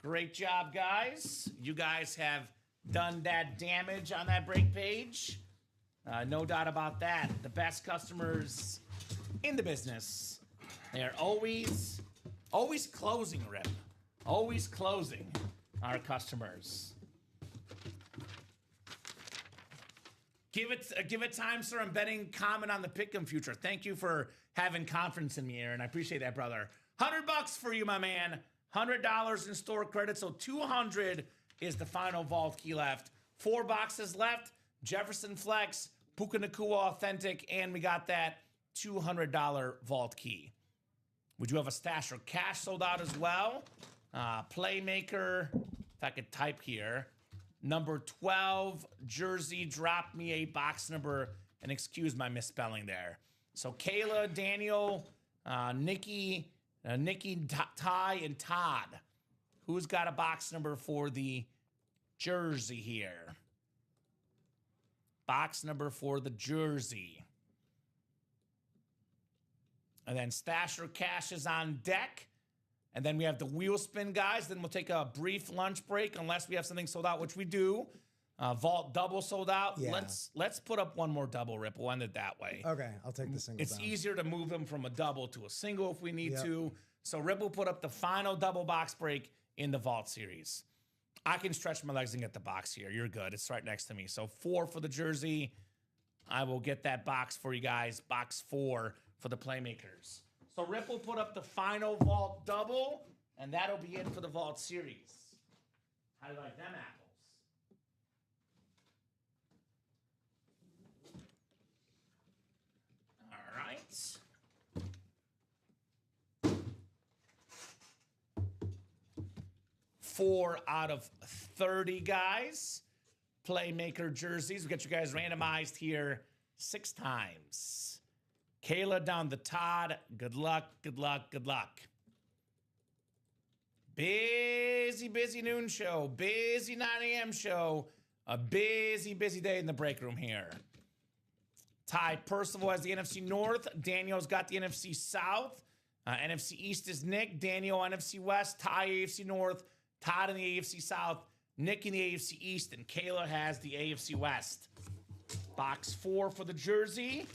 Great job, guys. You guys have done that damage on that break page. No doubt about that. The best customers in the business. They are always closing, Rip. Always closing our customers. Give it time, sir. I'm betting Kamen on the Pick'em future. Thank you for having confidence in me, Aaron. I appreciate that, brother. $100 for you, my man. $100 in store credit. So 200 is the final vault key left. 4 boxes left. Jefferson Flex, Puka Nacua Authentic, and we got that $200 vault key. We do have a stash or cash sold out as well. Playmaker, if I could type here. Number 12 jersey, drop me a box number, and excuse my misspelling there. So Kayla, Daniel, Nikki, Ty, and Todd. Who's got a box number for the jersey here? Box number for the jersey. And then Stasher Cash is on deck. And then we have the wheel spin, guys. Then we'll take a brief lunch break unless we have something sold out, which we do. Vault double sold out. Yeah. Let's put up one more double, Rip. We'll end it that way. Okay, I'll take the single It's down. easier to move them from a double to a single if we need to. So Rip will put up the final double box break in the Vault series. I can stretch my legs and get the box here. You're good. It's right next to me. So 4 for the jersey. I will get that box for you guys. Box 4 for the playmakers. So Rip will put up the final Vault double, and that'll be it for the Vault series. How do you like them apples? All right. Four out of 30 guys. Playmaker jerseys. We got you guys randomized here 6 times. Kayla down the Todd. Good luck, good luck, good luck. Busy noon show. Busy 9 a.m. show. A busy day in the break room here. Ty Percival has the NFC North. Daniel's got the NFC South. NFC East is Nick, Daniel NFC West, Ty AFC North, Todd in the AFC South, Nick in the AFC East, and Kayla has the AFC West. Box 4 for the jersey.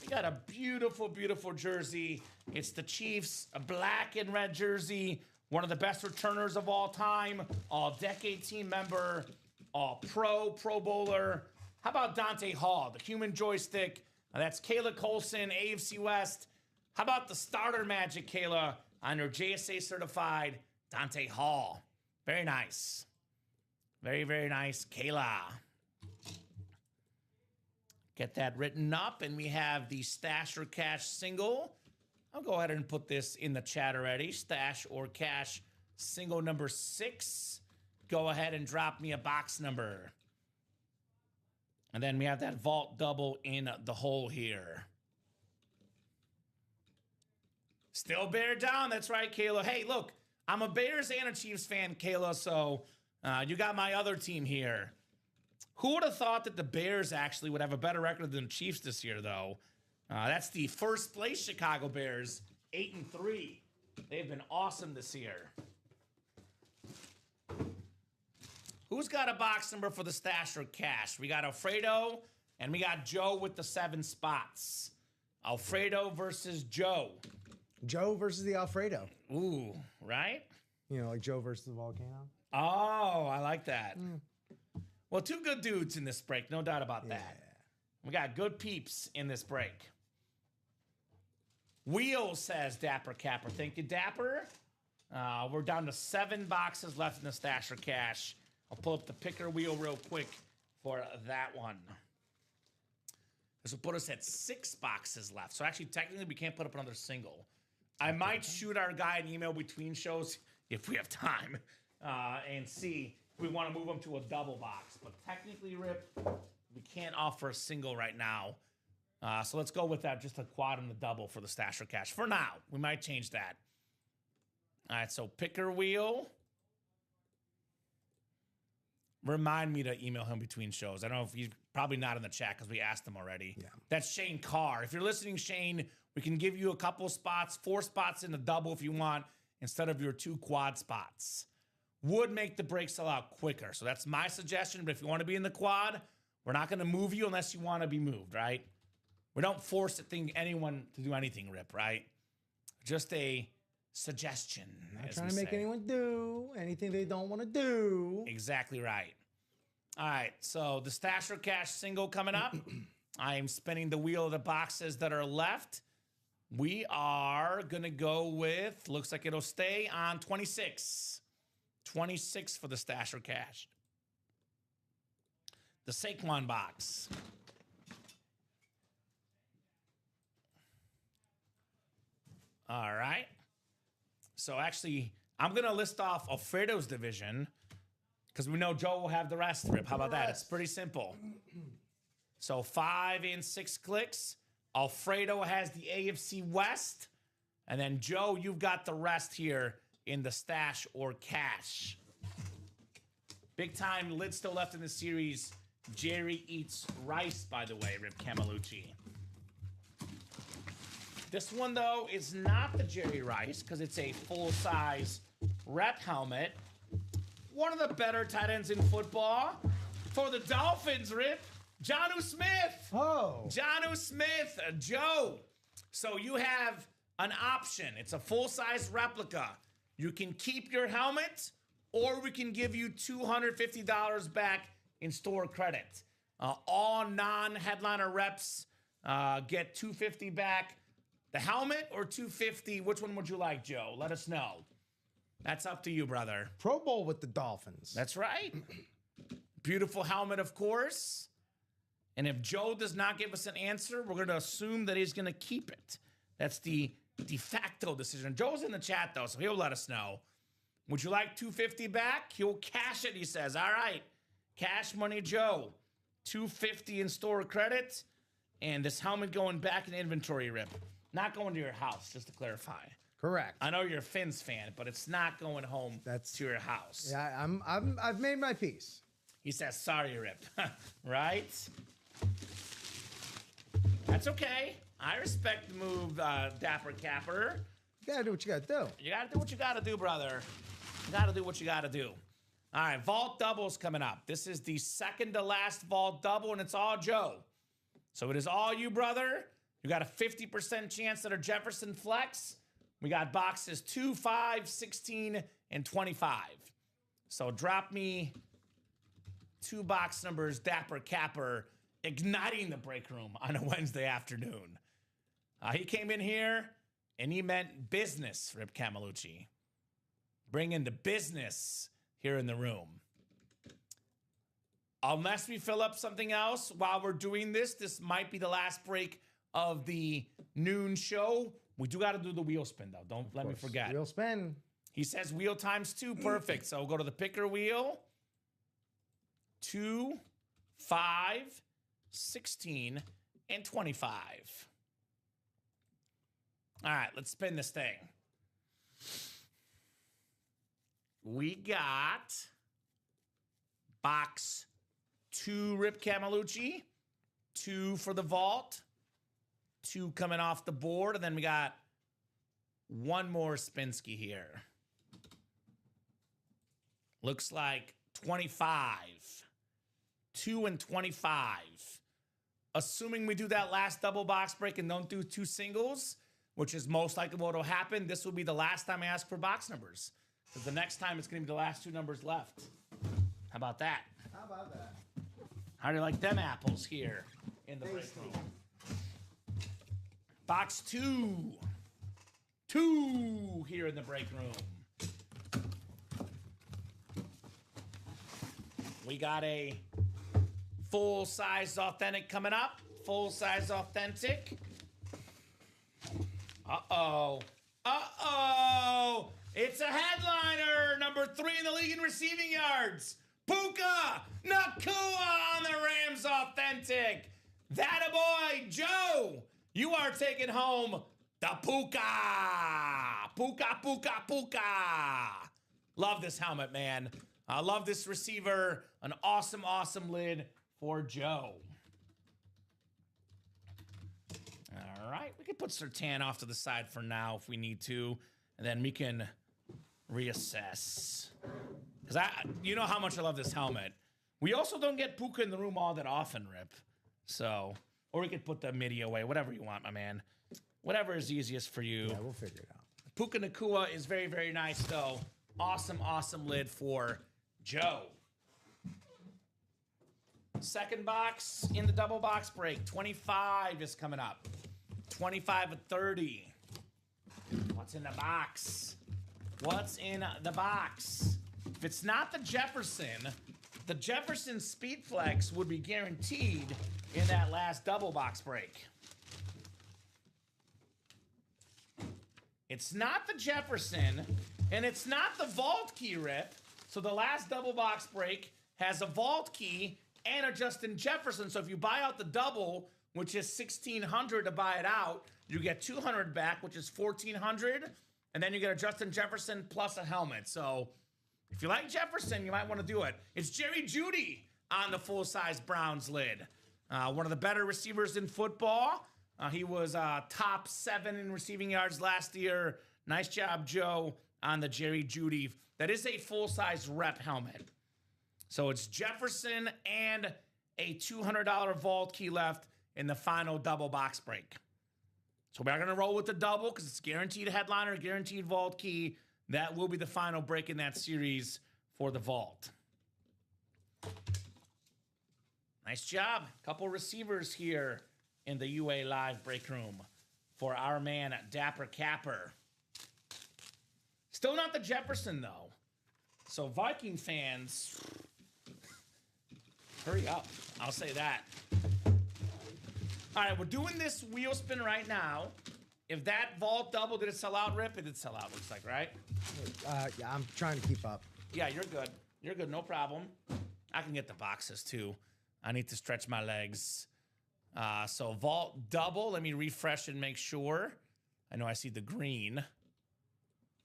We got a beautiful, beautiful jersey. It's the Chiefs, a black and red jersey. One of the best returners of all time. All-decade team member. All-pro, Pro Bowler. How about Dante Hall, the human joystick? That's Kayla Colson, AFC West. How about the starter magic, Kayla, on your JSA certified Dante Hall? Very nice. Very, very nice, Kayla. Get that written up, and we have the Stash or Cash single. I'll go ahead and put this in the chat already. Stash or Cash single number 6. Go ahead and drop me a box number. And then we have that vault double in the hole here. Still bear down. That's right, Kayla. Hey, look, I'm a Bears and a Chiefs fan, Kayla, so you got my other team here. Who would have thought that the Bears actually would have a better record than the Chiefs this year, though? That's the first place Chicago Bears, 8-3. They've been awesome this year. Who's got a box number for the Stash or Cash? We got Alfredo, and we got Joe with the 7 spots. Alfredo versus Joe. Joe versus the Alfredo. Ooh, right? You know, like Joe versus the volcano. Oh, I like that. Well, 2 good dudes in this break, no doubt about that. We got good peeps in this break. Wheel says Dapper Capper. Thank you, Dapper. We're down to 7 boxes left in the Stash or Cash. I'll pull up the picker wheel real quick for that one. This will put us at 6 boxes left. So actually, technically, we can't put up another single. I might shoot our guy an email between shows if we have time and see if we want to move them to a double box. But technically, Rip, we can't offer a single right now. So let's go with that, just a quad and the double for the Stash or Cash. For now, we might change that. All right, so picker wheel. Remind me to email him between shows. I don't know if he's probably not in the chat because we asked him already. Yeah. That's Shane Carr. If you're listening, Shane, we can give you a couple spots, 4 spots in the double if you want, instead of your 2 quad spots. Would make the break sell out quicker. So that's my suggestion. But if you want to be in the quad, we're not going to move you unless you want to be moved, right? We don't force anyone to do anything, Rip, right? Just a suggestion. Not trying to make anyone do anything they don't want to do. Exactly right. All right, so the Stash or Cash single coming up. I am spinning the wheel of the boxes that are left. We are going to go with, looks like it'll stay on 26. 26 for the Stash or Cash. The Saquon box. All right. So actually, I'm going to list off Alfredo's division because we know Joe will have the rest, Rip. How about that? It's pretty simple. So 5 and 6 clicks. Alfredo has the AFC West. And then, Joe, you've got the rest here in the Stash or Cash. Big time lid still left in the series. Jerry eats rice, by the way, Rip Camelucci. This one, though, is not the Jerry Rice because it's a full-size rep helmet. One of the better tight ends in football. For the Dolphins, Rip, Jonnu Smith. Oh. Jonnu Smith, Joe. So you have an option. It's a full-size replica. You can keep your helmet, or we can give you $250 back in store credit. All non-headliner reps get $250 back. The helmet or $250? Which one would you like, Joe? Let us know. That's up to you, brother. Pro Bowl with the Dolphins. That's right. Beautiful helmet, of course. And if Joe does not give us an answer, we're going to assume that he's going to keep it. That's the de facto decision. Joe's in the chat, though, so he'll let us know. Would you like $250 back? He'll cash it, he says. All right. Cash money, Joe. $250 in store credit. And this helmet going back in inventory, Rip. Not going to your house, just to clarify. Correct. I know you're a Finns fan, but it's not going home to your house. Yeah, I've made my peace. He says, sorry, Rip. Right? That's okay. I respect the move, Dapper Capper. You gotta do what you gotta do. You gotta do what you gotta do, brother. You gotta do what you gotta do. All right, vault doubles coming up. This is the second to last vault double, and it's all Joe. So it is all you, brother. You got a 50% chance that are Jefferson Flex. We got boxes 2, 5, 16, and 25. So drop me 2 box numbers, Dapper Capper, igniting the break room on a Wednesday afternoon. He came in here, and he meant business, Rip Camelucci. Bring in the business here in the room. Unless we fill up something else while we're doing this, this might be the last break of the noon show. We do got to do the wheel spin, though. Don't let me forget. Wheel spin. He says wheel times 2. Perfect. So we'll go to the picker wheel. 2, 5, 16, and 25. All right, let's spin this thing. We got box 2 Rip Camelucci, 2 for the vault, 2 coming off the board, and then we got 1 more Spinsky here. Looks like 25. 2 and 25. Assuming we do that last double box break and don't do 2 singles, which is most likely what will happen, this will be the last time I ask for box numbers. Because the next time it's going to be the last 2 numbers left. How about that? How about that? How do you like them apples here in the break room? Box 2. 2 here in the break room. We got a full-size authentic coming up. Full-size authentic. Uh-oh. Uh-oh. It's a headliner. Number 3 in the league in receiving yards. Puka Nakua on the Rams authentic. That a boy, Joe. You are taking home the Puka. Puka, Puka, Puka. Love this helmet, man. I love this receiver. An awesome, awesome lid for Joe. All right, we can put Sertan off to the side for now if we need to, and then we can reassess. Because you know how much I love this helmet. We also don't get Puka in the room all that often, Rip. So, or we could put the midi away, whatever you want, my man. Whatever is easiest for you. Yeah, we'll figure it out. Puka Nakua is very, very nice, though. Awesome, awesome lid for Joe. Second box in the double box break. 25 is coming up. 25 of 30. What's in the box? What's in the box? If it's not the Jefferson Speed Flex would be guaranteed in that last double box break. It's not the Jefferson, and it's not the vault key, Rip. So the last double box break has a vault key and a Justin Jefferson. So if you buy out the double, which is $1,600 to buy it out, you get $200 back, which is $1,400, and then you get a Justin Jefferson plus a helmet. So if you like Jefferson, you might want to do it. It's Jerry Jeudy on the full-size Browns lid. One of the better receivers in football. He was top 7 in receiving yards last year. Nice job, Joe, on the Jerry Jeudy. That is a full-size rep helmet. So it's Jefferson and a $200 vault key left in the final double box break. So we're going to roll with the double because it's guaranteed headliner, guaranteed vault key. That will be the final break in that series for the vault. Nice job. Couple receivers here in the UA Live break room for our man, Dapper Capper. Still not the Jefferson, though. So Viking fans, hurry up. I'll say that. All right, we're doing this wheel spin right now. If that vault double, did it sell out, Rip? It did sell out, looks like, right? Yeah, I'm trying to keep up. Yeah, you're good. You're good, no problem. I can get the boxes, too. I need to stretch my legs. So vault double, let me refresh and make sure. I know I see the green.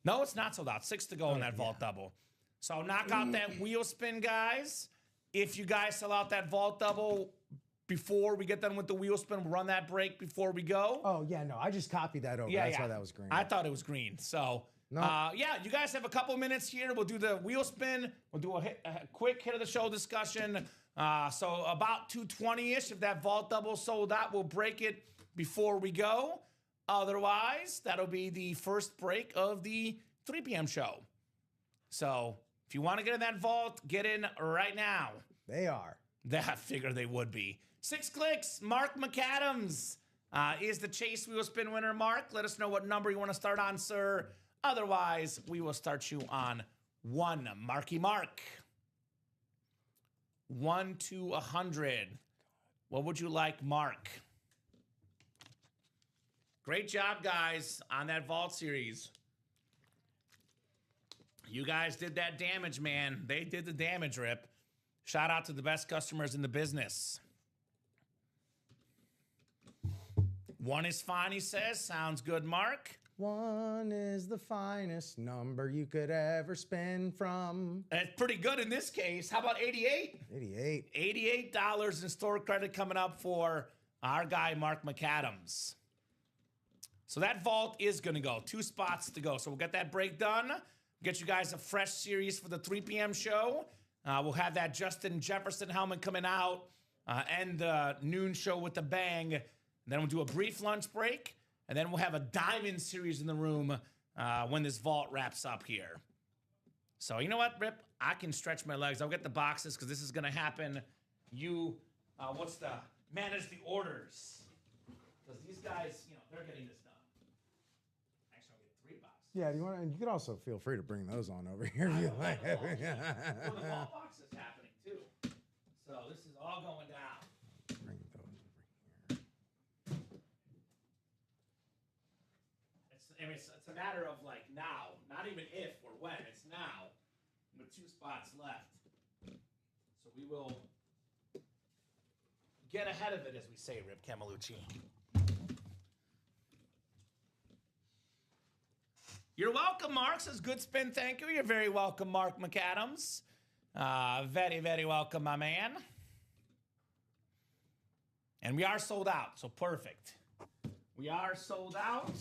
No, it's not sold out. 6 to go on that vault double. So knock out that wheel spin, guys. If you guys sell out that vault double, before we get done with the wheel spin. We'll run that break before we go. Oh, yeah, no, I just copied that over. That's why that was green. I thought it was green. So, No. yeah, you guys have a couple minutes here. We'll do the wheel spin. We'll do a quick hit of the show discussion. So about 2:20-ish, if that vault double sold out, we'll break it before we go. Otherwise, that'll be the first break of the 3 p.m. show. So if you want to get in that vault, get in right now. They are. That figure they would be. 6 clicks. Mark McAdams is the Chase Wheel Spin winner. Mark, let us know what number you want to start on, sir. Otherwise, we will start you on 1. Marky Mark. 1 to 100. What would you like, Mark? Great job, guys, on that vault series. You guys did that damage, man. They did the damage, Rip. Shout out to the best customers in the business. 1 is fine, he says. Sounds good, Mark. 1 is the finest number you could ever spin from. That's pretty good in this case. How about 88? 88. $88 in store credit coming up for our guy, Mark McAdams. So that vault is going to go. 2 spots to go. So we'll get that break done. Get you guys a fresh series for the 3 p.m. show. We'll have that Justin Jefferson helmet coming out. End the noon show with a bang. And then we'll do a brief lunch break. And then we'll have a diamond series in the room when this vault wraps up here. So you know what, Rip? I can stretch my legs. I'll get the boxes because this is going to happen. You, manage the orders. Because these guys, they're getting this done. Actually, I'll get 3 boxes. Yeah, you could also feel free to bring those on over here if you like. Well, the vault box is happening too. So this is all going down. Bring those over here. It's a matter of like now, not even if or when. It's now, with 2 spots left. So we will get ahead of it, as we say, Rip Camelucci. You're welcome, Mark. Says good spin, thank you. You're very welcome, Mark McAdams. Very, very welcome, my man. And we are sold out, so perfect. We are sold out.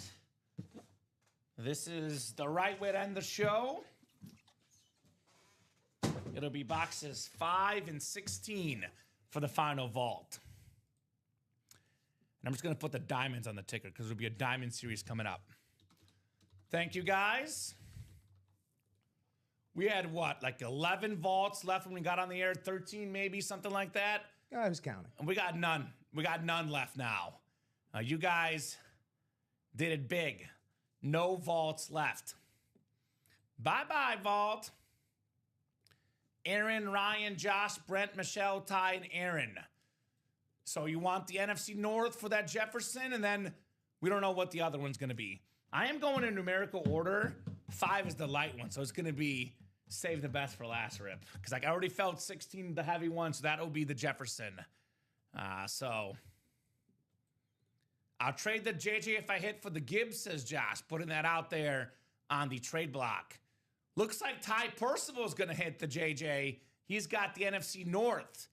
This is the right way to end the show. It'll be boxes 5 and 16 for the final vault. And I'm just going to put the diamonds on the ticker because there'll be a diamond series coming up. Thank you, guys. We had like 11 vaults left when we got on the air, 13 maybe, something like that. I was counting. And we got none. We got none left now. You guys did it big. No vaults left. Bye-bye, vault. Aaron, Ryan, Josh, Brent, Michelle, Ty, and Aaron. So you want the NFC North for that Jefferson, and then we don't know what the other one's going to be. I am going in numerical order. 5 is the light one, so it's going to be save the best for last, Rip. Because I already felt 16 the heavy one, so that'll be the Jefferson. So I'll trade the JJ if I hit for the Gibbs, says Josh, putting that out there on the trade block. Looks like Ty Percival is going to hit the JJ. He's got the NFC North.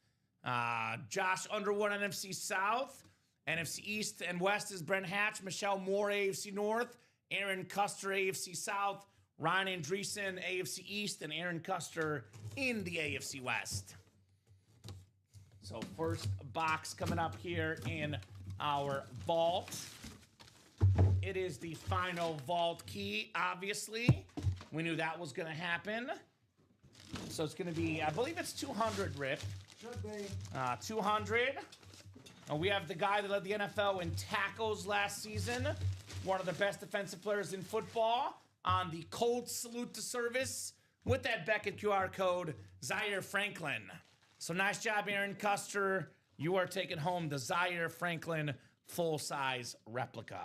Josh Underwood, NFC South. NFC East and West is Brent Hatch. Michelle Moore, AFC North. Aaron Custer, AFC South. Ryan Andreessen, AFC East. And Aaron Custer in the AFC West. So first box coming up here in our vault. It is the final vault key, obviously. We knew that was going to happen. So it's going to be, I believe it's 200, Rip. Should be. 200. We have the guy that led the NFL in tackles last season. One of the best defensive players in football. On the Colts salute to service with that Beckett QR code, Zaire Franklin. So nice job, Aaron Custer. You are taking home the Zaire Franklin full-size replica.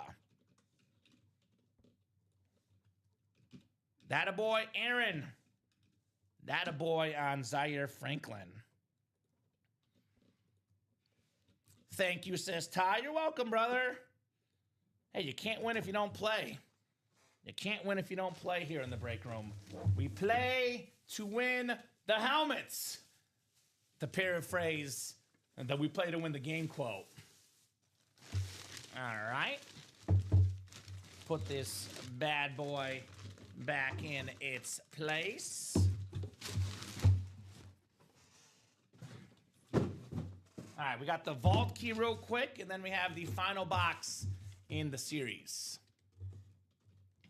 That-a-boy, Aaron. That-a-boy on Zaire Franklin. Thank you, says Ty. You're welcome, brother. Hey, you can't win if you don't play. You can't win if you don't play here in the break room. We play to win the helmets. To paraphrase And then we play to win the game quote. All right. Put this bad boy back in its place. All right, we got the vault key real quick, and then we have the final box in the series.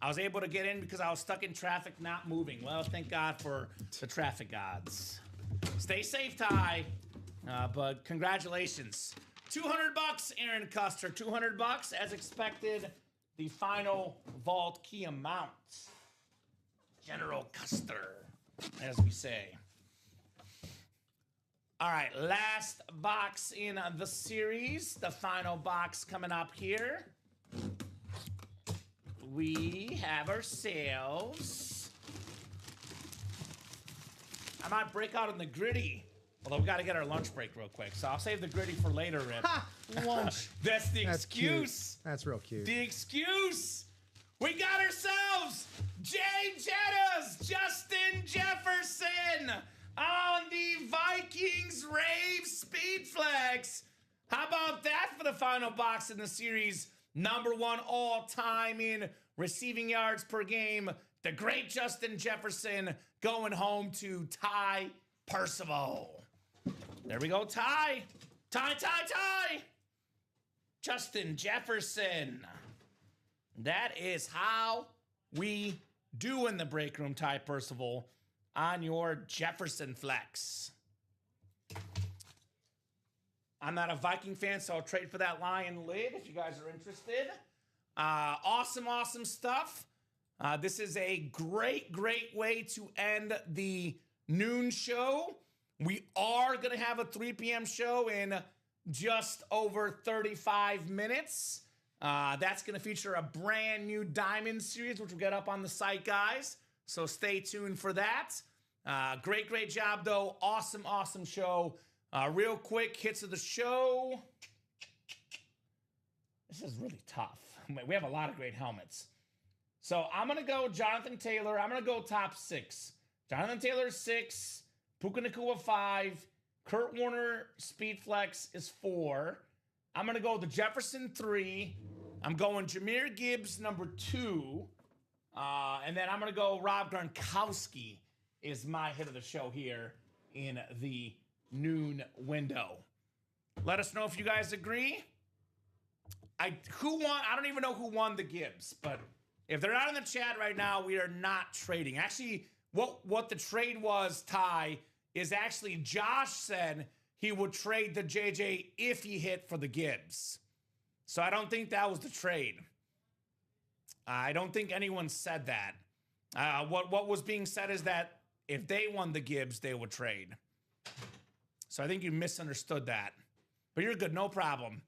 I was able to get in because I was stuck in traffic not moving. Well, thank God for the traffic gods. Stay safe, Ty. But congratulations. $200, Aaron Custer. $200 as expected. The final vault key amount. General Custer, as we say. All right, last box in the series. The final box coming up here. We have ourselves. I might break out in the gritty. Although we got to get our lunch break real quick. So I'll save the gritty for later, Rip. Ha! Lunch. That's the That's excuse. cute. That's real cute. The excuse. We got ourselves Jay Jettas, Justin Jefferson on the Vikings Rave Speed Flex. How about that for the final box in the series? #1 all time in receiving yards per game. The great Justin Jefferson going home to Ty Percival. There we go, Ty. Ty. Justin Jefferson. That is how we do in the break room, Ty Percival, on your Jefferson flex. I'm not a Viking fan, so I'll trade for that lion lid if you guys are interested. Awesome stuff. This is a great way to end the noon show. We are going to have a 3 p.m. show in just over 35 minutes. That's going to feature a brand new Diamond series, which will get up on the site, guys. So stay tuned for that. Great job, though. Awesome show. Real quick, hits of the show. This is really tough. We have a lot of great helmets. So I'm going to go Jonathan Taylor. I'm going to go top 6. Jonathan Taylor 6. Puka Nacua 5. Kurt Warner Speed Flex is 4. I'm going to go the Jefferson 3. I'm going Jahmyr Gibbs #2. And then I'm going to go Rob Gronkowski is my hit of the show here in the noon window. Let us know if you guys agree. Who won? I don't even know who won the Gibbs, but if they're not in the chat right now, we are not trading. Actually, what the trade was, Ty, is actually Josh said he would trade the JJ if he hit for the Gibbs. So I don't think that was the trade. I don't think anyone said that. What was being said is that if they won the Gibbs, they would trade. So I think you misunderstood that. But you're good, no problem.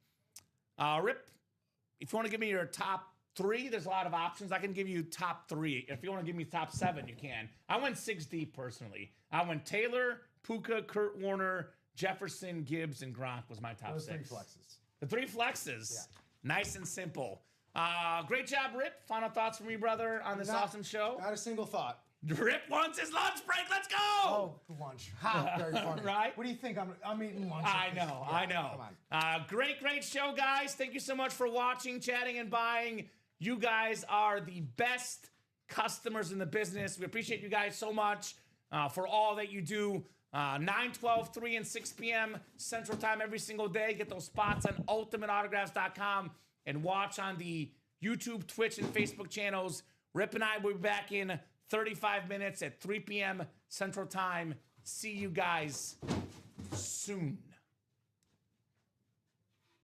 Rip, if you want to give me your top 3, there's a lot of options. I can give you top 3. If you want to give me top 7, you can. I went 6 deep personally. I went Taylor, Puka, Kurt Warner, Jefferson, Gibbs, and Gronk was my top 6. 3 flexes. The 3 flexes. Yeah. Nice and simple. Great job, Rip. Final thoughts from you, brother, on this awesome show. Not a single thought. Rip wants his lunch break. Let's go. Oh, lunch. Ha, very funny. Right? What do you think? I'm eating lunch. I know. Come on. Great show, guys. Thank you so much for watching, chatting, and buying. You guys are the best customers in the business. We appreciate you guys so much for all that you do. 9, 12, 3, and 6 p.m. Central Time every single day. Get those spots on ultimateautographs.com and watch on the YouTube, Twitch, and Facebook channels. Rip and I will be back in 35 minutes at 3 p.m. Central Time. See you guys soon.